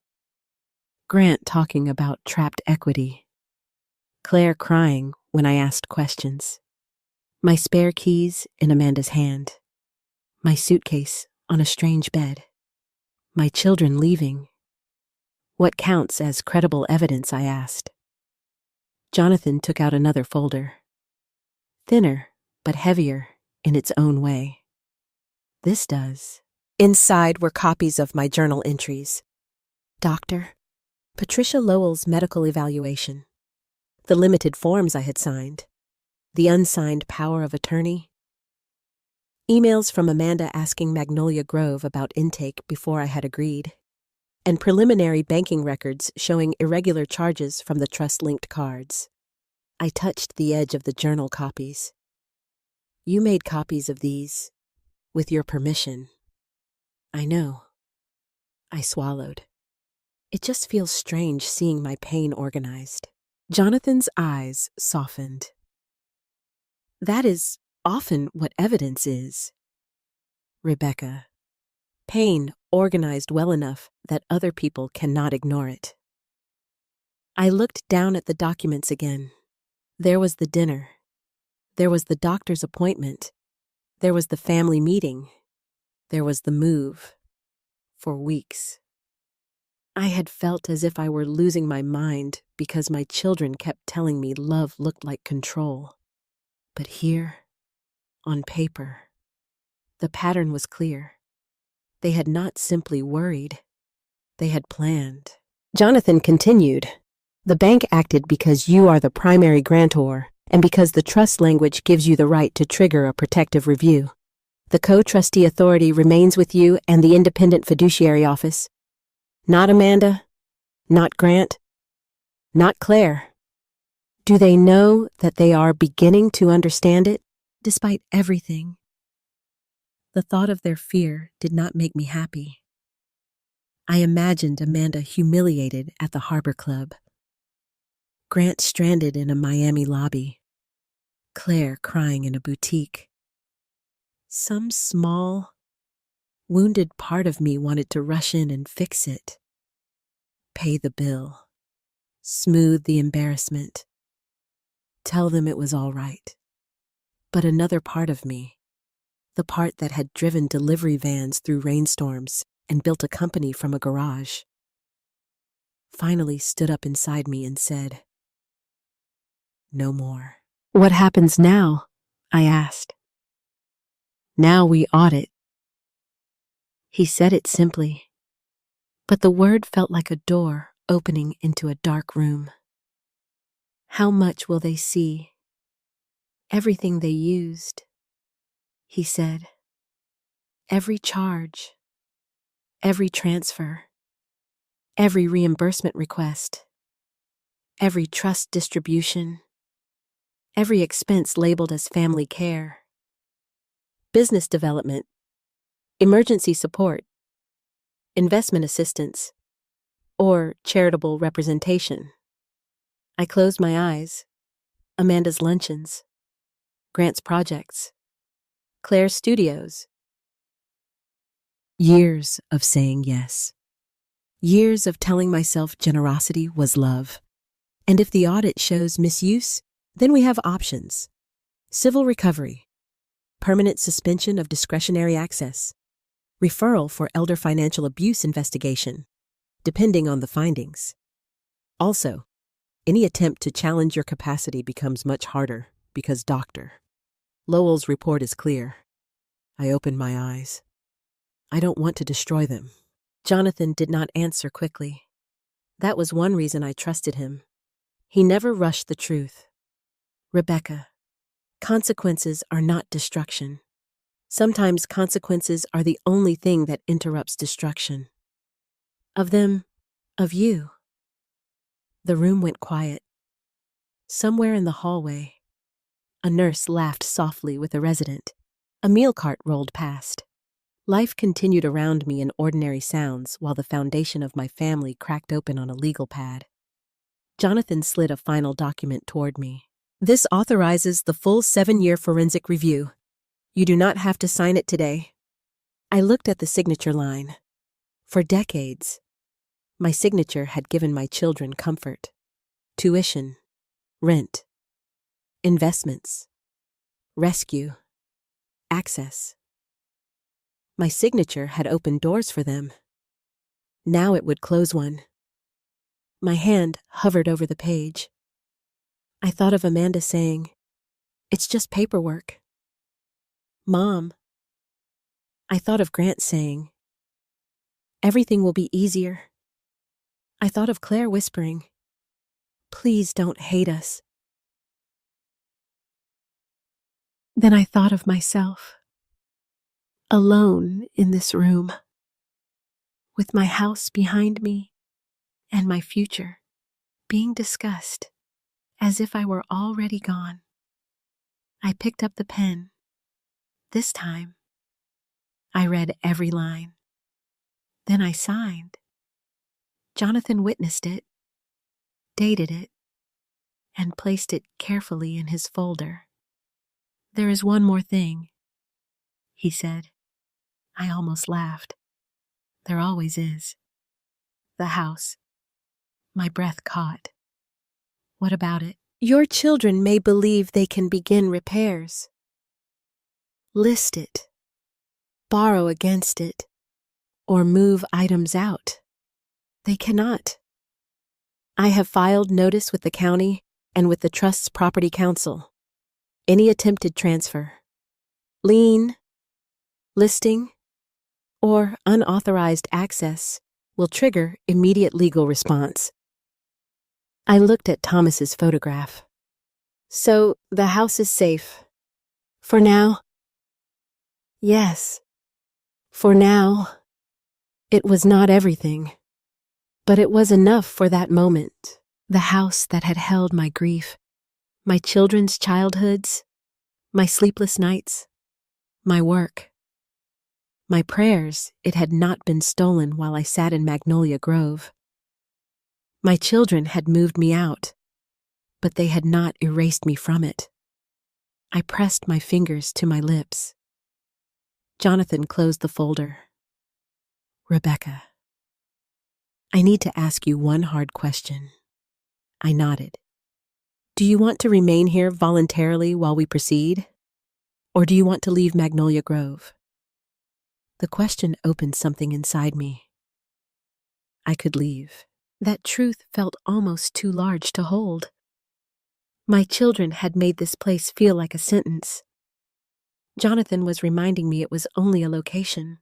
Grant talking about trapped equity. Claire crying when I asked questions. My spare keys in Amanda's hand. My suitcase on a strange bed. My children leaving. What counts as credible evidence, I asked. Jonathan took out another folder. Thinner, but heavier in its own way. This does. Inside were copies of my journal entries. Dr. Patricia Lowell's medical evaluation. The limited forms I had signed. The unsigned power of attorney. Emails from Amanda asking Magnolia Grove about intake before I had agreed. And preliminary banking records showing irregular charges from the trust-linked cards. I touched the edge of the journal copies. You made copies of these, with your permission. I know. I swallowed. It just feels strange seeing my pain organized. Jonathan's eyes softened. That is often what evidence is, Rebecca. Pain organized well enough that other people cannot ignore it. I looked down at the documents again. There was the dinner. There was the doctor's appointment. There was the family meeting. There was the move. For weeks. I had felt as if I were losing my mind because my children kept telling me love looked like control. But here, on paper, the pattern was clear. They had not simply worried. They had planned. Jonathan continued. The bank acted because you are the primary grantor and because the trust language gives you the right to trigger a protective review. The co-trustee authority remains with you and the independent fiduciary office. Not Amanda, not Grant, not Claire. Do they know that they are beginning to understand it, despite everything? The thought of their fear did not make me happy. I imagined Amanda humiliated at the Harbor Club, Grant stranded in a Miami lobby, Claire crying in a boutique. Some small, wounded part of me wanted to rush in and fix it, pay the bill, smooth the embarrassment, tell them it was all right. But another part of me, the part that had driven delivery vans through rainstorms and built a company from a garage, finally stood up inside me and said, "No more." "What happens now?" I asked. "Now we audit." He said it simply, but the word felt like a door opening into a dark room. "How much will they see?" "Everything they used," he said. "Every charge, every transfer, every reimbursement request, every trust distribution, every expense labeled as family care, business development, emergency support, investment assistance, or charitable representation." I closed my eyes. Amanda's luncheons, Grant's projects, Claire's studios. Years of saying yes. Years of telling myself generosity was love. And if the audit shows misuse, then we have options. Civil recovery, permanent suspension of discretionary access, referral for elder financial abuse investigation, depending on the findings. Also, any attempt to challenge your capacity becomes much harder because Dr. Lowell's report is clear. I opened my eyes. I don't want to destroy them. Jonathan did not answer quickly. That was one reason I trusted him. He never rushed the truth. "Rebecca, consequences are not destruction. Sometimes consequences are the only thing that interrupts destruction. Of them, of you." The room went quiet. Somewhere in the hallway, a nurse laughed softly with a resident. A meal cart rolled past. Life continued around me in ordinary sounds while the foundation of my family cracked open on a legal pad. Jonathan slid a final document toward me. "This authorizes the full 7-year forensic review. You do not have to sign it today." I looked at the signature line. For decades, my signature had given my children comfort. Tuition, rent, investments, rescue, access. My signature had opened doors for them. Now it would close one. My hand hovered over the page. I thought of Amanda saying, "It's just paperwork." "Mom." I thought of Grant saying, "Everything will be easier." I thought of Claire whispering, "Please don't hate us." Then I thought of myself, alone in this room, with my house behind me and my future being discussed as if I were already gone. I picked up the pen. This time, I read every line. Then I signed. Jonathan witnessed it, dated it, and placed it carefully in his folder. "There is one more thing," he said. I almost laughed. There always is. The house. My breath caught. "What about it?" "Your children may believe they can begin repairs. List it, borrow against it, or move items out. They cannot. I have filed notice with the county and with the Trust's Property Council. Any attempted transfer, lien, listing, or unauthorized access will trigger immediate legal response." I looked at Thomas's photograph. "So the house is safe. For now?" "Yes, for now." It was not everything, but it was enough for that moment. The house that had held my grief, my children's childhoods, my sleepless nights, my work. My prayers, it had not been stolen while I sat in Magnolia Grove. My children had moved me out, but they had not erased me from it. I pressed my fingers to my lips. Jonathan closed the folder. Rebecca, I need to ask you one hard question. I nodded. Do you want to remain here voluntarily while we proceed? Or do you want to leave Magnolia Grove? The question opened something inside me. I could leave. That truth felt almost too large to hold. My children had made this place feel like a sentence. Jonathan was reminding me it was only a location.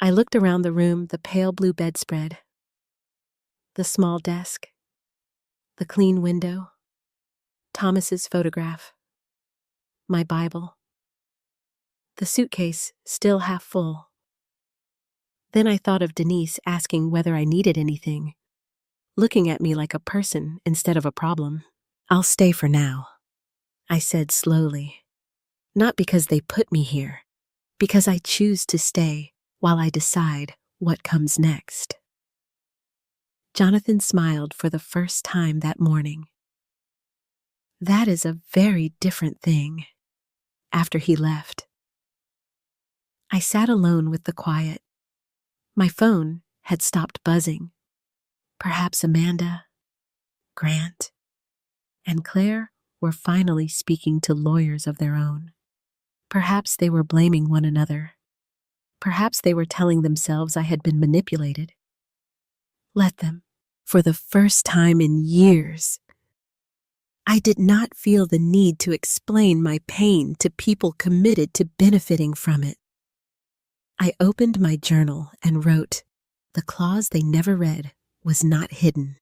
I looked around the room, the pale blue bedspread, the small desk, the clean window, Thomas's photograph, my Bible, the suitcase still half full. Then I thought of Denise asking whether I needed anything, looking at me like a person instead of a problem. I'll stay for now, I said slowly. Not because they put me here, because I choose to stay while I decide what comes next. Jonathan smiled for the first time that morning. That is a very different thing. After he left, I sat alone with the quiet. My phone had stopped buzzing. Perhaps Amanda, Grant, and Claire were finally speaking to lawyers of their own. Perhaps they were blaming one another. Perhaps they were telling themselves I had been manipulated. Let them. For the first time in years, I did not feel the need to explain my pain to people committed to benefiting from it. I opened my journal and wrote, the clause they never read was not hidden.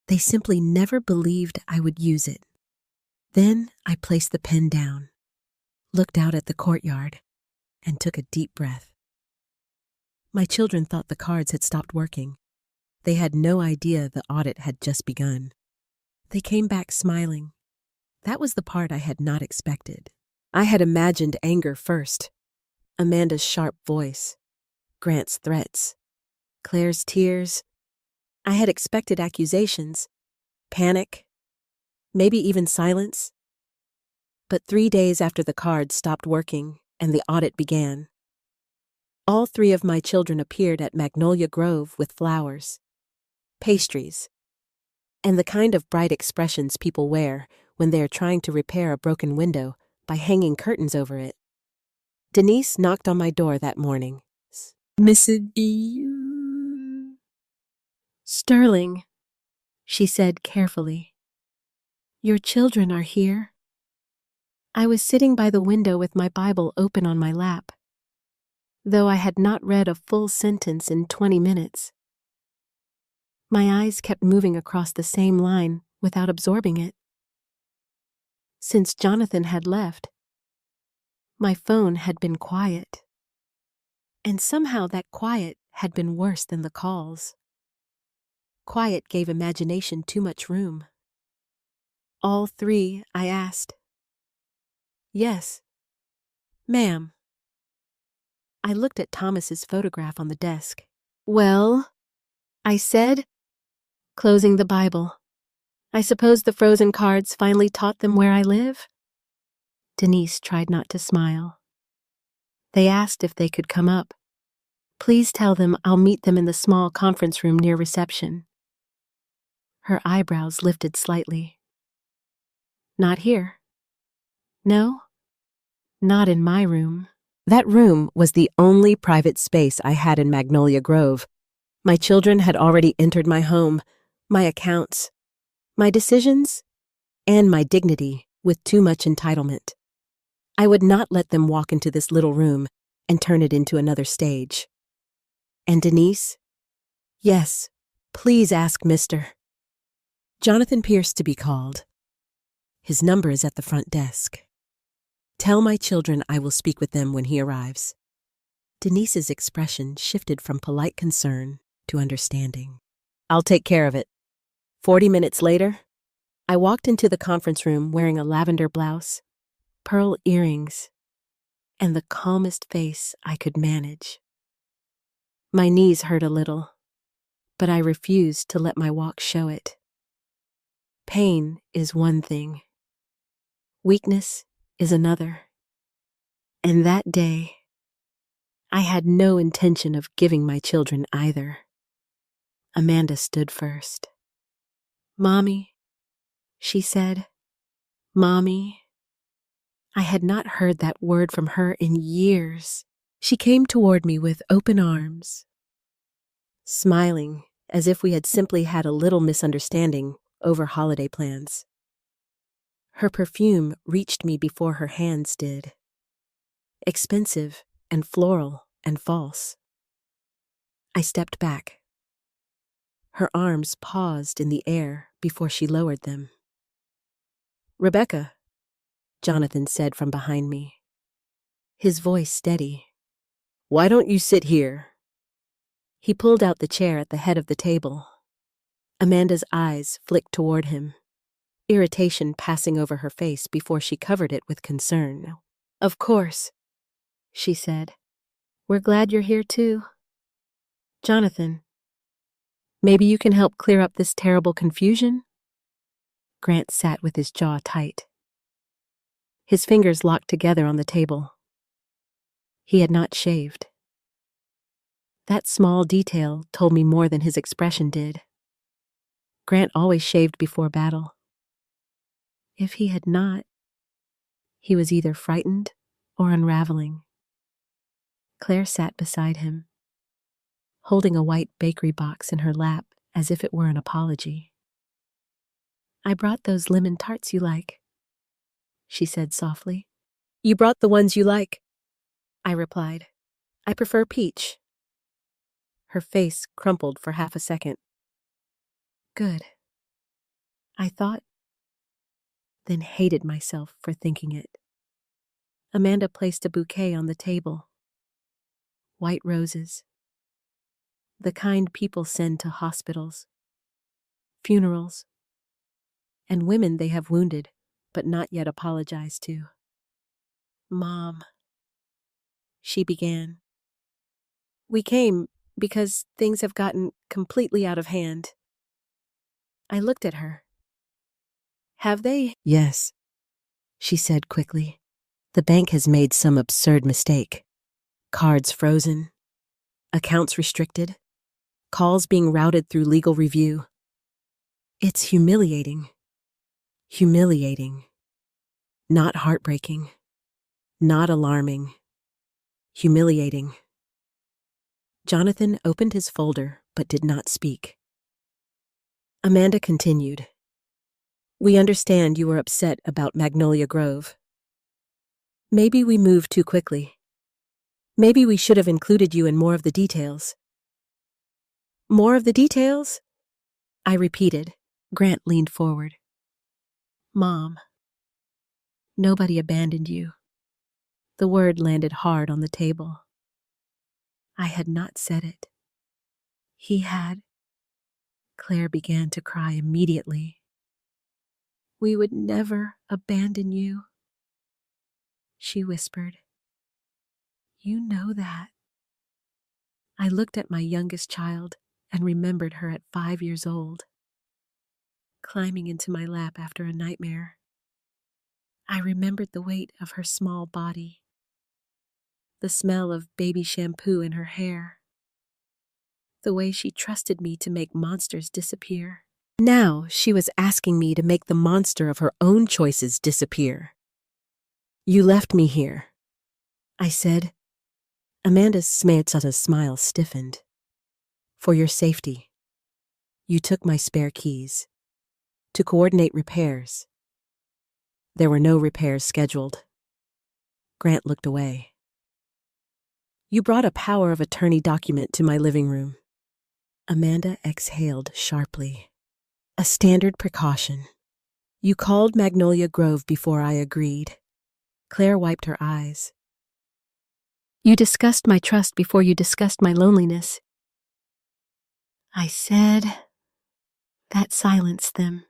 They simply never believed I would use it. Then I placed the pen down, looked out at the courtyard, and took a deep breath. My children thought the cards had stopped working. They had no idea the audit had just begun. They came back smiling. That was the part I had not expected. I had imagined anger first. Amanda's sharp voice, Grant's threats, Claire's tears. I had expected accusations, panic, maybe even silence. But 3 days after the cards stopped working and the audit began, all 3 of my children appeared at Magnolia Grove with flowers, pastries, and the kind of bright expressions people wear when they are trying to repair a broken window by hanging curtains over it. Denise knocked on my door that morning. Mrs. Sterling, she said carefully. Your children are here. I was sitting by the window with my Bible open on my lap, though I had not read a full sentence in 20 minutes. My eyes kept moving across the same line without absorbing it. Since Jonathan had left, my phone had been quiet. And somehow that quiet had been worse than the calls. Quiet gave imagination too much room. All 3, I asked. Yes. Ma'am. I looked at Thomas's photograph on the desk. Well, I said, closing the Bible. I suppose the frozen cards finally taught them where I live? Denise tried not to smile. They asked if they could come up. Please tell them I'll meet them in the small conference room near reception. Her eyebrows lifted slightly. Not here. No, not in my room. That room was the only private space I had in Magnolia Grove. My children had already entered my home, my accounts, my decisions, and my dignity with too much entitlement. I would not let them walk into this little room and turn it into another stage. And Denise? Yes, please ask Mr. Jonathan Pierce to be called. His number is at the front desk. Tell my children I will speak with them when he arrives. Denise's expression shifted from polite concern to understanding. I'll take care of it. 40 minutes later, I walked into the conference room wearing a lavender blouse, pearl earrings, and the calmest face I could manage. My knees hurt a little, but I refused to let my walk show it. Pain is one thing. Weakness is another. And that day, I had no intention of giving my children either. Amanda stood first. "Mommy," she said. "Mommy." I had not heard that word from her in years. She came toward me with open arms, smiling as if we had simply had a little misunderstanding over holiday plans. Her perfume reached me before her hands did. Expensive and floral and false. I stepped back. Her arms paused in the air before she lowered them. "Rebecca," Jonathan said from behind me, his voice steady. "Why don't you sit here?" He pulled out the chair at the head of the table. Amanda's eyes flicked toward him, irritation passing over her face before she covered it with concern. "Of course," she said. "We're glad you're here too. Jonathan, maybe you can help clear up this terrible confusion?" Grant sat with his jaw tight. His fingers locked together on the table. He had not shaved. That small detail told me more than his expression did. Grant always shaved before battle. If he had not, he was either frightened or unraveling. Claire sat beside him, holding a white bakery box in her lap as if it were an apology. "I brought those lemon tarts you like," she said softly. "You brought the ones you like," I replied. "I prefer peach." Her face crumpled for half a second. "Good," I thought, then hated myself for thinking it. Amanda placed a bouquet on the table. White roses. The kind people send to hospitals, funerals, and women they have wounded but not yet apologized to. "Mom," she began. "We came because things have gotten completely out of hand." I looked at her. "Have they?" "Yes," she said quickly. "The bank has made some absurd mistake. Cards frozen, accounts restricted, calls being routed through legal review. It's humiliating. Humiliating. Not heartbreaking. Not alarming. Humiliating." Jonathan opened his folder but did not speak. Amanda continued. "We understand you were upset about Magnolia Grove. Maybe we moved too quickly. Maybe we should have included you in more of the details." "More of the details?" I repeated. Grant leaned forward. "Mom, nobody abandoned you." The word landed hard on the table. I had not said it. He had. Claire began to cry immediately. "We would never abandon you," she whispered. "You know that." I looked at my youngest child and remembered her at 5 years old, climbing into my lap after a nightmare. I remembered the weight of her small body, the smell of baby shampoo in her hair, the way she trusted me to make monsters disappear. Now she was asking me to make the monster of her own choices disappear. "You left me here," I said. Amanda's smile stiffened. "For your safety. You took my spare keys. To coordinate repairs. There were no repairs scheduled." Grant looked away. "You brought a power of attorney document to my living room." Amanda exhaled sharply. "A standard precaution. You called Magnolia Grove before I agreed." Claire wiped her eyes. "You discussed my trust before you discussed my loneliness." I said. That silenced them.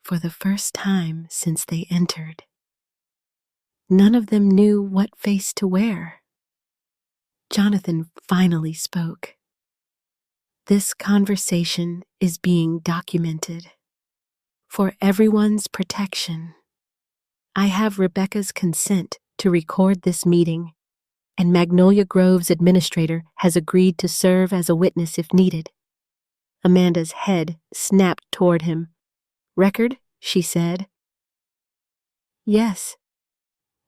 For the first time since they entered, None of them knew what face to wear. Jonathan finally spoke. This conversation is being documented. For everyone's protection, I have Rebecca's consent to record this meeting, and Magnolia Grove's administrator has agreed to serve as a witness if needed. Amanda's head snapped toward him. Record, she said. Yes,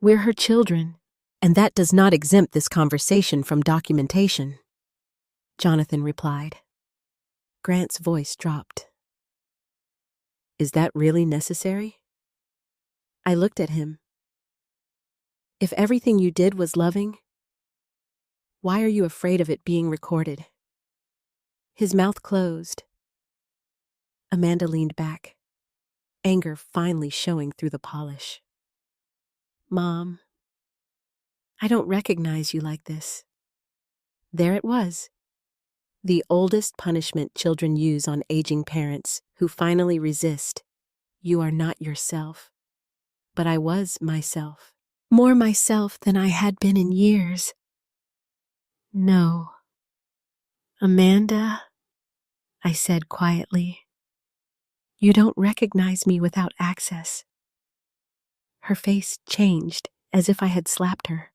we're her children. And that does not exempt this conversation from documentation, Jonathan replied. Grant's voice dropped. Is that really necessary? I looked at him. If everything you did was loving, why are you afraid of it being recorded? His mouth closed. Amanda leaned back, anger finally showing through the polish. Mom, I don't recognize you like this. There it was. The oldest punishment children use on aging parents who finally resist. You are not yourself. But I was myself. More myself than I had been in years. No. Amanda, I said quietly, you don't recognize me without access. Her face changed as if I had slapped her.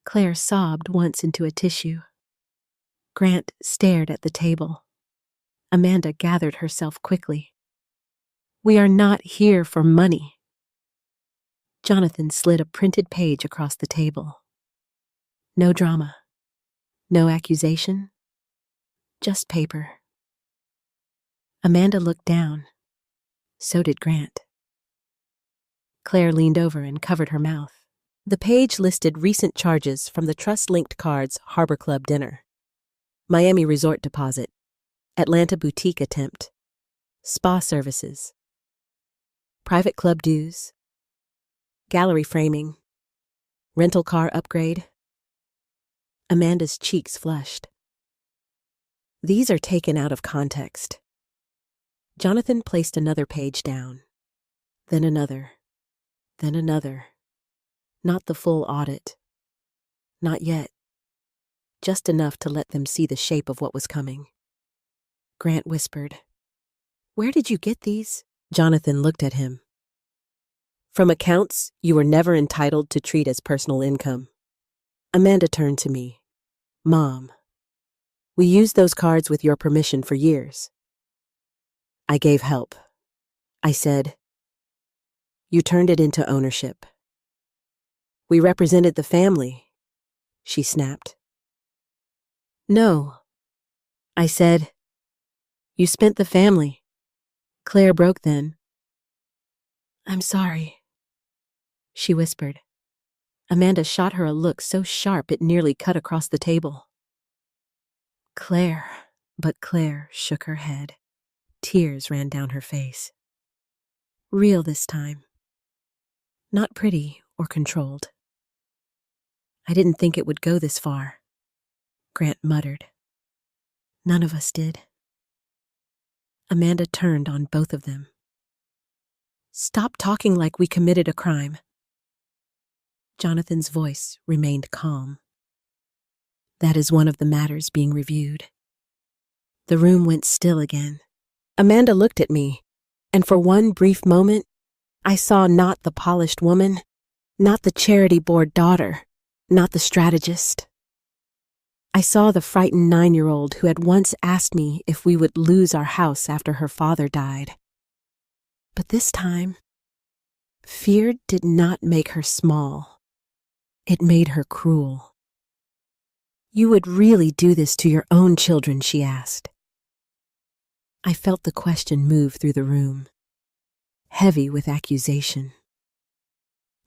Claire sobbed once into a tissue. Grant stared at the table. Amanda gathered herself quickly. We are not here for money. Jonathan slid a printed page across the table. No drama. No accusation. Just paper. Amanda looked down. So did Grant. Claire leaned over and covered her mouth. The page listed recent charges from the trust-linked cards Harbor Club dinner, Miami resort deposit, Atlanta boutique attempt, spa services, private club dues, gallery framing, rental car upgrade. Amanda's cheeks flushed. These are taken out of context. Jonathan placed another page down, then another, then another. Not the full audit. Not yet. Just enough to let them see the shape of what was coming. Grant whispered, Where did you get these? Jonathan looked at him. From accounts you were never entitled to treat as personal income. Amanda turned to me. Mom, we used those cards with your permission for years. I gave help. I said, you turned it into ownership. We represented the family, she snapped. No, I said. You spent the family. Claire broke then. I'm sorry, she whispered. Amanda shot her a look so sharp it nearly cut across the table. Claire, but Claire shook her head. Tears ran down her face. Real this time. Not pretty or controlled. I didn't think it would go this far, Grant muttered. None of us did. Amanda turned on both of them. Stop talking like we committed a crime. Jonathan's voice remained calm. That is one of the matters being reviewed. The room went still again. Amanda looked at me, and for one brief moment, I saw not the polished woman, not the charity board daughter, not the strategist. I saw the frightened 9-year-old who had once asked me if we would lose our house after her father died. But this time, fear did not make her small. It made her cruel. You would really do this to your own children, she asked. I felt the question move through the room, heavy with accusation.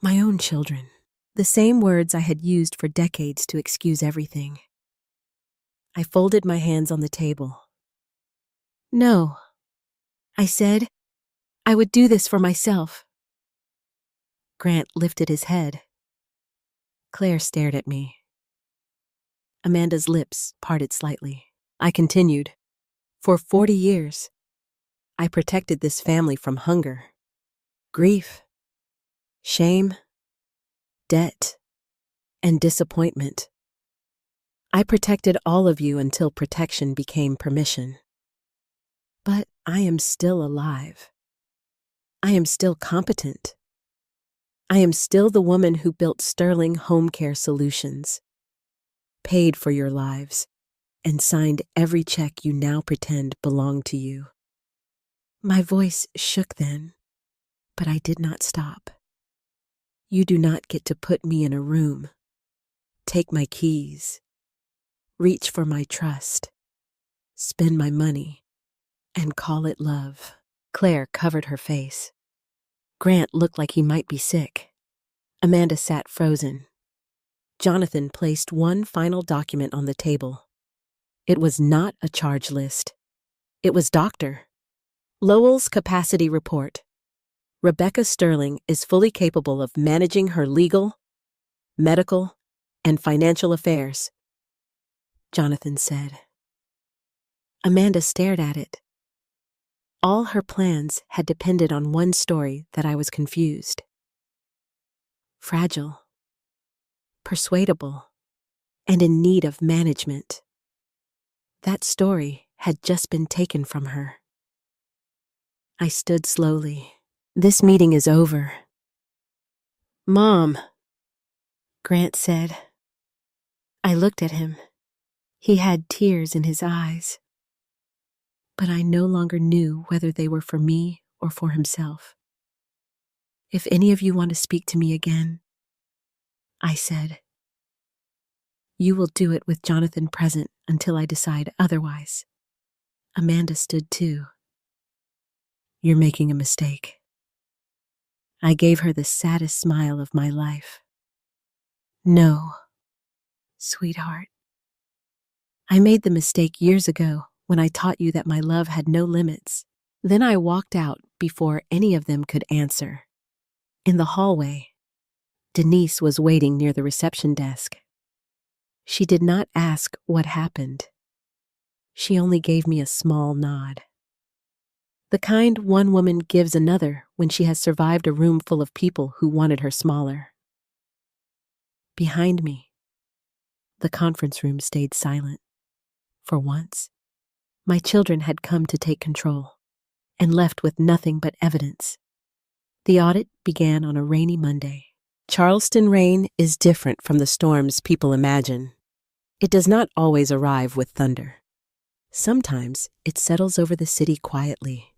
My own children, the same words I had used for decades to excuse everything. I folded my hands on the table. No, I said, I would do this for myself. Grant lifted his head. Claire stared at me. Amanda's lips parted slightly. I continued. For 40 years, I protected this family from hunger, grief, shame, debt, and disappointment. I protected all of you until protection became permission. But I am still alive. I am still competent. I am still the woman who built Sterling Home Care Solutions, paid for your lives, and signed every check you now pretend belonged to you. My voice shook then, but I did not stop. You do not get to put me in a room, take my keys, reach for my trust, spend my money, and call it love. Claire covered her face. Grant looked like he might be sick. Amanda sat frozen. Jonathan placed one final document on the table. It was not a charge list. It was Dr. Lowell's capacity report. Rebecca Sterling is fully capable of managing her legal, medical, and financial affairs, Jonathan said. Amanda stared at it. All her plans had depended on one story that I was confused. Fragile, persuadable, and in need of management. That story had just been taken from her. I stood slowly. This meeting is over. Mom, Grant said. I looked at him. He had tears in his eyes. But I no longer knew whether they were for me or for himself. If any of you want to speak to me again, I said, you will do it with Jonathan present until I decide otherwise. Amanda stood too. You're making a mistake. I gave her the saddest smile of my life. No, sweetheart. I made the mistake years ago when I taught you that my love had no limits. Then I walked out before any of them could answer. In the hallway, Denise was waiting near the reception desk. She did not ask what happened. She only gave me a small nod. The kind one woman gives another when she has survived a room full of people who wanted her smaller. Behind me, the conference room stayed silent. For once, my children had come to take control and left with nothing but evidence. The audit began on a rainy Monday. Charleston rain is different from the storms people imagine. It does not always arrive with thunder. Sometimes it settles over the city quietly,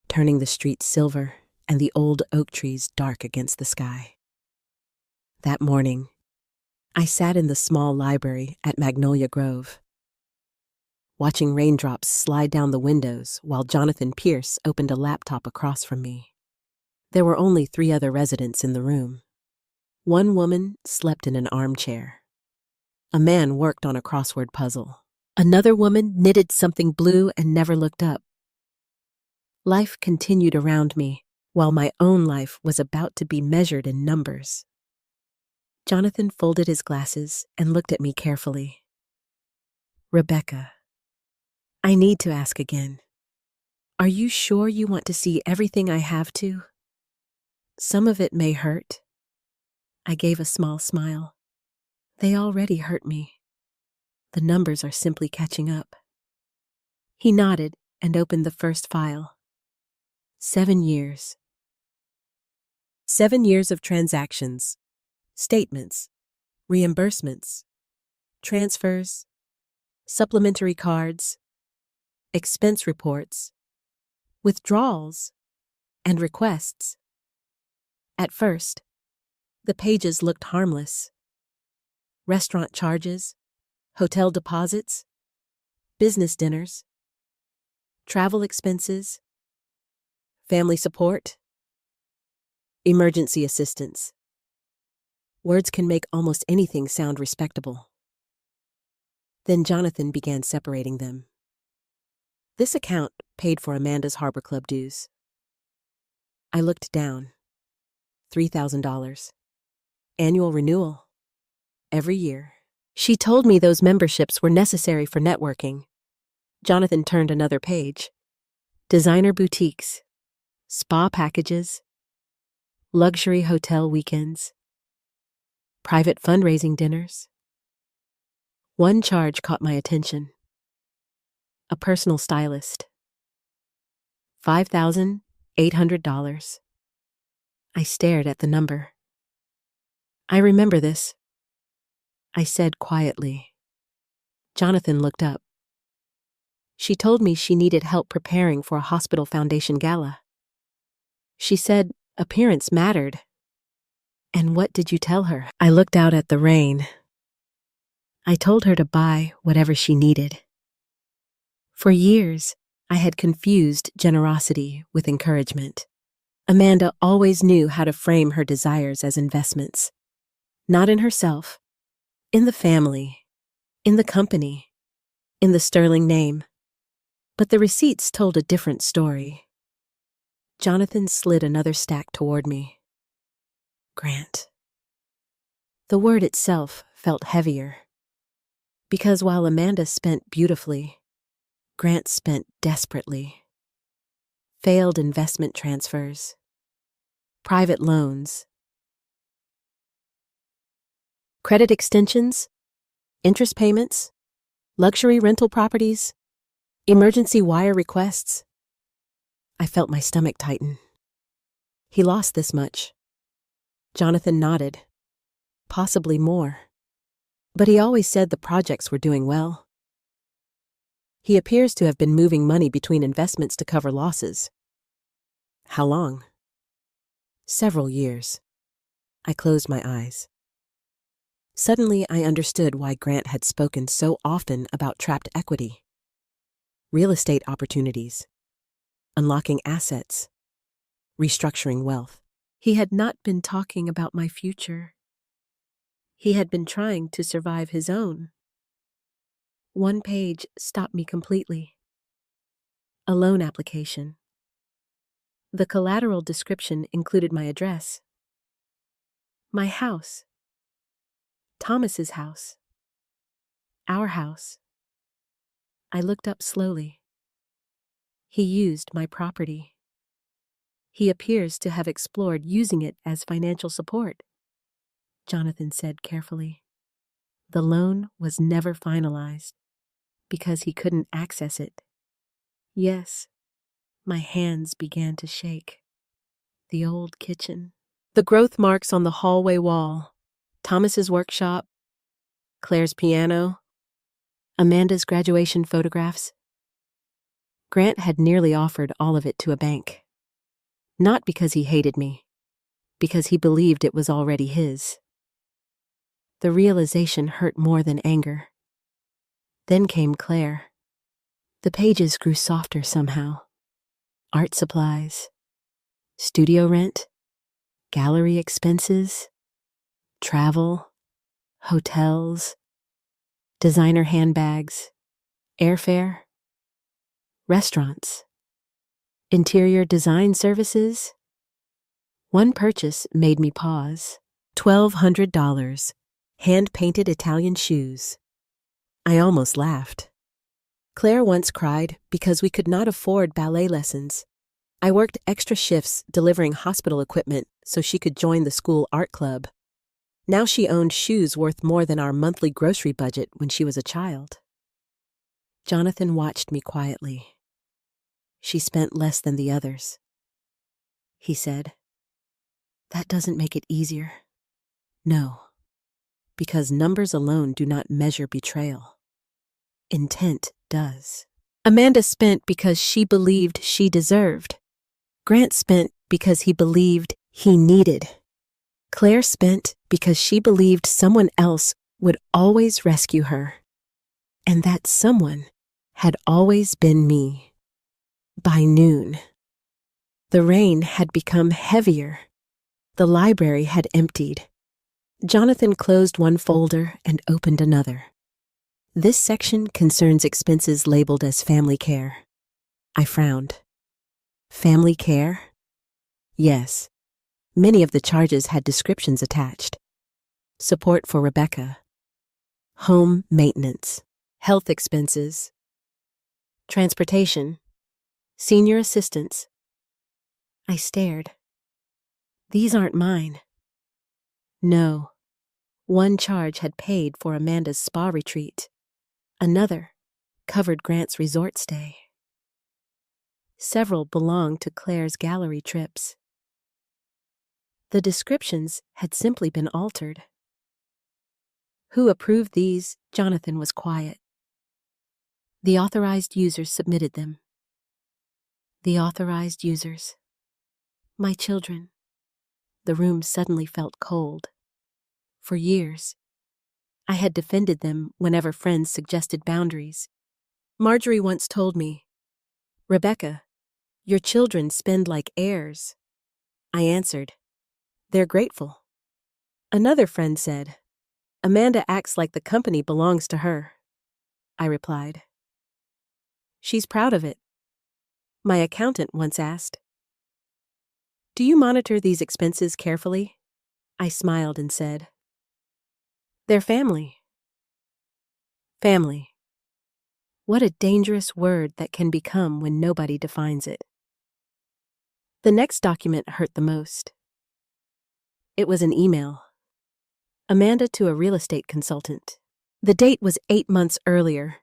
turning the streets silver and the old oak trees dark against the sky. That morning, I sat in the small library at Magnolia Grove, watching raindrops slide down the windows while Jonathan Pierce opened a laptop across from me. There were only 3 other residents in the room. One woman slept in an armchair. A man worked on a crossword puzzle. Another woman knitted something blue and never looked up. Life continued around me, while my own life was about to be measured in numbers. Jonathan folded his glasses and looked at me carefully. Rebecca, I need to ask again. Are you sure you want to see everything I have to? Some of it may hurt. I gave a small smile. They already hurt me. The numbers are simply catching up. He nodded and opened the first file. 7 years. 7 years of transactions, statements, reimbursements, transfers, supplementary cards, expense reports, withdrawals, and requests. At first, the pages looked harmless. Restaurant charges, hotel deposits, business dinners, travel expenses, family support, emergency assistance. Words can make almost anything sound respectable. Then Jonathan began separating them. This account paid for Amanda's Harbor Club dues. I looked down. $3,000. Annual renewal. Every year. She told me those memberships were necessary for networking. Jonathan turned another page. Designer boutiques, spa packages, luxury hotel weekends. private fundraising dinners. One charge caught my attention. A personal stylist. $5,800. I stared at the number. I remember this, I said quietly. Jonathan looked up. She told me she needed help preparing for a hospital foundation gala. She said appearance mattered. And what did you tell her? I looked out at the rain. I told her to buy whatever she needed. For years, I had confused generosity with encouragement. Amanda always knew how to frame her desires as investments. Not in herself, in the family, in the company, in the sterling name. But the receipts told a different story. Jonathan slid another stack toward me. Grant. The word itself felt heavier. Because while Amanda spent beautifully, Grant spent desperately. Failed investment transfers. Private loans. Credit extensions. Interest payments. Luxury rental properties. Emergency wire requests. I felt my stomach tighten. He lost this much. Jonathan nodded. Possibly more. But he always said the projects were doing well. He appears to have been moving money between investments to cover losses. How long? Several years. I closed my eyes. Suddenly, I understood why Grant had spoken so often about trapped equity. Real estate opportunities. Unlocking assets. Restructuring wealth. He had not been talking about my future. He had been trying to survive his own. One page stopped me completely. A loan application. The collateral description included my address. My house. Thomas's house. Our house. I looked up slowly. He used my property. He appears to have explored using it as financial support, Jonathan said carefully. The loan was never finalized because he couldn't access it. Yes, my hands began to shake. The old kitchen. The growth marks on the hallway wall. Thomas's workshop. Claire's piano. Amanda's graduation photographs. Grant had nearly offered all of it to a bank. Not because he hated me, because he believed it was already his. The realization hurt more than anger. Then came Claire. The pages grew softer somehow. Art supplies, studio rent, gallery expenses, travel, hotels, designer handbags, airfare, restaurants, interior design services. One purchase made me pause. $1,200, hand-painted Italian shoes. I almost laughed. Claire once cried because we could not afford ballet lessons. I worked extra shifts delivering hospital equipment so she could join the school art club. Now she owned shoes worth more than our monthly grocery budget when she was a child. Jonathan watched me quietly. She spent less than the others. He said, "That doesn't make it easier." No, because numbers alone do not measure betrayal. Intent does. Amanda spent because she believed she deserved. Grant spent because he believed he needed. Claire spent because she believed someone else would always rescue her. And that someone had always been me. By noon, the rain had become heavier. The library had emptied. Jonathan closed one folder and opened another. This section concerns expenses labeled as family care. I frowned. Family care? Yes. Many of the charges had descriptions attached. Support for Rebecca. Home maintenance. Health expenses. Transportation. Senior assistance. I stared. These aren't mine. No. One charge had paid for Amanda's spa retreat. Another covered Grant's resort stay. Several belonged to Claire's gallery trips. The descriptions had simply been altered. Who approved these? Jonathan was quiet. The authorized users submitted them. The authorized users. My children. The room suddenly felt cold. For years, I had defended them whenever friends suggested boundaries. Marjorie once told me, "Rebecca, your children spend like heirs." I answered, "They're grateful." Another friend said, "Amanda acts like the company belongs to her." I replied, "She's proud of it." My accountant once asked, "Do you monitor these expenses carefully?" I smiled and said, "They're family." Family. What a dangerous word that can become when nobody defines it. The next document hurt the most. It was an email. Amanda to a real estate consultant. The date was 8 months earlier.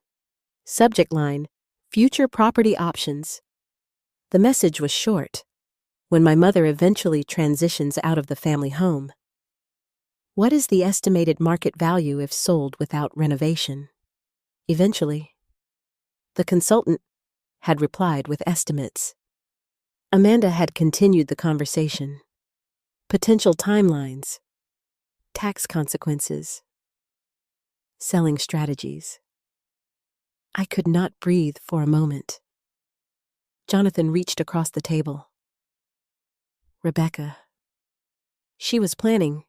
Subject line, future property options. The message was short. When my mother eventually transitions out of the family home. What is the estimated market value if sold without renovation? Eventually. The consultant had replied with estimates. Amanda had continued the conversation. Potential timelines. Tax consequences. Selling strategies. I could not breathe for a moment. Jonathan reached across the table. Rebecca. She was planning.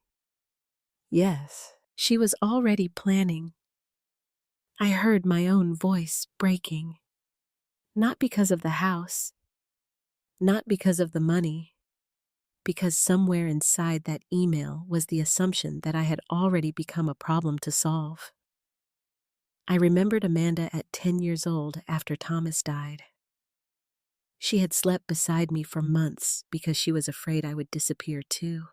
Yes, she was already planning. I heard my own voice breaking. Not because of the house. Not because of the money. Because somewhere inside that email was the assumption that I had already become a problem to solve. I remembered Amanda at 10 years old after Thomas died. She had slept beside me for months because she was afraid I would disappear too.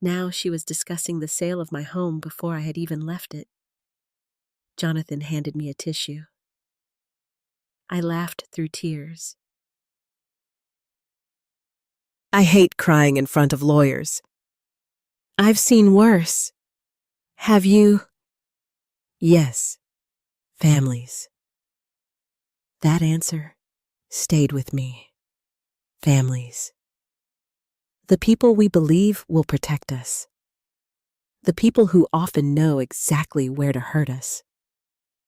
Now she was discussing the sale of my home before I had even left it. Jonathan handed me a tissue. I laughed through tears. I hate crying in front of lawyers. I've seen worse. Have you? Yes. Families. That answer stayed with me. Families. The people we believe will protect us. The people who often know exactly where to hurt us.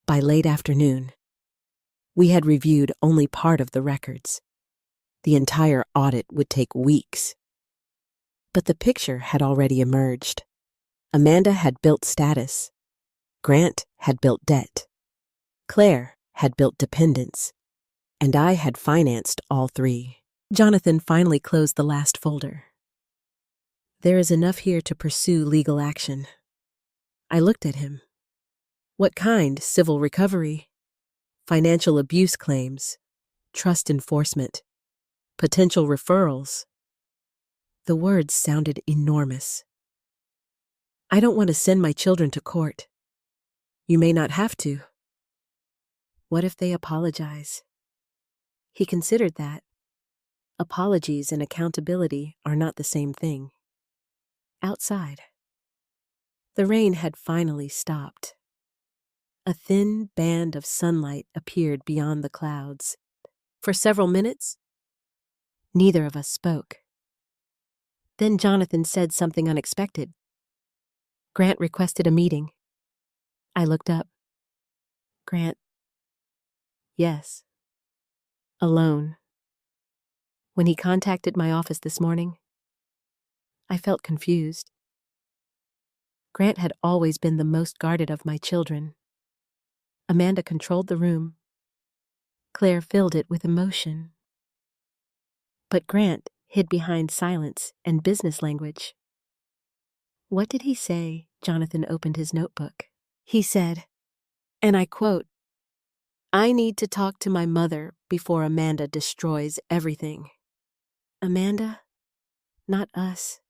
By late afternoon, we had reviewed only part of the records. The entire audit would take weeks. But the picture had already emerged. Amanda had built status. Grant had built debt. Claire had built dependence. And I had financed all three. Jonathan finally closed the last folder. There is enough here to pursue legal action. I looked at him. What kind? Civil recovery? Financial abuse claims? Trust enforcement? Potential referrals? The words sounded enormous. I don't want to send my children to court. You may not have to. What if they apologize? He considered that. Apologies and accountability are not the same thing. Outside. The rain had finally stopped. A thin band of sunlight appeared beyond the clouds. For several minutes, neither of us spoke. Then Jonathan said something unexpected. Grant requested a meeting. I looked up. Grant. Yes. Alone. When he contacted my office this morning, I felt confused. Grant had always been the most guarded of my children. Amanda controlled the room. Claire filled it with emotion. But Grant hid behind silence and business language. What did he say? Jonathan opened his notebook. He said, and I quote, "I need to talk to my mother before Amanda destroys everything." Amanda, not us,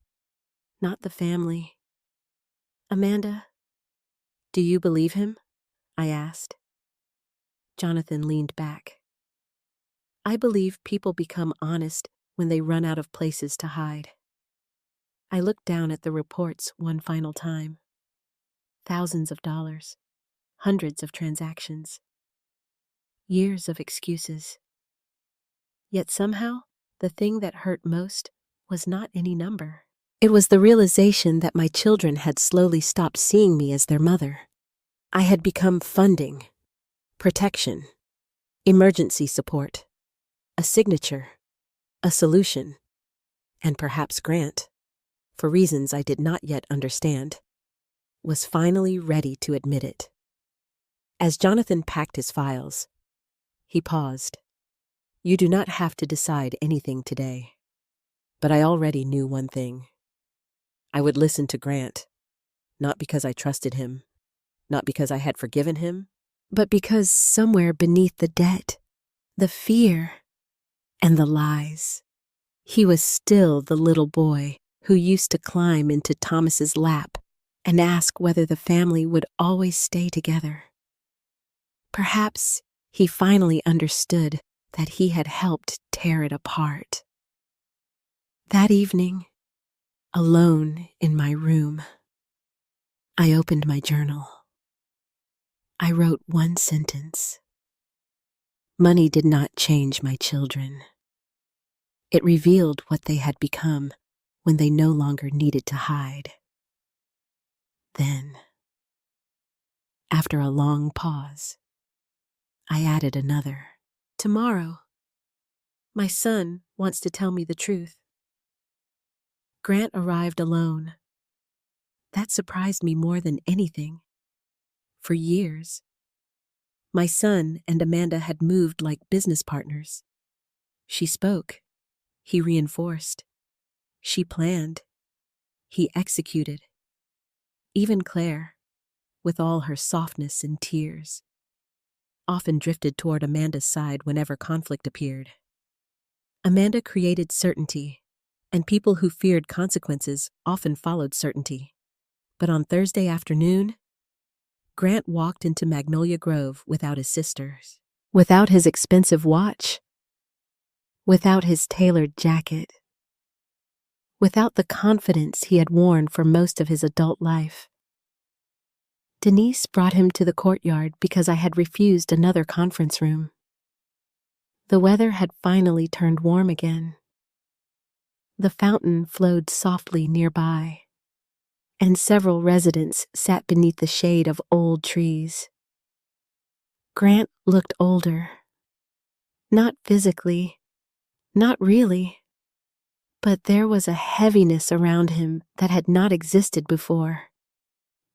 not the family. Amanda, do you believe him? I asked. Jonathan leaned back. I believe people become honest when they run out of places to hide. I looked down at the reports one final time. Thousands of dollars, hundreds of transactions, years of excuses. Yet somehow, the thing that hurt most was not any number. It was the realization that my children had slowly stopped seeing me as their mother. I had become funding, protection, emergency support, a signature, a solution, and perhaps Grant, for reasons I did not yet understand, was finally ready to admit it. As Jonathan packed his files, he paused. You do not have to decide anything today. But I already knew one thing. I would listen to Grant, not because I trusted him, not because I had forgiven him, but because somewhere beneath the debt, the fear, and the lies, he was still the little boy who used to climb into Thomas's lap and ask whether the family would always stay together. Perhaps he finally understood that he had helped tear it apart. That evening, alone in my room, I opened my journal. I wrote one sentence. Money did not change my children. It revealed what they had become when they no longer needed to hide. Then, after a long pause, I added another. Tomorrow, my son wants to tell me the truth. Grant arrived alone. That surprised me more than anything. For years, my son and Amanda had moved like business partners. She spoke. He reinforced. She planned. He executed. Even Claire, with all her softness and tears, often drifted toward Amanda's side whenever conflict appeared. Amanda created certainty, and people who feared consequences often followed certainty. But on Thursday afternoon, Grant walked into Magnolia Grove without his sisters, without his expensive watch, without his tailored jacket, without the confidence he had worn for most of his adult life. Denise brought him to the courtyard because I had refused another conference room. The weather had finally turned warm again. The fountain flowed softly nearby, and several residents sat beneath the shade of old trees. Grant looked older. Not physically, not really, but there was a heaviness around him that had not existed before.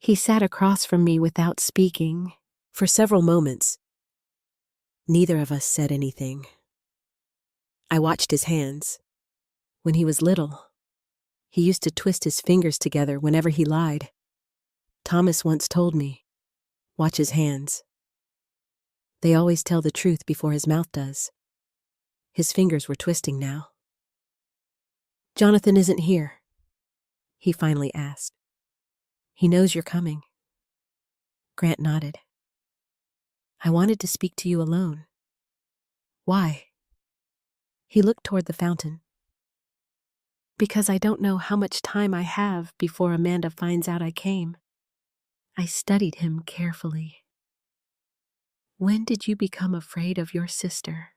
He sat across from me without speaking. For several moments, neither of us said anything. I watched his hands. When he was little, he used to twist his fingers together whenever he lied. Thomas once told me, watch his hands. They always tell the truth before his mouth does. His fingers were twisting now. Jonathan isn't here, he finally asked. He knows you're coming. Grant nodded. I wanted to speak to you alone. Why? He looked toward the fountain. Because I don't know how much time I have before Amanda finds out I came. I studied him carefully. When did you become afraid of your sister?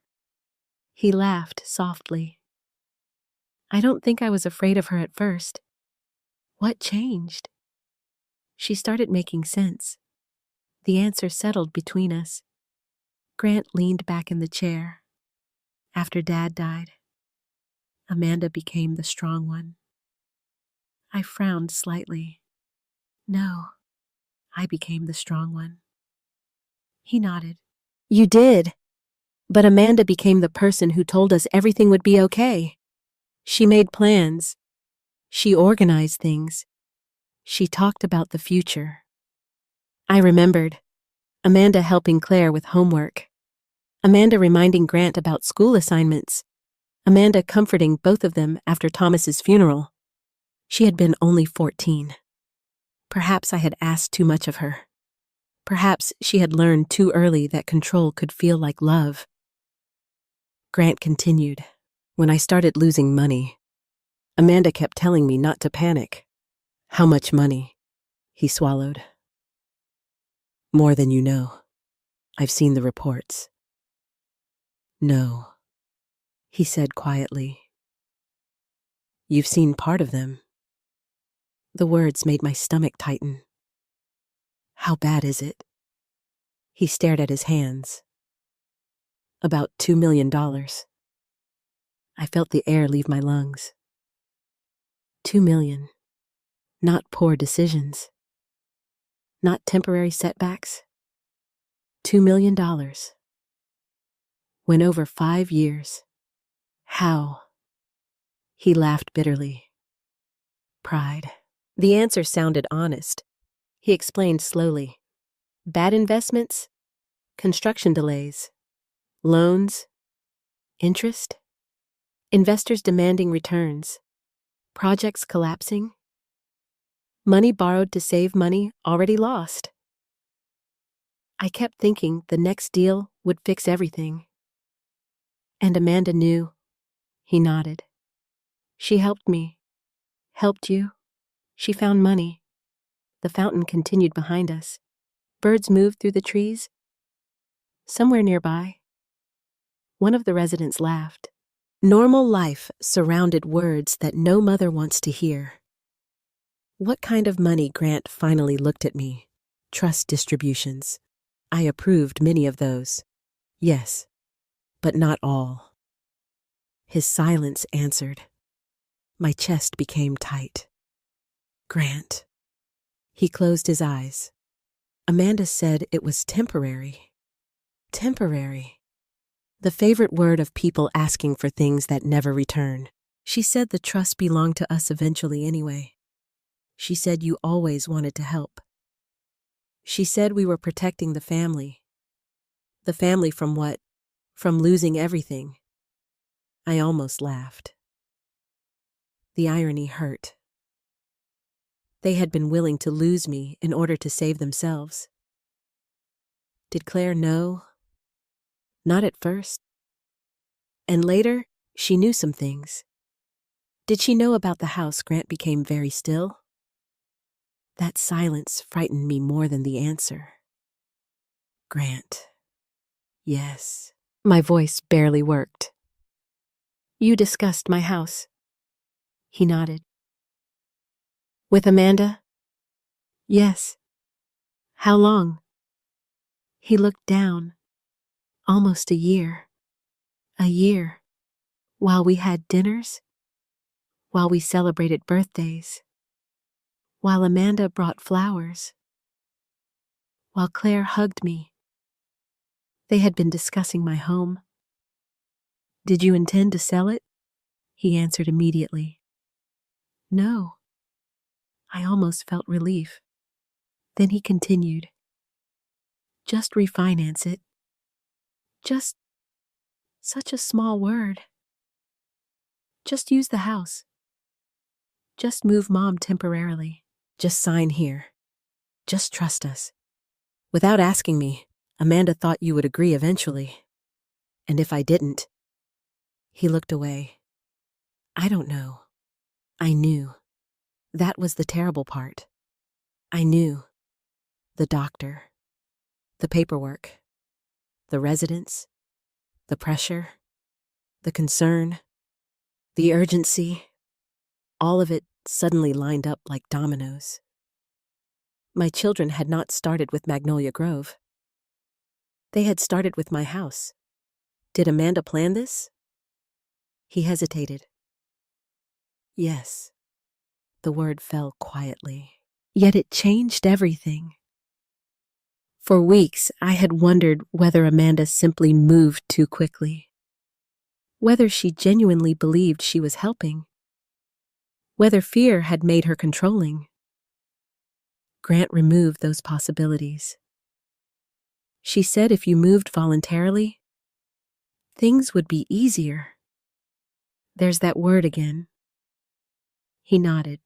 He laughed softly. I don't think I was afraid of her at first. What changed? She started making sense. The answer settled between us. Grant leaned back in the chair. After Dad died, Amanda became the strong one. I frowned slightly. No, I became the strong one. He nodded. You did. But Amanda became the person who told us everything would be okay. She made plans. She organized things. She talked about the future. I remembered Amanda helping Claire with homework. Amanda reminding Grant about school assignments. Amanda comforting both of them after Thomas's funeral. She had been only 14. Perhaps I had asked too much of her. Perhaps she had learned too early that control could feel like love. Grant continued. When I started losing money, Amanda kept telling me not to panic. How much money? He swallowed. More than you know. I've seen the reports. No, he said quietly. You've seen part of them. The words made my stomach tighten. How bad is it? He stared at his hands. About $2 million. I felt the air leave my lungs. 2 million. Not poor decisions. Not temporary setbacks. $2 million. Went over 5 years. How? He laughed bitterly. Pride. The answer sounded honest. He explained slowly. Bad investments, construction delays, loans, interest, investors demanding returns, projects collapsing, money borrowed to save money already lost. I kept thinking the next deal would fix everything. And Amanda knew. He nodded. She helped me. Helped you. She found money. The fountain continued behind us. Birds moved through the trees. Somewhere nearby, one of the residents laughed. Normal life surrounded words that no mother wants to hear. What kind of money? Grant finally looked at me. Trust distributions. I approved many of those. Yes, but not all. His silence answered. My chest became tight. Grant. He closed his eyes. Amanda said it was temporary. Temporary. The favorite word of people asking for things that never return. She said the trust belonged to us eventually anyway. She said you always wanted to help. She said we were protecting the family. The family from what? From losing everything. I almost laughed. The irony hurt. They had been willing to lose me in order to save themselves. Did Claire know? Not at first. And later, she knew some things. Did she know about the house? Grant became very still. That silence frightened me more than the answer. Grant. Yes. My voice barely worked. You discussed my house. He nodded. With Amanda? Yes. How long? He looked down. Almost a year. A year. While we had dinners. While we celebrated birthdays. While Amanda brought flowers. While Claire hugged me. They had been discussing my home. Did you intend to sell it? He answered immediately. No. I almost felt relief. Then he continued. Just refinance it. Just such a small word. Just use the house. Just move Mom temporarily. Just sign here. Just trust us. Without asking me, Amanda thought you would agree eventually. And if I didn't? He looked away. I don't know. I knew. That was the terrible part. I knew. The doctor. The paperwork. The residents. The pressure. The concern. The urgency. All of it suddenly lined up like dominoes. My children had not started with Magnolia Grove. They had started with my house. Did Amanda plan this? He hesitated. Yes. The word fell quietly. Yet it changed everything. For weeks, I had wondered whether Amanda simply moved too quickly. Whether she genuinely believed she was helping. Whether fear had made her controlling. Grant removed those possibilities. She said if you moved voluntarily, things would be easier. There's that word again. He nodded.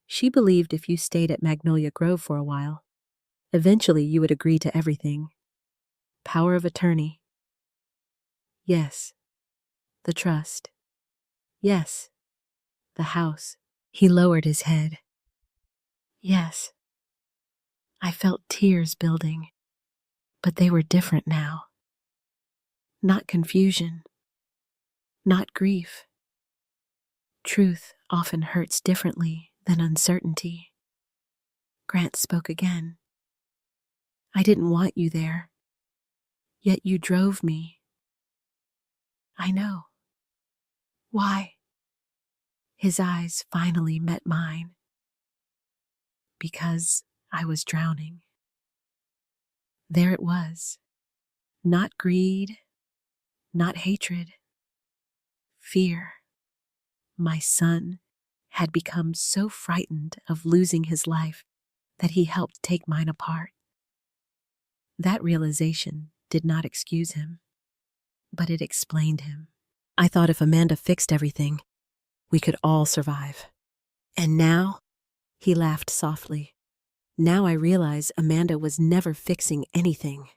She believed if you stayed at Magnolia Grove for a while, eventually you would agree to everything. Power of attorney. Yes. The trust. Yes. The house. He lowered his head. Yes. I felt tears building, but they were different now. Not confusion. Not grief. Truth often hurts differently than uncertainty. Grant spoke again. I didn't want you there, yet you drove me. I know. Why? His eyes finally met mine. Because I was drowning. There it was. Not greed, not hatred. Fear. My son had become so frightened of losing his life that he helped take mine apart. That realization did not excuse him, but it explained him. I thought if Amanda fixed everything, we could all survive. And now, he laughed softly. Now I realize Amanda was never fixing anything.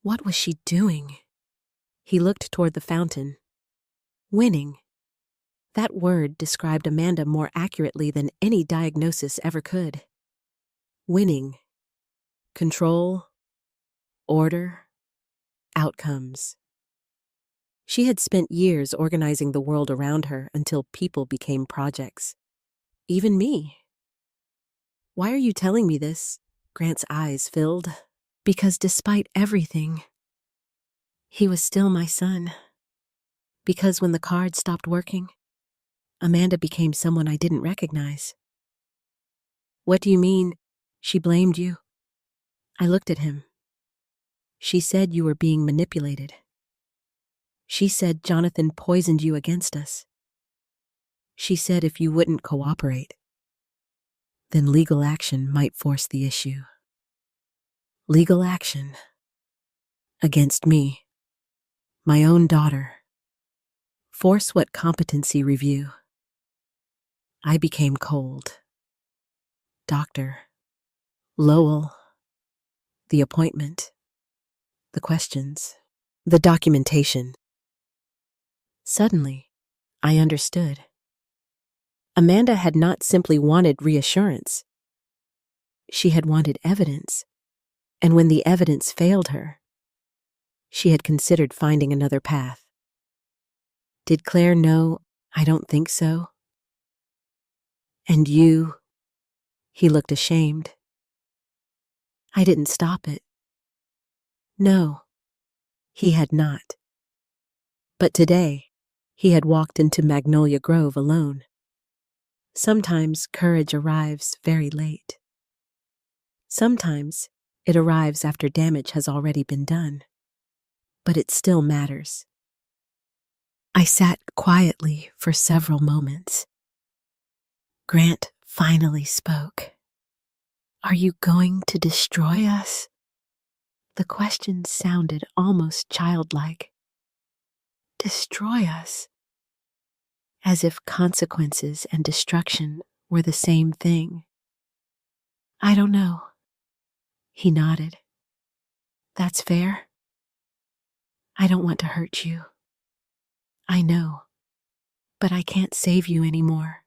What was she doing? He looked toward the fountain. Winning. That word described Amanda more accurately than any diagnosis ever could. Winning. Control. Order. Outcomes. She had spent years organizing the world around her until people became projects. Even me. Why are you telling me this? Grant's eyes filled. Because despite everything, he was still my son. Because when the card stopped working, Amanda became someone I didn't recognize. What do you mean, she blamed you? I looked at him. She said you were being manipulated. She said Jonathan poisoned you against us. She said if you wouldn't cooperate, then legal action might force the issue. Legal action. Against me. My own daughter. Force what competency review? I became cold. Doctor. Lowell. The appointment. The questions. The documentation. Suddenly, I understood. Amanda had not simply wanted reassurance. She had wanted evidence, and when the evidence failed her, she had considered finding another path. Did Claire know? I don't think so. And you? He looked ashamed. I didn't stop it. No, he had not. But today, he had walked into Magnolia Grove alone. Sometimes courage arrives very late. Sometimes it arrives after damage has already been done. But it still matters. I sat quietly for several moments. Grant finally spoke. Are you going to destroy us? The question sounded almost childlike. Destroy us? As if consequences and destruction were the same thing. I don't know. He nodded. That's fair. I don't want to hurt you. I know. But I can't save you anymore.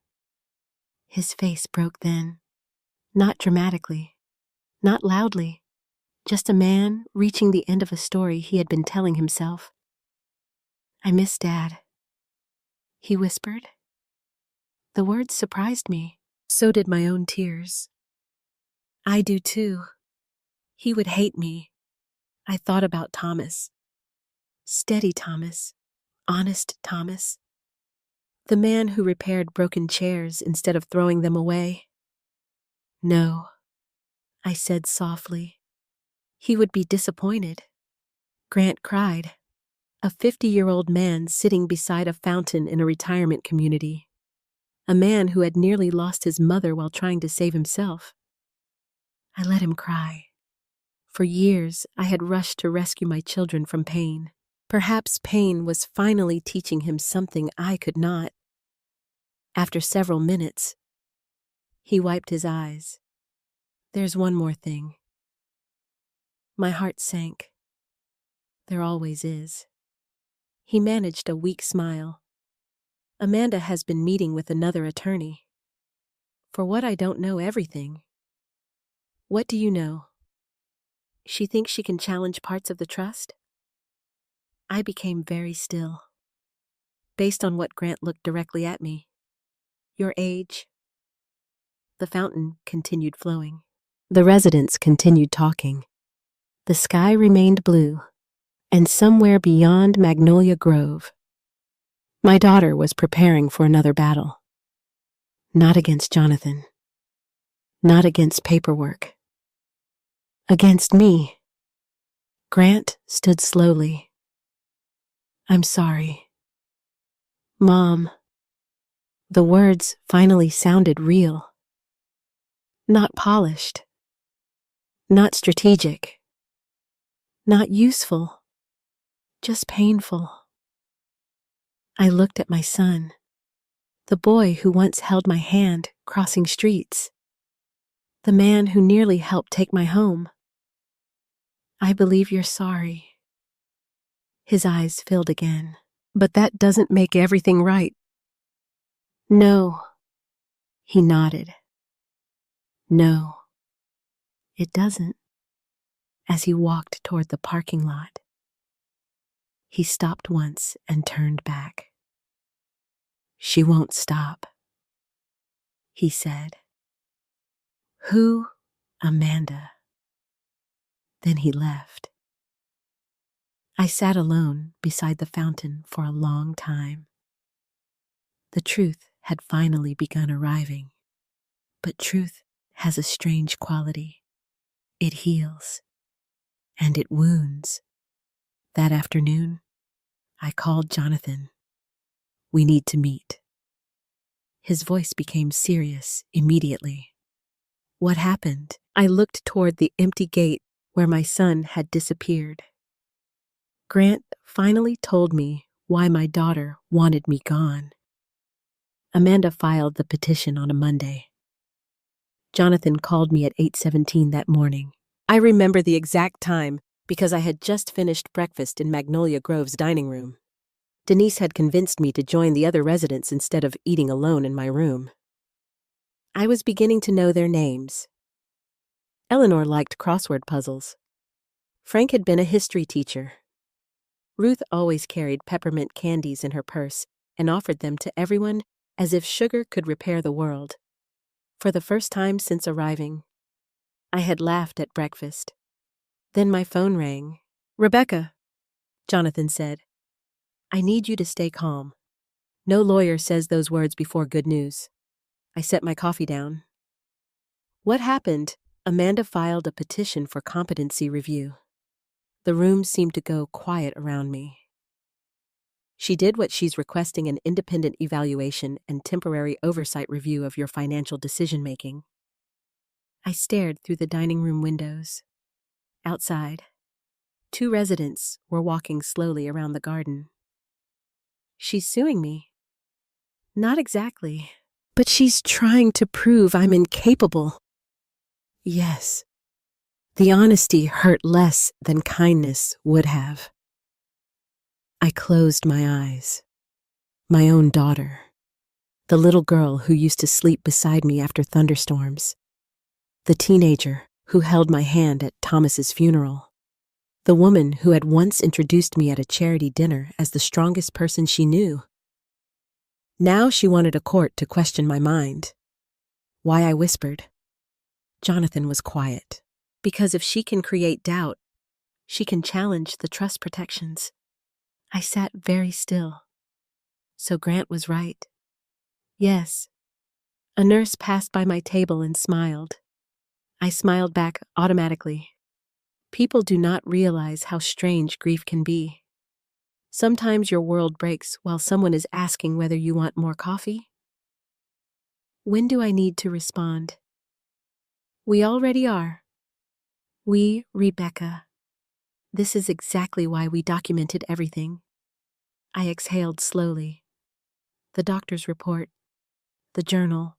His face broke then. Not dramatically. Not loudly. Just a man reaching the end of a story he had been telling himself. I miss Dad. He whispered. The words surprised me. So did my own tears. I do too. He would hate me. I thought about Thomas. Steady Thomas. Honest Thomas. The man who repaired broken chairs instead of throwing them away. No, I said softly. He would be disappointed. Grant cried. A 50-year-old man sitting beside a fountain in a retirement community. A man who had nearly lost his mother while trying to save himself. I let him cry. For years, I had rushed to rescue my children from pain. Perhaps pain was finally teaching him something I could not. After several minutes, He wiped his eyes. There's one more thing. My heart sank. There always is. He managed a weak smile. Amanda has been meeting with another attorney. For what I don't know everything. What do you know? She thinks she can challenge parts of the trust? I became very still. Based on what Grant looked directly at me. Your age. The fountain continued flowing. The residents continued talking. The sky remained blue, and somewhere beyond Magnolia Grove, my daughter was preparing for another battle. Not against Jonathan. Not against paperwork. Against me. Grant stood slowly. I'm sorry. Mom. The words finally sounded real. Not polished. Not strategic. Not useful. Just painful. I looked at my son, the boy who once held my hand crossing streets, the man who nearly helped take my home. I believe you're sorry. His eyes filled again. But that doesn't make everything right. No. He nodded. No, it doesn't. As he walked toward the parking lot, he stopped once and turned back. She won't stop, he said. Who? Amanda. Then he left. I sat alone beside the fountain for a long time. The truth had finally begun arriving. But truth has a strange quality. It heals. And it wounds. That afternoon, I called Jonathan. We need to meet. His voice became serious immediately. What happened? I looked toward the empty gate where my son had disappeared. Grant finally told me why my daughter wanted me gone. Amanda filed the petition on a Monday. Jonathan called me at 8:17 that morning. I remember the exact time because I had just finished breakfast in Magnolia Grove's dining room. Denise had convinced me to join the other residents instead of eating alone in my room. I was beginning to know their names. Eleanor liked crossword puzzles. Frank had been a history teacher. Ruth always carried peppermint candies in her purse and offered them to everyone as if sugar could repair the world. For the first time since arriving, I had laughed at breakfast. Then my phone rang. Rebecca, Jonathan said. I need you to stay calm. No lawyer says those words before good news. I set my coffee down. What happened? Amanda filed a petition for competency review. The room seemed to go quiet around me. She did what she's requesting, an independent evaluation and temporary oversight review of your financial decision-making. I stared through the dining room windows. Outside, 2 residents were walking slowly around the garden. She's suing me. Not exactly, but she's trying to prove I'm incapable. Yes, the honesty hurt less than kindness would have. I closed my eyes. My own daughter. The little girl who used to sleep beside me after thunderstorms. The teenager who held my hand at Thomas's funeral. The woman who had once introduced me at a charity dinner as the strongest person she knew. Now she wanted a court to question my mind. Why I whispered. Jonathan was quiet. Because if she can create doubt, she can challenge the trust protections. I sat very still. So Grant was right. Yes. A nurse passed by my table and smiled. I smiled back automatically. People do not realize how strange grief can be. Sometimes your world breaks while someone is asking whether you want more coffee. When do I need to respond? We already are. We, Rebecca. This is exactly why we documented everything. I exhaled slowly. The doctor's report. The journal.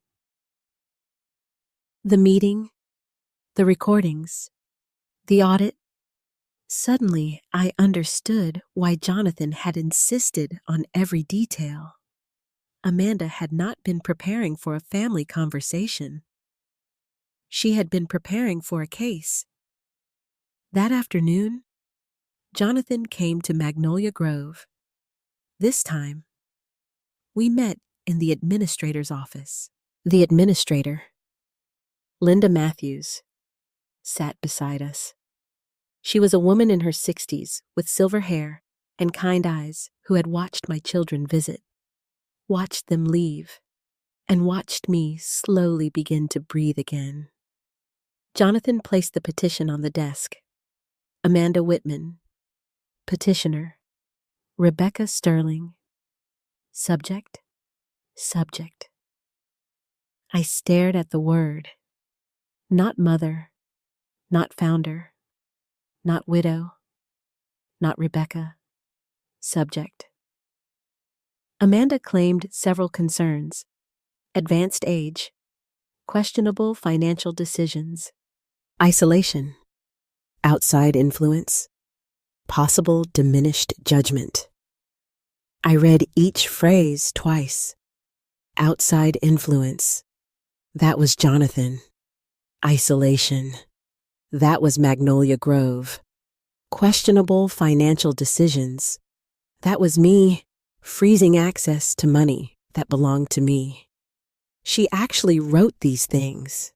The meeting, the recordings, the audit. Suddenly, I understood why Jonathan had insisted on every detail. Amanda had not been preparing for a family conversation. She had been preparing for a case. That afternoon, Jonathan came to Magnolia Grove. This time, we met in the administrator's office. The administrator, Linda Matthews, sat beside us. She was a woman in her 60s with silver hair and kind eyes who had watched my children visit, watched them leave, and watched me slowly begin to breathe again. Jonathan placed the petition on the desk. Amanda Whitman, petitioner. Rebecca Sterling, subject. I stared at the word. Not mother, not founder, not widow, not Rebecca. Subject. Amanda claimed several concerns: advanced age, questionable financial decisions, isolation, outside influence, possible diminished judgment. I read each phrase twice. Outside influence. That was Jonathan. Isolation. That was Magnolia Grove. Questionable financial decisions. That was me freezing access to money that belonged to me. She actually wrote these things.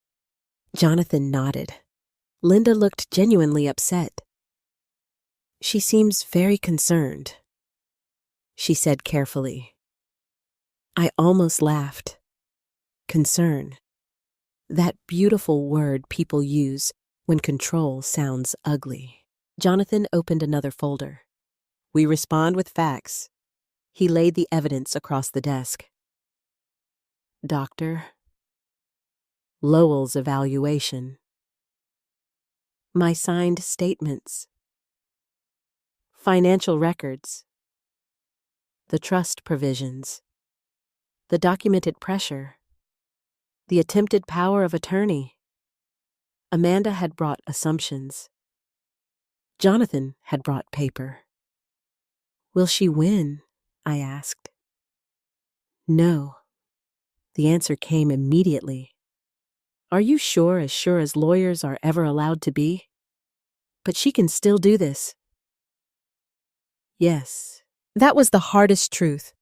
Jonathan nodded. Linda looked genuinely upset. She seems very concerned, she said carefully. I almost laughed. Concern. That beautiful word people use when control sounds ugly. Jonathan opened another folder. We respond with facts. He laid the evidence across the desk. Doctor. Lowell's evaluation. My signed statements. Financial records. The trust provisions. The documented pressure. The attempted power of attorney. Amanda had brought assumptions. Jonathan had brought paper. Will she win? I asked. No. The answer came immediately. Are you sure as lawyers are ever allowed to be? But she can still do this. Yes. That was the hardest truth.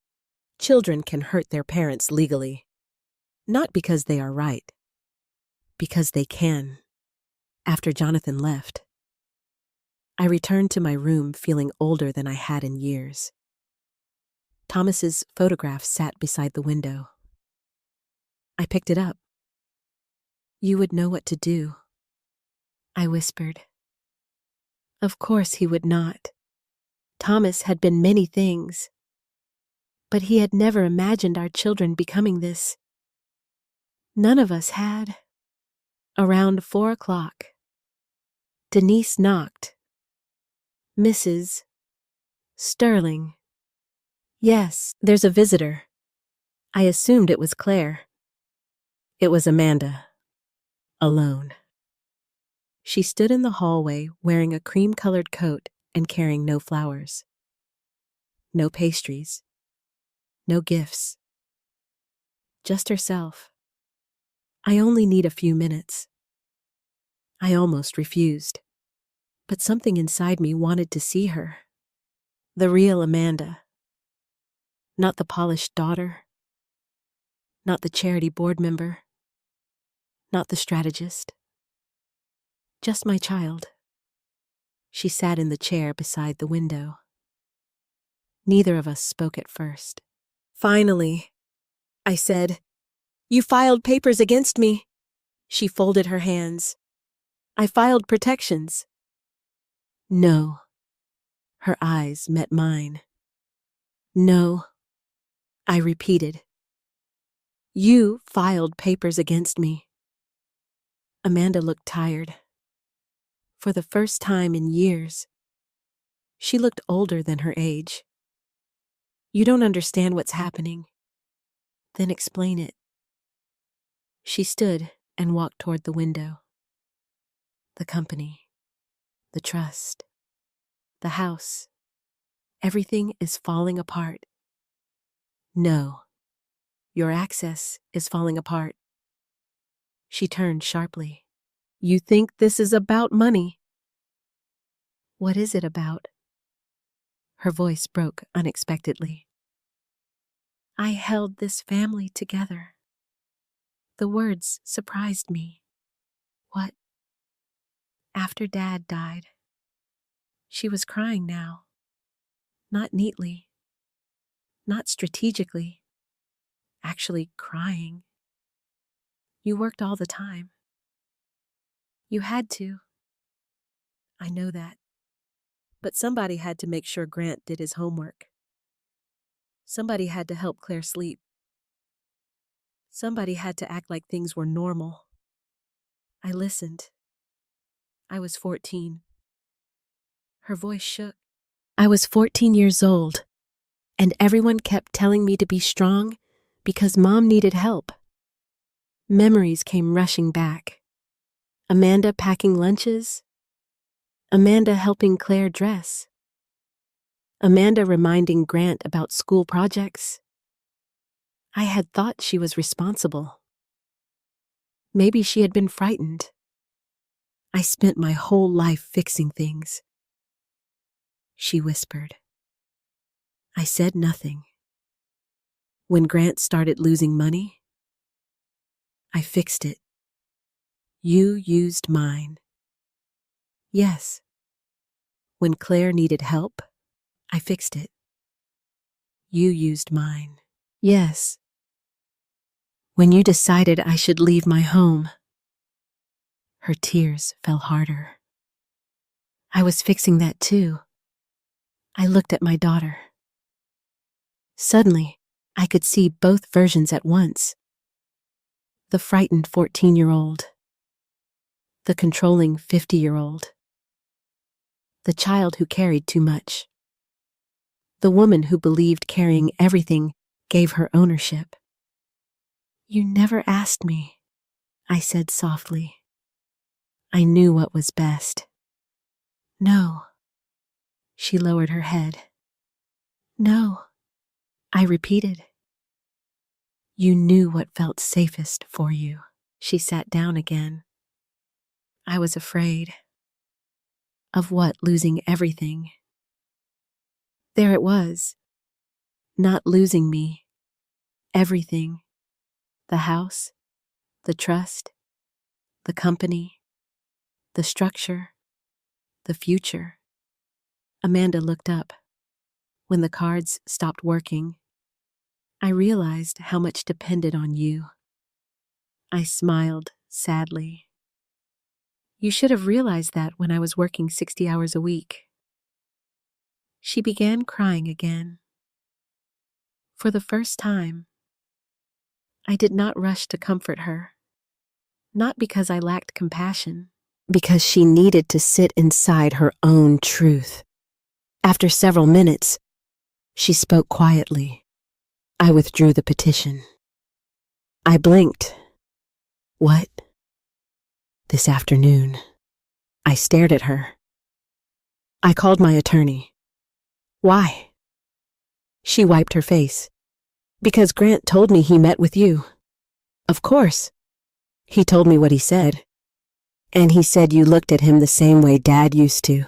Children can hurt their parents legally. Not because they are right. Because they can. After Jonathan left, I returned to my room feeling older than I had in years. Thomas's photograph sat beside the window. I picked it up. You would know what to do, I whispered. Of course he would not. Thomas had been many things, but he had never imagined our children becoming this. None of us had. Around 4 o'clock, Denise knocked. Mrs. Sterling. Yes, there's a visitor. I assumed it was Claire. It was Amanda. Alone. She stood in the hallway wearing a cream-colored coat and carrying no flowers. No pastries. No gifts. Just herself. I only need a few minutes. I almost refused. But something inside me wanted to see her. The real Amanda. Not the polished daughter. Not the charity board member. Not the strategist. Just my child. She sat in the chair beside the window. Neither of us spoke at first. Finally, I said, You filed papers against me. She folded her hands. I filed protections. No. Her eyes met mine. No. I repeated. You filed papers against me. Amanda looked tired. For the first time in years, she looked older than her age. You don't understand what's happening. Then explain it. She stood and walked toward the window. The company, the trust, the house, everything is falling apart. No, your access is falling apart. She turned sharply. You think this is about money? What is it about? Her voice broke unexpectedly. I held this family together. The words surprised me. What? After Dad died. She was crying now. Not neatly. Not strategically. Actually crying. You worked all the time. You had to. I know that. But somebody had to make sure Grant did his homework. Somebody had to help Claire sleep. Somebody had to act like things were normal. I listened. I was 14. Her voice shook. I was 14 years old, and everyone kept telling me to be strong because Mom needed help. Memories came rushing back. Amanda packing lunches. Amanda helping Claire dress. Amanda reminding Grant about school projects. I had thought she was responsible. Maybe she had been frightened. I spent my whole life fixing things. She whispered. I said nothing. When Grant started losing money, I fixed it. You used mine. Yes. When Claire needed help, I fixed it. You used mine. Yes. When you decided I should leave my home. Her tears fell harder. I was fixing that too. I looked at my daughter. Suddenly, I could see both versions at once. The frightened 14-year-old. The controlling 50-year-old. The child who carried too much. The woman who believed carrying everything gave her ownership. You never asked me, I said softly. I knew what was best. No. She lowered her head. No, I repeated. You knew what felt safest for you. She sat down again. I was afraid. Of what? Losing everything. There it was. Not losing me. Everything. The house, the trust, the company, the structure, the future. Amanda looked up. When the cards stopped working, I realized how much depended on you. I smiled sadly. You should have realized that when I was working 60 hours a week. She began crying again. For the first time, I did not rush to comfort her. Not because I lacked compassion, because she needed to sit inside her own truth. After several minutes, she spoke quietly. I withdrew the petition. I blinked. What? This afternoon. I stared at her. I called my attorney. Why? She wiped her face. Because Grant told me he met with you. Of course. He told me what he said. And he said you looked at him the same way Dad used to.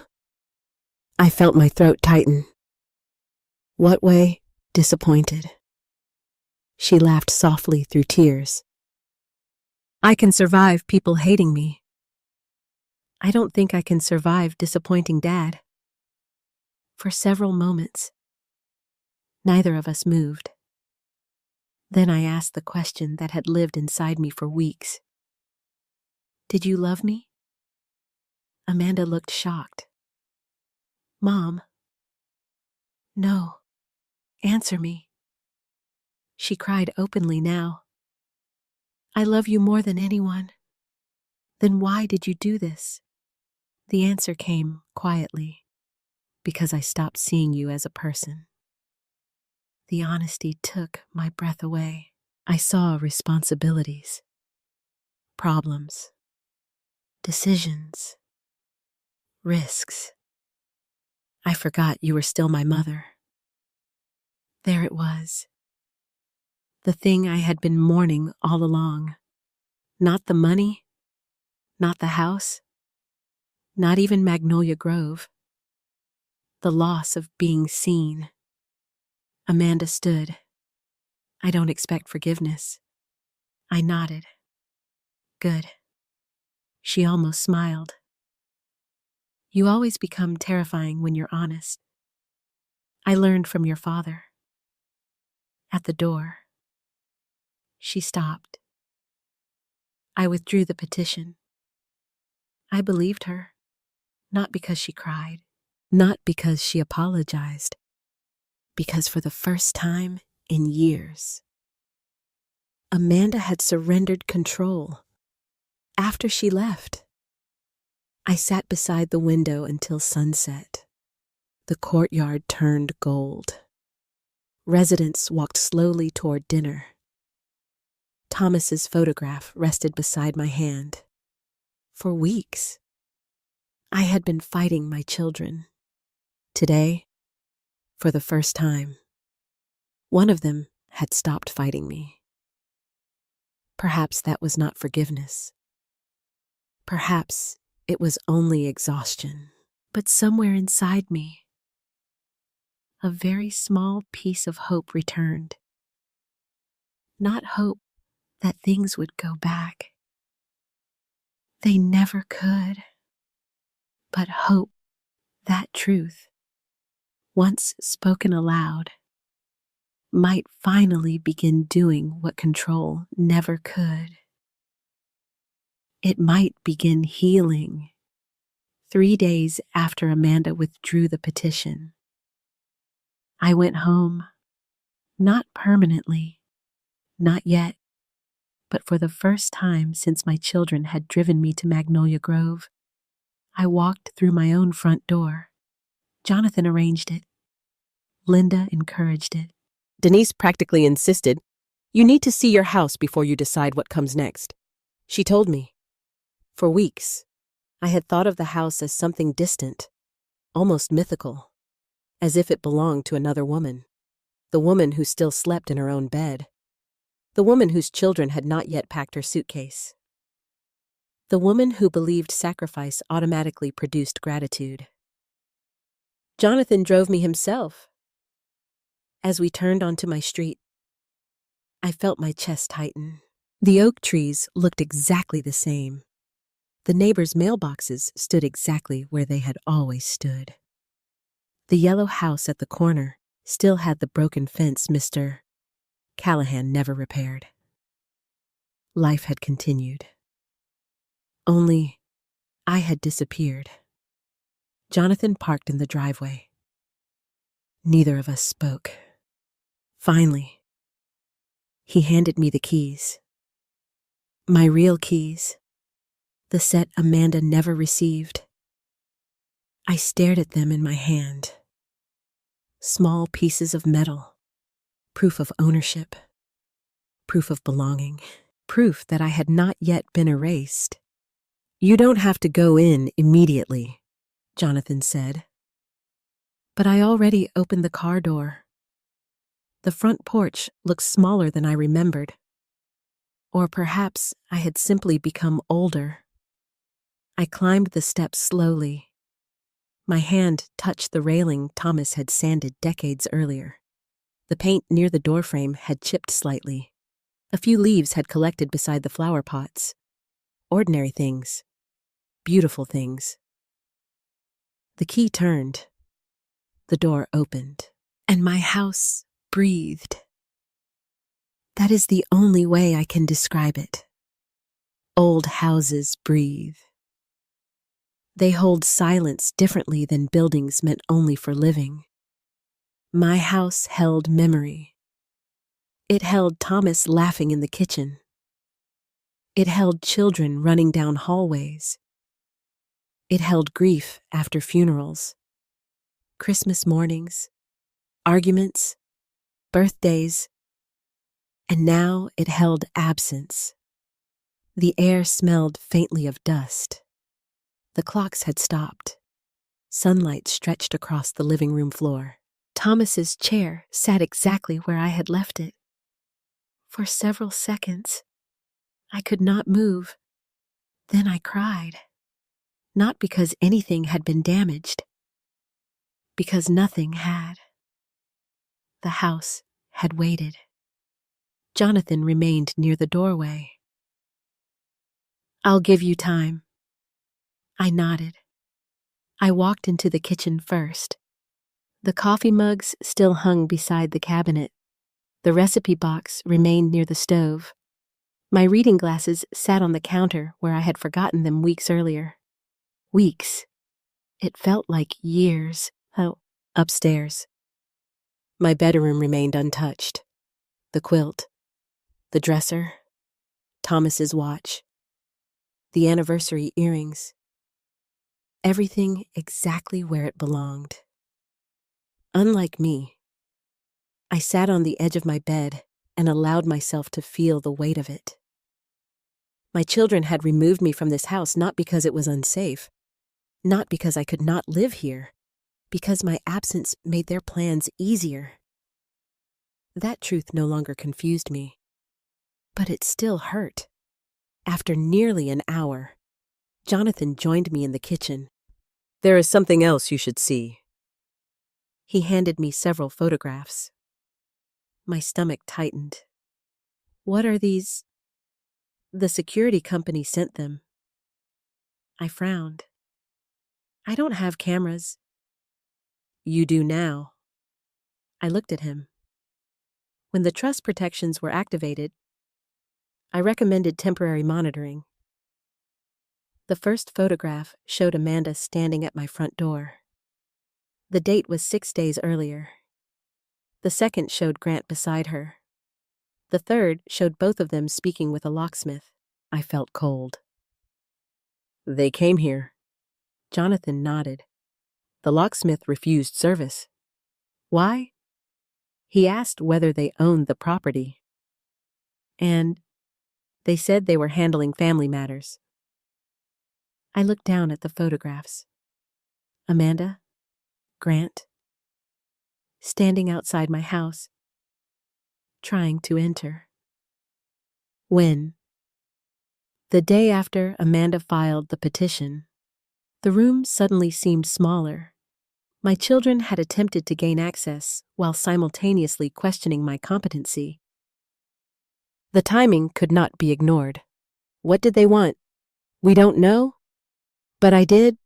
I felt my throat tighten. What way? Disappointed. She laughed softly through tears. I can survive people hating me. I don't think I can survive disappointing Dad. For several moments, neither of us moved. Then I asked the question that had lived inside me for weeks. Did you love me? Amanda looked shocked. Mom. No. Answer me. She cried openly now. I love you more than anyone. Then why did you do this? The answer came quietly. Because I stopped seeing you as a person. The honesty took my breath away. I saw responsibilities. problems, decisions, risks. I forgot you were still my mother. There it was. The thing I had been mourning all along. Not the money, not the house, not even Magnolia Grove. The loss of being seen. Amanda stood. I don't expect forgiveness. I nodded. Good. She almost smiled. You always become terrifying when you're honest. I learned from your father. At the door. She stopped. I withdrew the petition. I believed her, not because she cried, not because she apologized, because for the first time in years, Amanda had surrendered control. After she left, I sat beside the window until sunset. The courtyard turned gold. Residents walked slowly toward dinner. Thomas's photograph rested beside my hand. For weeks, I had been fighting my children. Today, for the first time, one of them had stopped fighting me. Perhaps that was not forgiveness. Perhaps it was only exhaustion. But somewhere inside me, a very small piece of hope returned. Not hope that things would go back. They never could. But hope that truth, once spoken aloud, might finally begin doing what control never could. It might begin healing. 3 days after Amanda withdrew the petition, I went home, not permanently, not yet, but for the first time since my children had driven me to Magnolia Grove, I walked through my own front door. Jonathan arranged it. Linda encouraged it. Denise practically insisted, "You need to see your house before you decide what comes next." She told me. For weeks, I had thought of the house as something distant, almost mythical, as if it belonged to another woman, the woman who still slept in her own bed, the woman whose children had not yet packed her suitcase, the woman who believed sacrifice automatically produced gratitude. Jonathan drove me himself. As we turned onto my street, I felt my chest tighten. The oak trees looked exactly the same. The neighbors' mailboxes stood exactly where they had always stood. The yellow house at the corner still had the broken fence Mr. Callahan never repaired. Life had continued. Only I had disappeared. Jonathan parked in the driveway. Neither of us spoke. Finally, he handed me the keys. My real keys. The set Amanda never received. I stared at them in my hand. Small pieces of metal. Proof of ownership. Proof of belonging. Proof that I had not yet been erased. "You don't have to go in immediately," Jonathan said. But I already opened the car door. The front porch looked smaller than I remembered. Or perhaps I had simply become older. I climbed the steps slowly. My hand touched the railing Thomas had sanded decades earlier. The paint near the doorframe had chipped slightly. A few leaves had collected beside the flower pots. Ordinary things. Beautiful things. The key turned. The door opened. And my house breathed. That is the only way I can describe it. Old houses breathe. They hold silence differently than buildings meant only for living. My house held memory. It held Thomas laughing in the kitchen. It held children running down hallways. It held grief after funerals, Christmas mornings, arguments, birthdays, and now it held absence. The air smelled faintly of dust. The clocks had stopped. Sunlight stretched across the living room floor. Thomas's chair sat exactly where I had left it. For several seconds, I could not move. Then I cried. Not because anything had been damaged, because nothing had. The house had waited. Jonathan remained near the doorway. "I'll give you time." I nodded. I walked into the kitchen first. The coffee mugs still hung beside the cabinet. The recipe box remained near the stove. My reading glasses sat on the counter where I had forgotten them weeks earlier. Weeks. It felt like years. Oh, upstairs. My bedroom remained untouched. The quilt, the dresser, Thomas's watch, the anniversary earrings. Everything exactly where it belonged. Unlike me, I sat on the edge of my bed and allowed myself to feel the weight of it. My children had removed me from this house not because it was unsafe, not because I could not live here, because my absence made their plans easier. That truth no longer confused me, but it still hurt. After nearly an hour, Jonathan joined me in the kitchen. "There is something else you should see." He handed me several photographs. My stomach tightened. "What are these?" "The security company sent them." I frowned. "I don't have cameras." "You do now." I looked at him. When the trust protections were activated, I recommended temporary monitoring. The first photograph showed Amanda standing at my front door. The date was 6 days earlier. The second showed Grant beside her. The third showed both of them speaking with a locksmith. I felt cold. "They came here." Jonathan nodded. "The locksmith refused service." "Why?" "He asked whether they owned the property. And they said they were handling family matters." I looked down at the photographs. Amanda, Grant, standing outside my house, trying to enter. When? The day after Amanda filed the petition, the room suddenly seemed smaller. My children had attempted to gain access while simultaneously questioning my competency. The timing could not be ignored. What did they want? We don't know. But I did.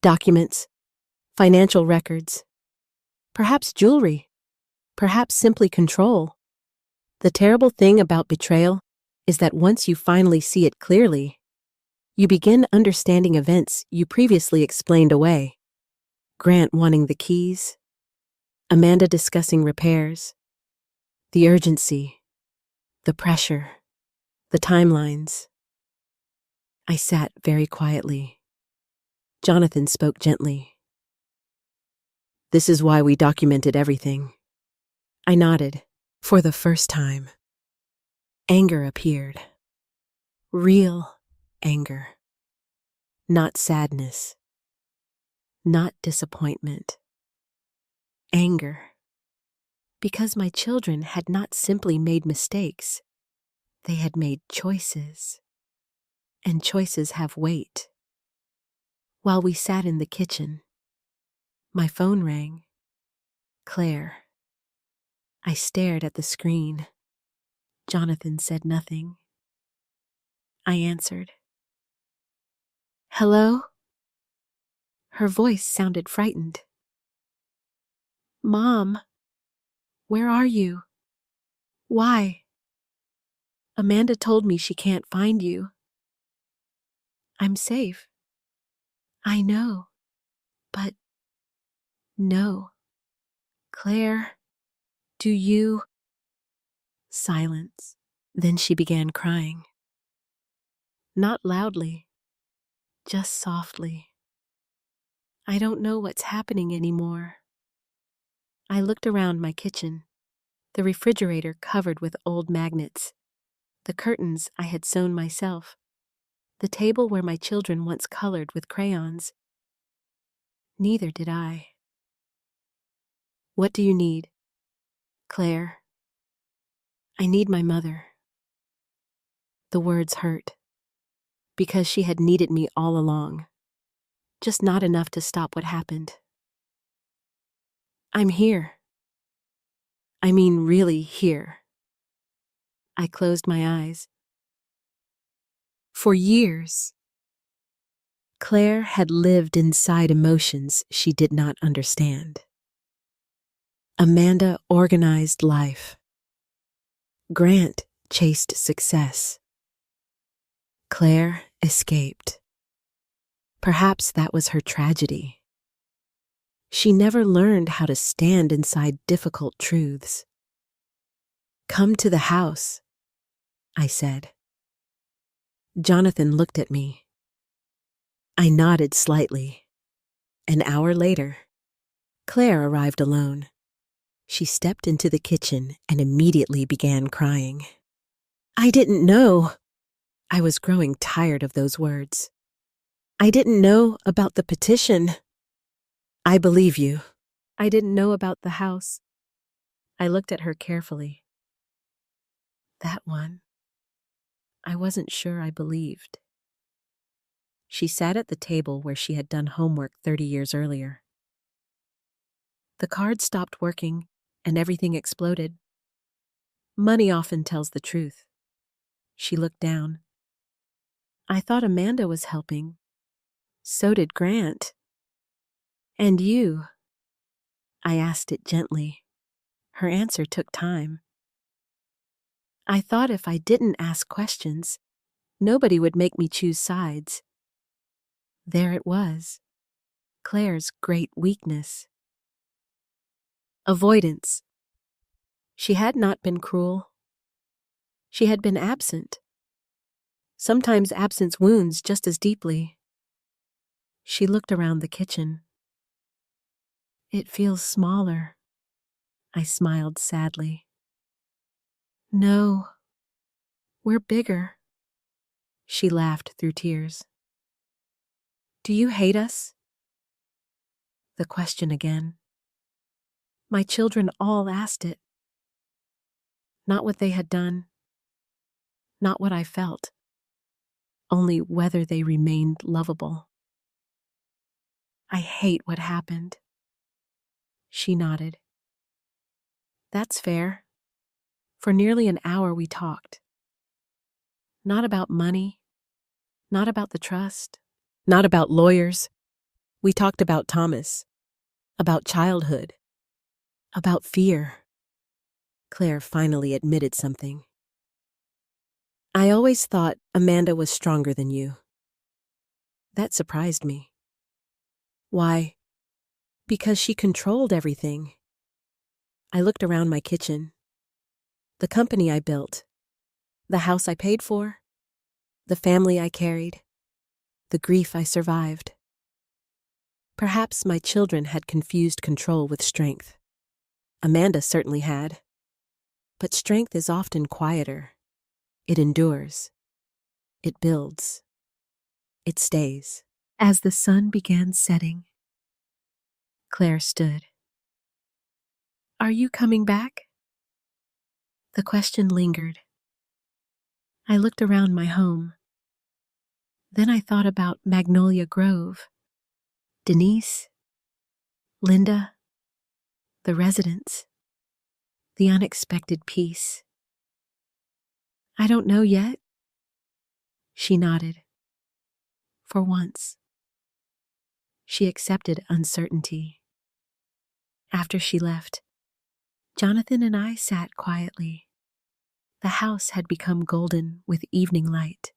Documents, financial records, perhaps jewelry, perhaps simply control. The terrible thing about betrayal is that once you finally see it clearly, you begin understanding events you previously explained away. Grant wanting the keys, Amanda discussing repairs, the urgency, the pressure, the timelines. I sat very quietly. Jonathan spoke gently. "This is why we documented everything." I nodded. For the first time, anger appeared. Real anger. Not sadness. Not disappointment. Anger. Because my children had not simply made mistakes. They had made choices. And choices have weight. While we sat in the kitchen, my phone rang. Claire. I stared at the screen. Jonathan said nothing. I answered. "Hello?" Her voice sounded frightened. "Mom, where are you? Why?" "Amanda told me she can't find you." "I'm safe." "I know, but no." "Claire, do you—" Silence. Then she began crying. Not loudly, just softly. "I don't know what's happening anymore." I looked around my kitchen, the refrigerator covered with old magnets, the curtains I had sewn myself, the table where my children once colored with crayons. Neither did I. What do you need? Claire. I need my mother. The words hurt, because she had needed me all along, just not enough to stop what happened. I'm here. I mean, really here. I closed my eyes. For years, Claire had lived inside emotions she did not understand. Amanda organized life. Grant chased success. Claire escaped. Perhaps that was her tragedy. She never learned how to stand inside difficult truths. Come to the house, I said. Jonathan looked at me. I nodded slightly. An hour later, Claire arrived alone. She stepped into the kitchen and immediately began crying. I didn't know. I was growing tired of those words. I didn't know about the petition. I believe you. I didn't know about the house. I looked at her carefully. That one. I wasn't sure I believed. She sat at the table where she had done homework 30 years earlier. The card stopped working, and everything exploded. Money often tells the truth. She looked down. I thought Amanda was helping. So did Grant. And you? I asked it gently. Her answer took time. I thought if I didn't ask questions, nobody would make me choose sides. There it was, Claire's great weakness. Avoidance. She had not been cruel. She had been absent. Sometimes absence wounds just as deeply. She looked around the kitchen. It feels smaller. I smiled sadly. No, we're bigger. She laughed through tears. Do you hate us? The question again. My children all asked it. Not what they had done. Not what I felt. Only whether they remained lovable. I hate what happened. She nodded. That's fair. For nearly an hour we talked. Not about money. Not about the trust. Not about lawyers. We talked about Thomas. About childhood. About fear. Claire finally admitted something. I always thought Amanda was stronger than you. That surprised me. Why? Because she controlled everything. I looked around my kitchen. The company I built. The house I paid for. The family I carried. The grief I survived. Perhaps my children had confused control with strength. Amanda certainly had. But strength is often quieter. It endures. It builds. It stays. As the sun began setting, Claire stood. Are you coming back? The question lingered. I looked around my home. Then I thought about Magnolia Grove, Denise, Linda, the residents, the unexpected peace. I don't know yet. She nodded. For once. She accepted uncertainty. After she left, Jonathan and I sat quietly. The house had become golden with evening light,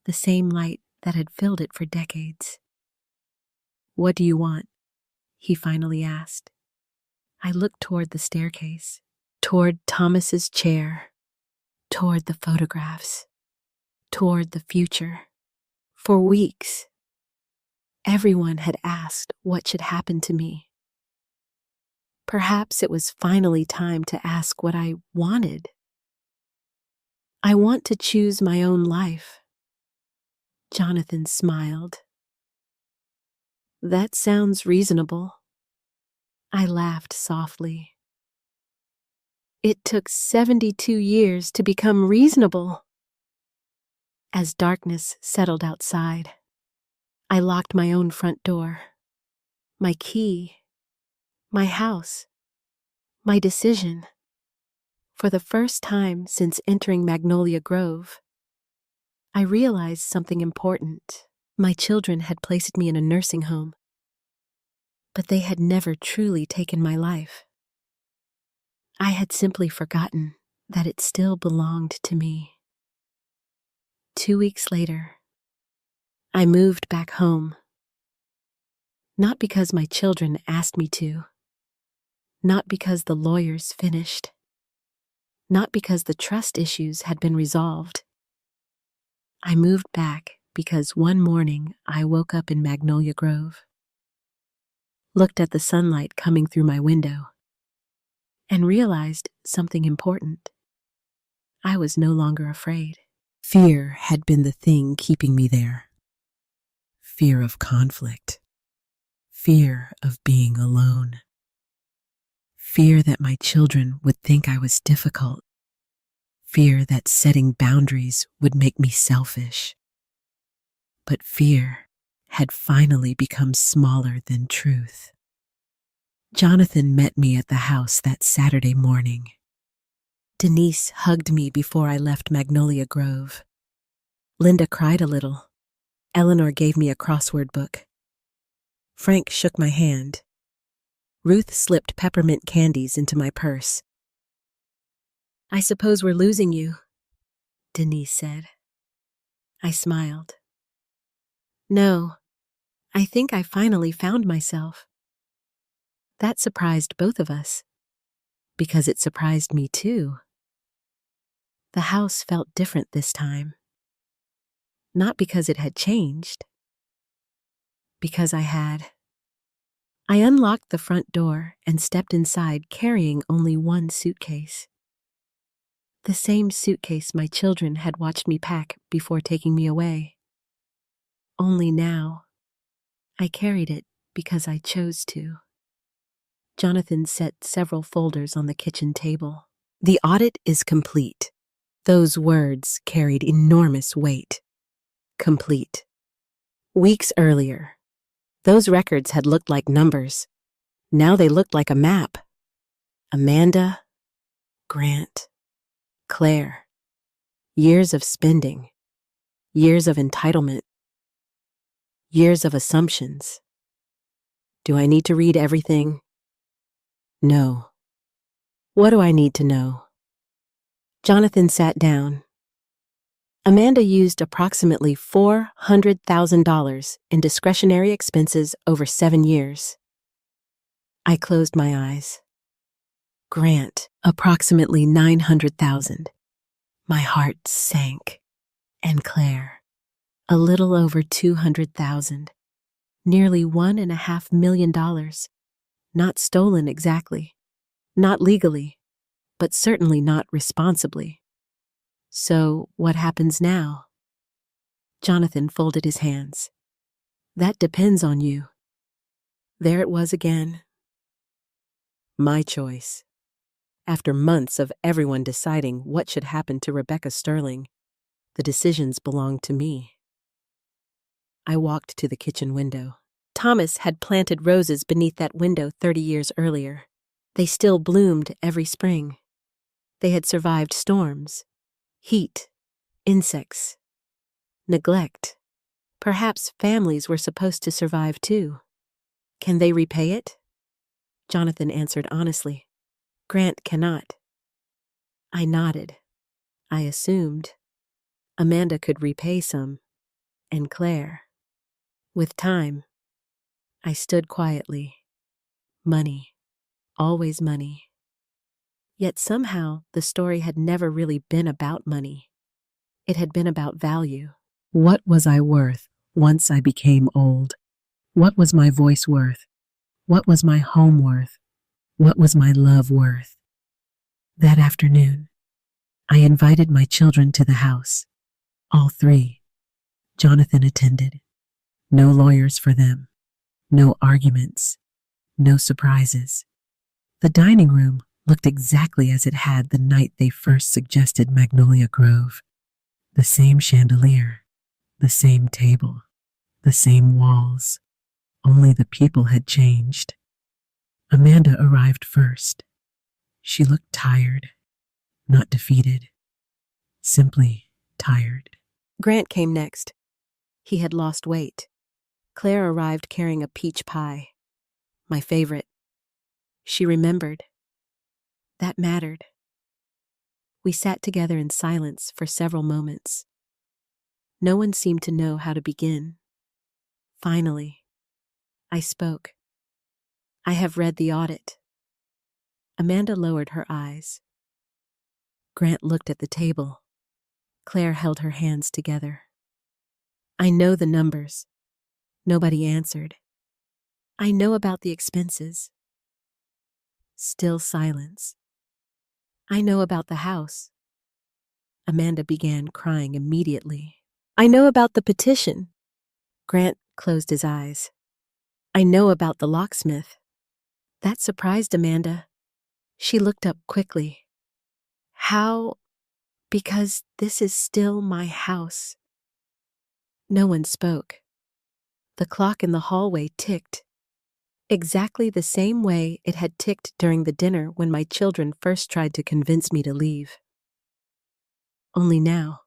the same light that had filled it for decades. What do you want? He finally asked. I looked toward the staircase, toward Thomas's chair, toward the photographs, toward the future. For weeks, everyone had asked what should happen to me. Perhaps it was finally time to ask what I wanted. I want to choose my own life. Jonathan smiled. That sounds reasonable. I laughed softly. It took 72 years to become reasonable. As darkness settled outside, I locked my own front door, my key, my house, my decision. For the first time since entering Magnolia Grove, I realized something important. My children had placed me in a nursing home, but they had never truly taken my life. I had simply forgotten that it still belonged to me. 2 weeks later, I moved back home. Not because my children asked me to, not because the lawyers finished, not because the trust issues had been resolved. I moved back because one morning I woke up in Magnolia Grove, looked at the sunlight coming through my window, and realized something important. I was no longer afraid. Fear had been the thing keeping me there. Fear of conflict. Fear of being alone. Fear that my children would think I was difficult. Fear that setting boundaries would make me selfish. But fear had finally become smaller than truth. Jonathan met me at the house that Saturday morning. Denise hugged me before I left Magnolia Grove. Linda cried a little. Eleanor gave me a crossword book. Frank shook my hand. Ruth slipped peppermint candies into my purse. I suppose we're losing you, Denise said. I smiled. No, I think I finally found myself. That surprised both of us, because it surprised me too. The house felt different this time. Not because it had changed, because I had. I unlocked the front door and stepped inside carrying only one suitcase. The same suitcase my children had watched me pack before taking me away. Only now, I carried it because I chose to. Jonathan set several folders on the kitchen table. The audit is complete. Those words carried enormous weight. Complete. Weeks earlier, those records had looked like numbers. Now they looked like a map. Amanda, Grant, Claire. Years of spending. Years of entitlement. Years of assumptions. Do I need to read everything? No. What do I need to know? Jonathan sat down. Amanda used approximately $400,000 in discretionary expenses over 7 years. I closed my eyes. Grant, approximately $900,000. My heart sank. And Claire, a little over $200,000. Nearly $1.5 million. Not stolen exactly. Not legally, but certainly not responsibly. So, what happens now? Jonathan folded his hands. That depends on you. There it was again. My choice. After months of everyone deciding what should happen to Rebecca Sterling, the decisions belonged to me. I walked to the kitchen window. Thomas had planted roses beneath that window 30 years earlier. They still bloomed every spring. They had survived storms, heat, insects, neglect. Perhaps families were supposed to survive too. Can they repay it? Jonathan answered honestly. Grant cannot. I nodded. I assumed. Amanda could repay some, and Claire. With time, I stood quietly. Money. Always money. Yet somehow the story had never really been about money. It had been about value. What was I worth once I became old? What was my voice worth? What was my home worth? What was my love worth? That afternoon, I invited my children to the house. All three. Jonathan attended. No lawyers for them. No arguments. No surprises. The dining room looked exactly as it had the night they first suggested Magnolia Grove. The same chandelier, the same table, the same walls. Only the people had changed. Amanda arrived first. She looked tired, not defeated, simply tired. Grant came next. He had lost weight. Claire arrived carrying a peach pie, my favorite. She remembered. That mattered. We sat together in silence for several moments. No one seemed to know how to begin. Finally, I spoke. I have read the audit. Amanda lowered her eyes. Grant looked at the table. Claire held her hands together. I know the numbers. Nobody answered. I know about the expenses. Still silence. I know about the house. Amanda began crying immediately. I know about the petition. Grant closed his eyes. I know about the locksmith. That surprised Amanda. She looked up quickly. How? Because this is still my house. No one spoke. The clock in the hallway ticked, exactly the same way it had ticked during the dinner when my children first tried to convince me to leave. Only now,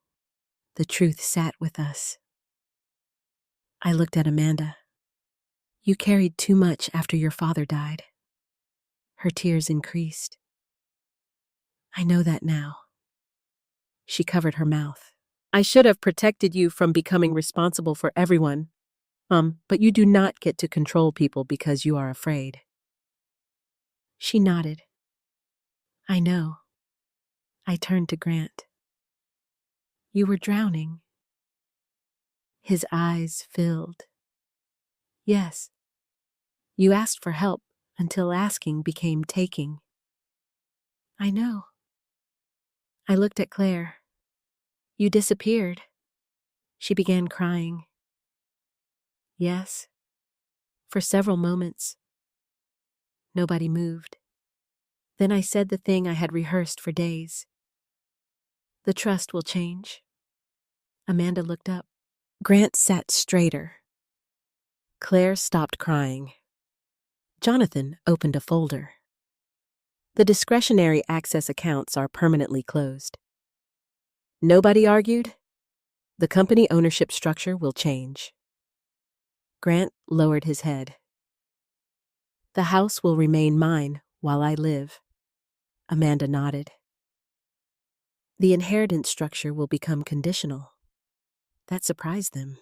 the truth sat with us. I looked at Amanda. You carried too much after your father died. Her tears increased. I know that now. She covered her mouth. I should have protected you from becoming responsible for everyone. But you do not get to control people because you are afraid. She nodded. I know. I turned to Grant. You were drowning. His eyes filled. Yes. You asked for help until asking became taking. I know. I looked at Claire. You disappeared. She began crying. Yes. For several moments. Nobody moved. Then I said the thing I had rehearsed for days. The trust will change. Amanda looked up. Grant sat straighter. Claire stopped crying. Jonathan opened a folder. The discretionary access accounts are permanently closed. Nobody argued. The company ownership structure will change. Grant lowered his head. The house will remain mine while I live. Amanda nodded. The inheritance structure will become conditional. That surprised them.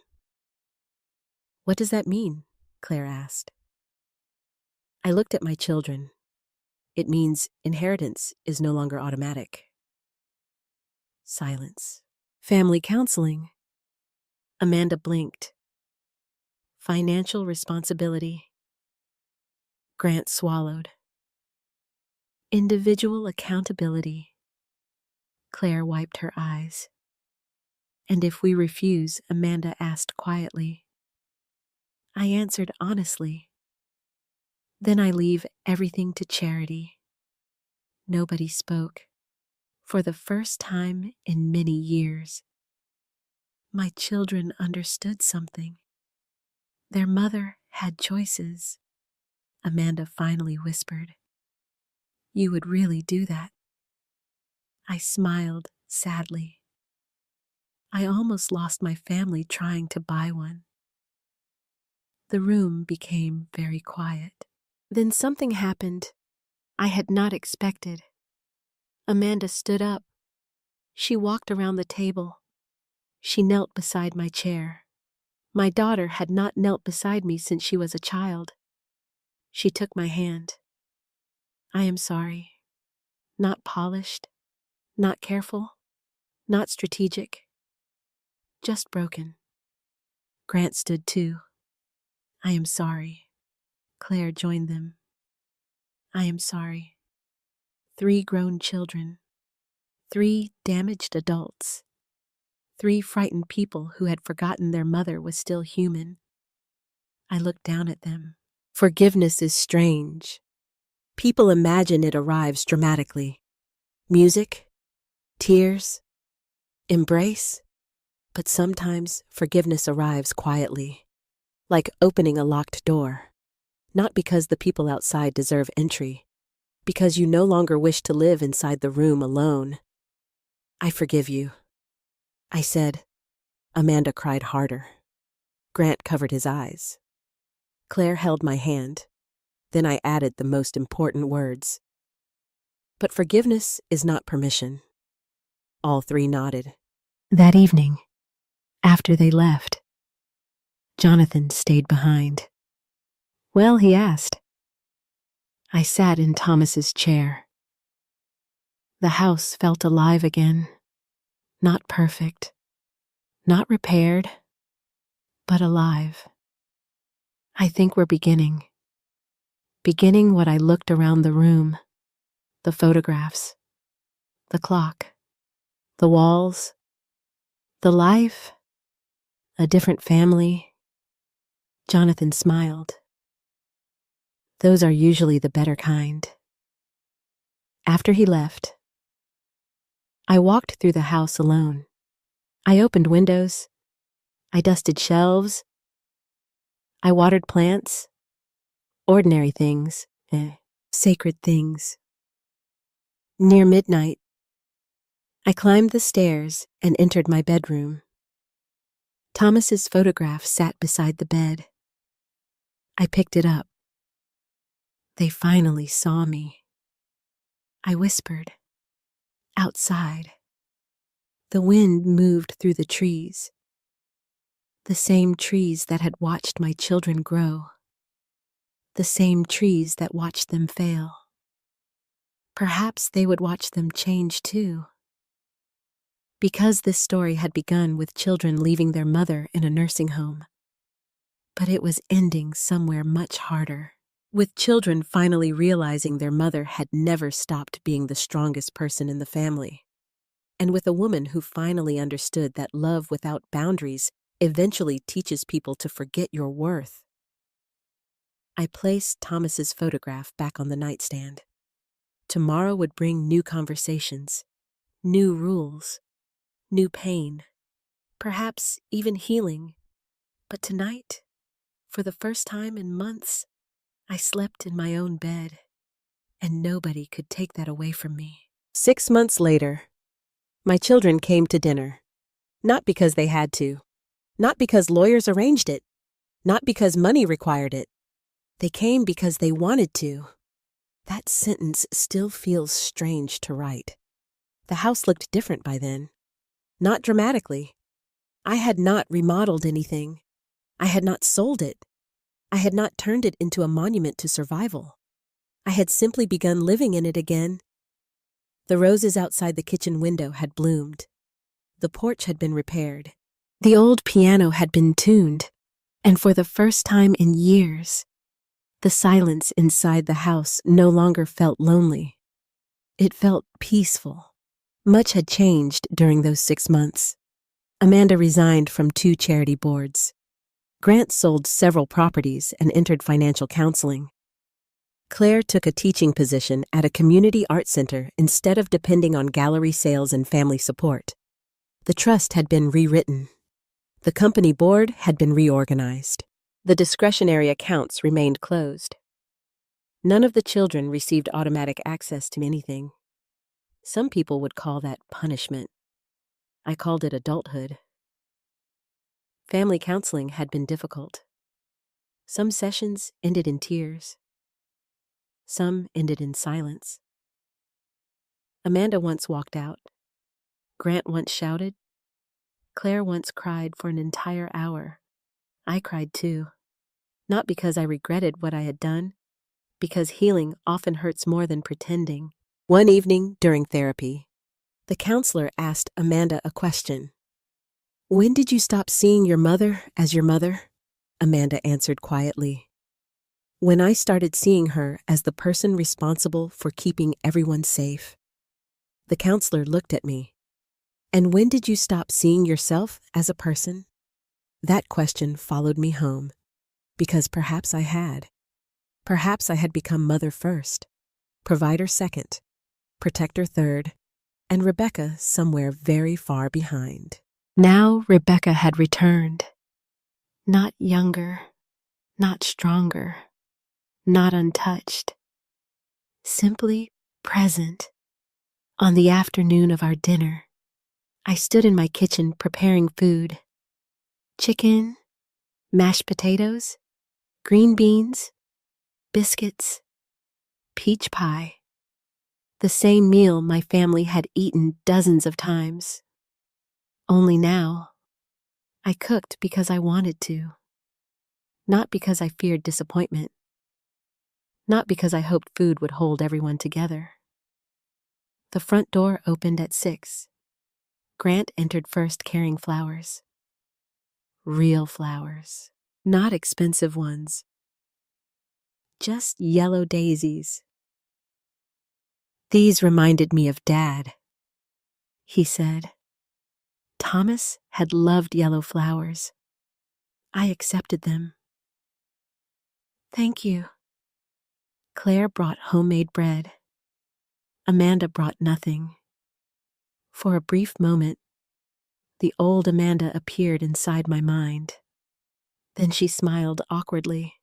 What does that mean? Claire asked. I looked at my children. It means inheritance is no longer automatic. Silence. Family counseling. Amanda blinked. Financial responsibility. Grant swallowed. Individual accountability. Claire wiped her eyes. And if we refuse, Amanda asked quietly. I answered honestly. Then I leave everything to charity. Nobody spoke. For the first time in many years, my children understood something. Their mother had choices. Amanda finally whispered. You would really do that? I smiled sadly. I almost lost my family trying to buy one. The room became very quiet. Then something happened I had not expected. Amanda stood up. She walked around the table. She knelt beside my chair. My daughter had not knelt beside me since she was a child. She took my hand. I am sorry. Not polished, not careful, not strategic. Just broken. Grant stood too. I am sorry. Claire joined them. I am sorry. 3 grown children. 3 damaged adults. 3 frightened people who had forgotten their mother was still human. I looked down at them. Forgiveness is strange. People imagine it arrives dramatically. Music, tears, embrace. But sometimes forgiveness arrives quietly, like opening a locked door. Not because the people outside deserve entry, because you no longer wish to live inside the room alone. I forgive you, I said. Amanda cried harder. Grant covered his eyes. Claire held my hand. Then I added the most important words. But forgiveness is not permission. All 3 nodded. That evening, after they left, Jonathan stayed behind. Well, he asked. I sat in Thomas's chair. The house felt alive again. Not perfect, not repaired, but alive. I think we're beginning what I looked around the room, the photographs, the clock, the walls, the life, a different family. Jonathan smiled. Those are usually the better kind. After he left, I walked through the house alone. I opened windows. I dusted shelves. I watered plants. Ordinary things, sacred things. Near midnight, I climbed the stairs and entered my bedroom. Thomas's photograph sat beside the bed. I picked it up. They finally saw me. I whispered. Outside. The wind moved through the trees. The same trees that had watched my children grow. The same trees that watched them fail. Perhaps they would watch them change too. Because this story had begun with children leaving their mother in a nursing home. But it was ending somewhere much harder, with children finally realizing their mother had never stopped being the strongest person in the family. And with a woman who finally understood that love without boundaries eventually teaches people to forget your worth. I placed Thomas's photograph back on the nightstand. Tomorrow would bring new conversations, new rules, new pain, perhaps even healing. But tonight, for the first time in months, I slept in my own bed, and nobody could take that away from me. 6 months later, my children came to dinner, not because they had to, not because lawyers arranged it, not because money required it. They came because they wanted to. That sentence still feels strange to write. The house looked different by then. Not dramatically. I had not remodeled anything. I had not sold it. I had not turned it into a monument to survival. I had simply begun living in it again. The roses outside the kitchen window had bloomed. The porch had been repaired. The old piano had been tuned. And for the first time in years, the silence inside the house no longer felt lonely. It felt peaceful. Much had changed during those 6 months. Amanda resigned from 2 charity boards. Grant sold several properties and entered financial counseling. Claire took a teaching position at a community art center instead of depending on gallery sales and family support. The trust had been rewritten. The company board had been reorganized. The discretionary accounts remained closed. None of the children received automatic access to anything. Some people would call that punishment. I called it adulthood. Family counseling had been difficult. Some sessions ended in tears. Some ended in silence. Amanda once walked out. Grant once shouted. Claire once cried for an entire hour. I cried too. Not because I regretted what I had done, because healing often hurts more than pretending. One evening during therapy, the counselor asked Amanda a question. When did you stop seeing your mother as your mother? Amanda answered quietly. When I started seeing her as the person responsible for keeping everyone safe. The counselor looked at me. And when did you stop seeing yourself as a person? That question followed me home, because perhaps I had. Perhaps I had become mother first, provider second, protector third, and Rebecca somewhere very far behind. Now Rebecca had returned. Not younger, not stronger, not untouched. Simply present. On the afternoon of our dinner, I stood in my kitchen preparing food. Chicken, mashed potatoes, green beans, biscuits, peach pie. The same meal my family had eaten dozens of times. Only now, I cooked because I wanted to. Not because I feared disappointment. Not because I hoped food would hold everyone together. The front door opened at 6. Grant entered first carrying flowers. Real flowers. Not expensive ones. Just yellow daisies. These reminded me of Dad, he said. Thomas had loved yellow flowers. I accepted them. Thank you. Claire brought homemade bread. Amanda brought nothing. For a brief moment, the old Amanda appeared inside my mind. Then she smiled awkwardly.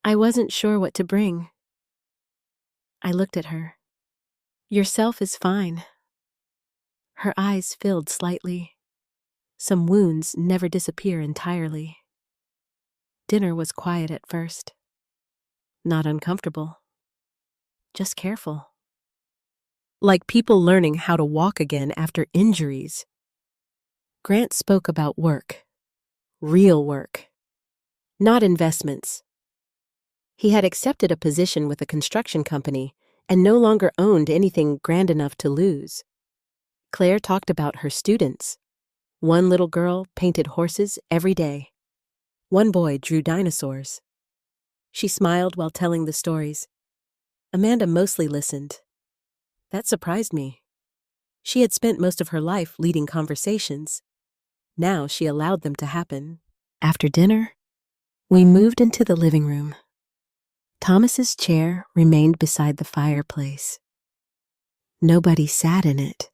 I wasn't sure what to bring. I looked at her. Yourself is fine. Her eyes filled slightly. Some wounds never disappear entirely. Dinner was quiet at first. Not uncomfortable. Just careful. Like people learning how to walk again after injuries. Grant spoke about work. Real work. Not investments. He had accepted a position with a construction company and no longer owned anything grand enough to lose. Claire talked about her students. One little girl painted horses every day. One boy drew dinosaurs. She smiled while telling the stories. Amanda mostly listened. That surprised me. She had spent most of her life leading conversations. Now she allowed them to happen. After dinner, we moved into the living room. Thomas's chair remained beside the fireplace. Nobody sat in it.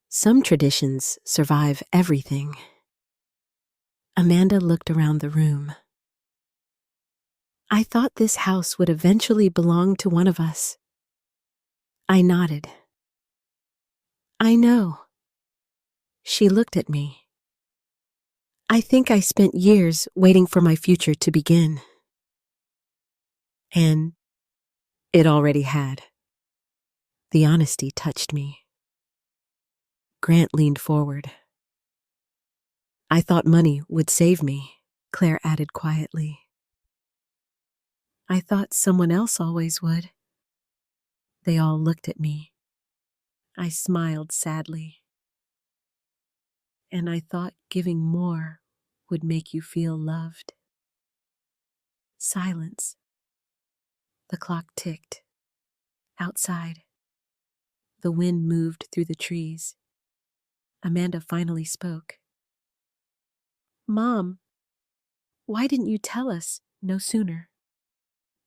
Some traditions survive everything. Amanda looked around the room. I thought this house would eventually belong to one of us. I nodded. I know. She looked at me. I think I spent years waiting for my future to begin. And it already had. The honesty touched me. Grant leaned forward. I thought money would save me, Claire added quietly. I thought someone else always would. They all looked at me. I smiled sadly. And I thought giving more would make you feel loved. Silence. The clock ticked. Outside, the wind moved through the trees. Amanda finally spoke. Mom, why didn't you tell us no sooner?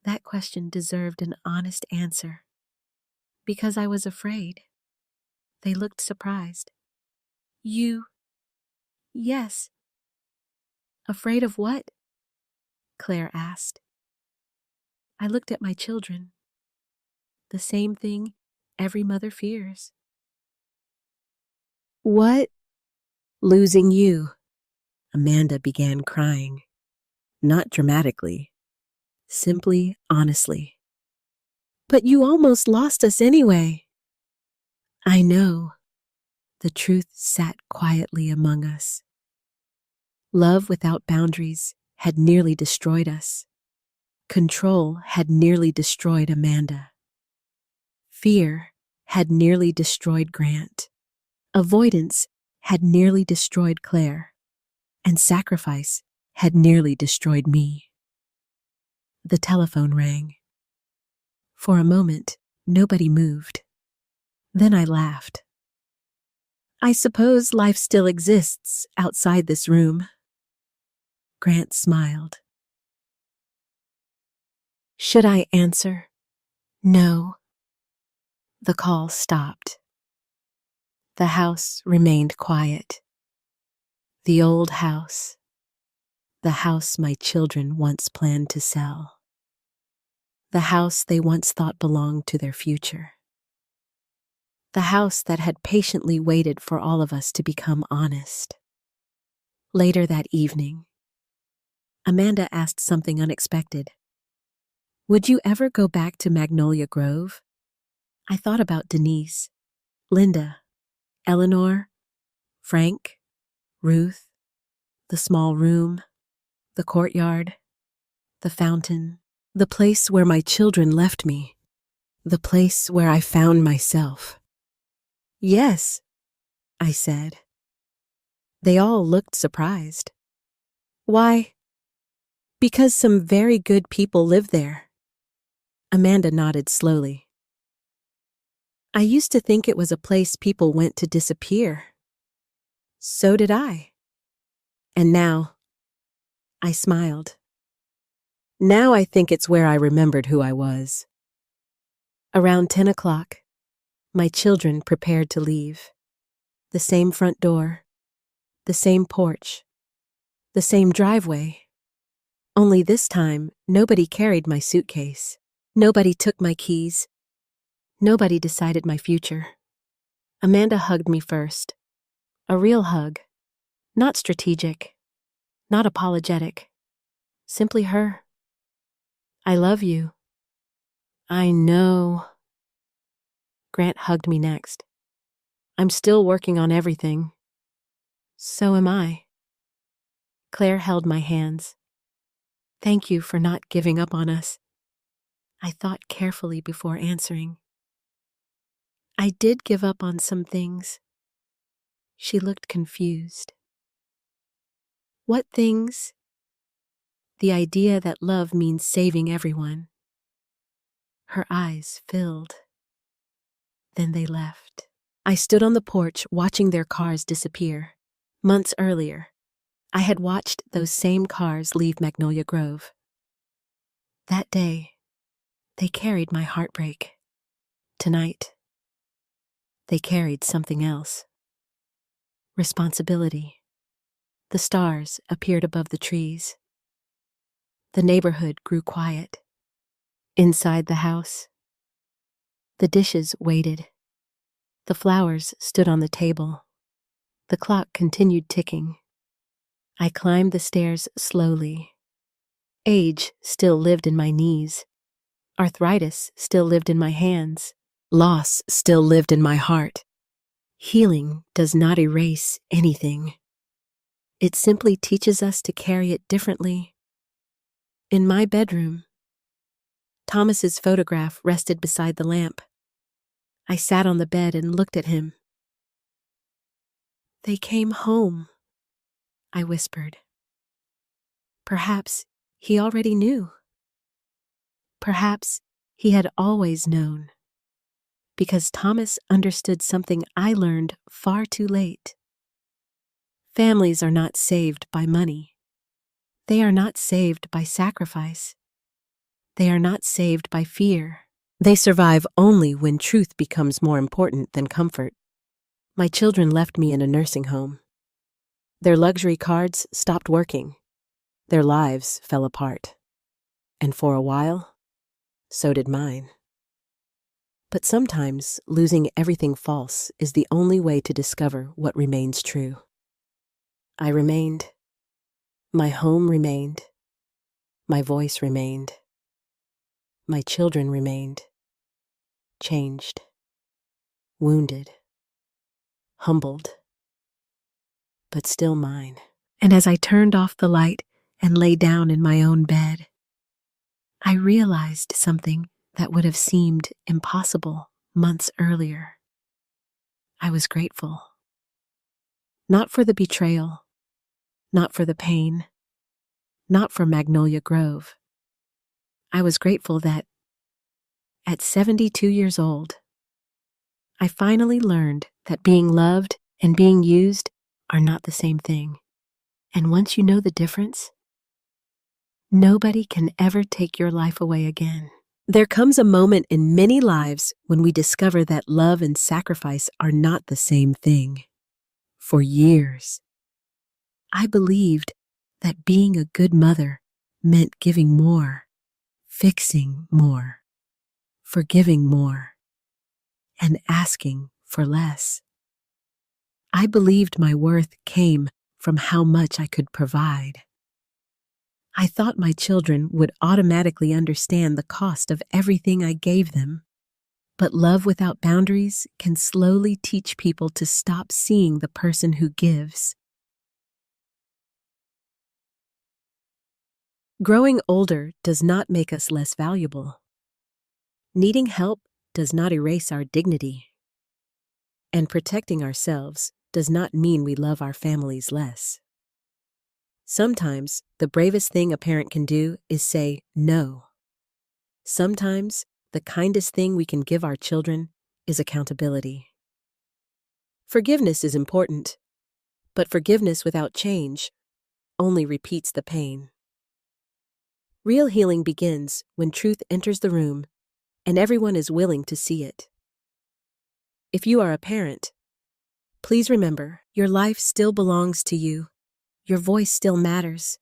That question deserved an honest answer. Because I was afraid. They looked surprised. You? Yes. Afraid of what? Claire asked. I looked at my children. The same thing every mother fears. What? Losing you. Amanda began crying. Not dramatically. Simply, honestly. But you almost lost us anyway. I know. The truth sat quietly among us. Love without boundaries had nearly destroyed us. Control had nearly destroyed Amanda. Fear had nearly destroyed Grant. Avoidance had nearly destroyed Claire. And sacrifice had nearly destroyed me. The telephone rang. For a moment, nobody moved. Then I laughed. I suppose life still exists outside this room. Grant smiled. Should I answer? No. The call stopped. The house remained quiet. The old house. The house my children once planned to sell. The house they once thought belonged to their future. The house that had patiently waited for all of us to become honest. Later that evening, Amanda asked something unexpected. Would you ever go back to Magnolia Grove? I thought about Denise, Linda, Eleanor, Frank, Ruth, the small room, the courtyard, the fountain, the place where my children left me, the place where I found myself. Yes, I said. They all looked surprised. Why? Because some very good people live there. Amanda nodded slowly. I used to think it was a place people went to disappear. So did I. And now, I smiled. Now I think it's where I remembered who I was. Around 10 o'clock, my children prepared to leave. The same front door, the same porch, the same driveway. Only this time, nobody carried my suitcase. Nobody took my keys. Nobody decided my future. Amanda hugged me first. A real hug. Not strategic. Not apologetic. Simply her. I love you. I know. Grant hugged me next. I'm still working on everything. So am I. Claire held my hands. Thank you for not giving up on us. I thought carefully before answering. I did give up on some things. She looked confused. What things? The idea that love means saving everyone. Her eyes filled. Then they left. I stood on the porch watching their cars disappear. Months earlier, I had watched those same cars leave Magnolia Grove. That day, they carried my heartbreak. Tonight, they carried something else. Responsibility. The stars appeared above the trees. The neighborhood grew quiet. Inside the house, the dishes waited. The flowers stood on the table. The clock continued ticking. I climbed the stairs slowly. Age still lived in my knees. Arthritis still lived in my hands. Loss still lived in my heart. Healing does not erase anything. It simply teaches us to carry it differently. In my bedroom, Thomas's photograph rested beside the lamp. I sat on the bed and looked at him. They came home, I whispered. Perhaps he already knew. Perhaps he had always known. Because Thomas understood something I learned far too late. Families are not saved by money. They are not saved by sacrifice. They are not saved by fear. They survive only when truth becomes more important than comfort. My children left me in a nursing home. Their luxury cards stopped working. Their lives fell apart. And for a while, so did mine. But sometimes losing everything false is the only way to discover what remains true. I remained. My home remained. My voice remained. My children remained. Changed. Wounded. Humbled. But still mine. And as I turned off the light and lay down in my own bed, I realized something that would have seemed impossible months earlier. I was grateful. Not for the betrayal, not for the pain, not for Magnolia Grove. I was grateful that, at 72 years old, I finally learned that being loved and being used are not the same thing. And once you know the difference, nobody can ever take your life away again. There comes a moment in many lives when we discover that love and sacrifice are not the same thing. For years, I believed that being a good mother meant giving more, fixing more, forgiving more, and asking for less. I believed my worth came from how much I could provide. I thought my children would automatically understand the cost of everything I gave them. But love without boundaries can slowly teach people to stop seeing the person who gives. Growing older does not make us less valuable. Needing help does not erase our dignity. And protecting ourselves does not mean we love our families less. Sometimes the bravest thing a parent can do is say no. Sometimes the kindest thing we can give our children is accountability. Forgiveness is important, but forgiveness without change only repeats the pain. Real healing begins when truth enters the room and everyone is willing to see it. If you are a parent, please remember your life still belongs to you. Your voice still matters.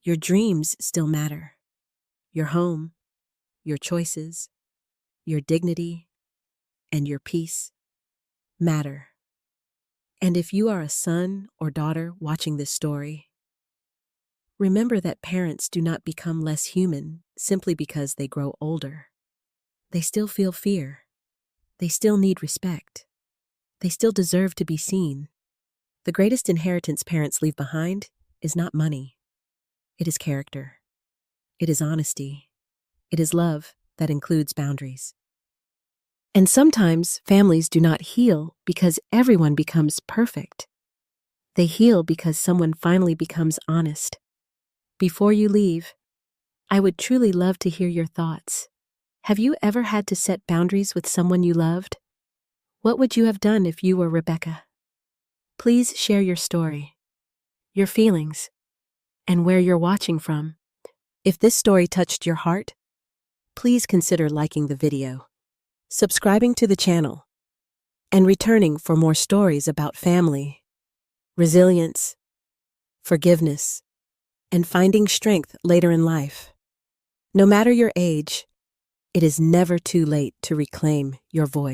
Your dreams still matter. Your home, your choices, your dignity, and your peace matter. And if you are a son or daughter watching this story, remember that parents do not become less human simply because they grow older. They still feel fear. They still need respect. They still deserve to be seen. The greatest inheritance parents leave behind is not money. It is character. It is honesty. It is love that includes boundaries. And sometimes families do not heal because everyone becomes perfect. They heal because someone finally becomes honest. Before you leave, I would truly love to hear your thoughts. Have you ever had to set boundaries with someone you loved? What would you have done if you were Rebecca? Please share your story, your feelings, and where you're watching from. If this story touched your heart, please consider liking the video, subscribing to the channel, and returning for more stories about family, resilience, forgiveness, and finding strength later in life. No matter your age, it is never too late to reclaim your voice.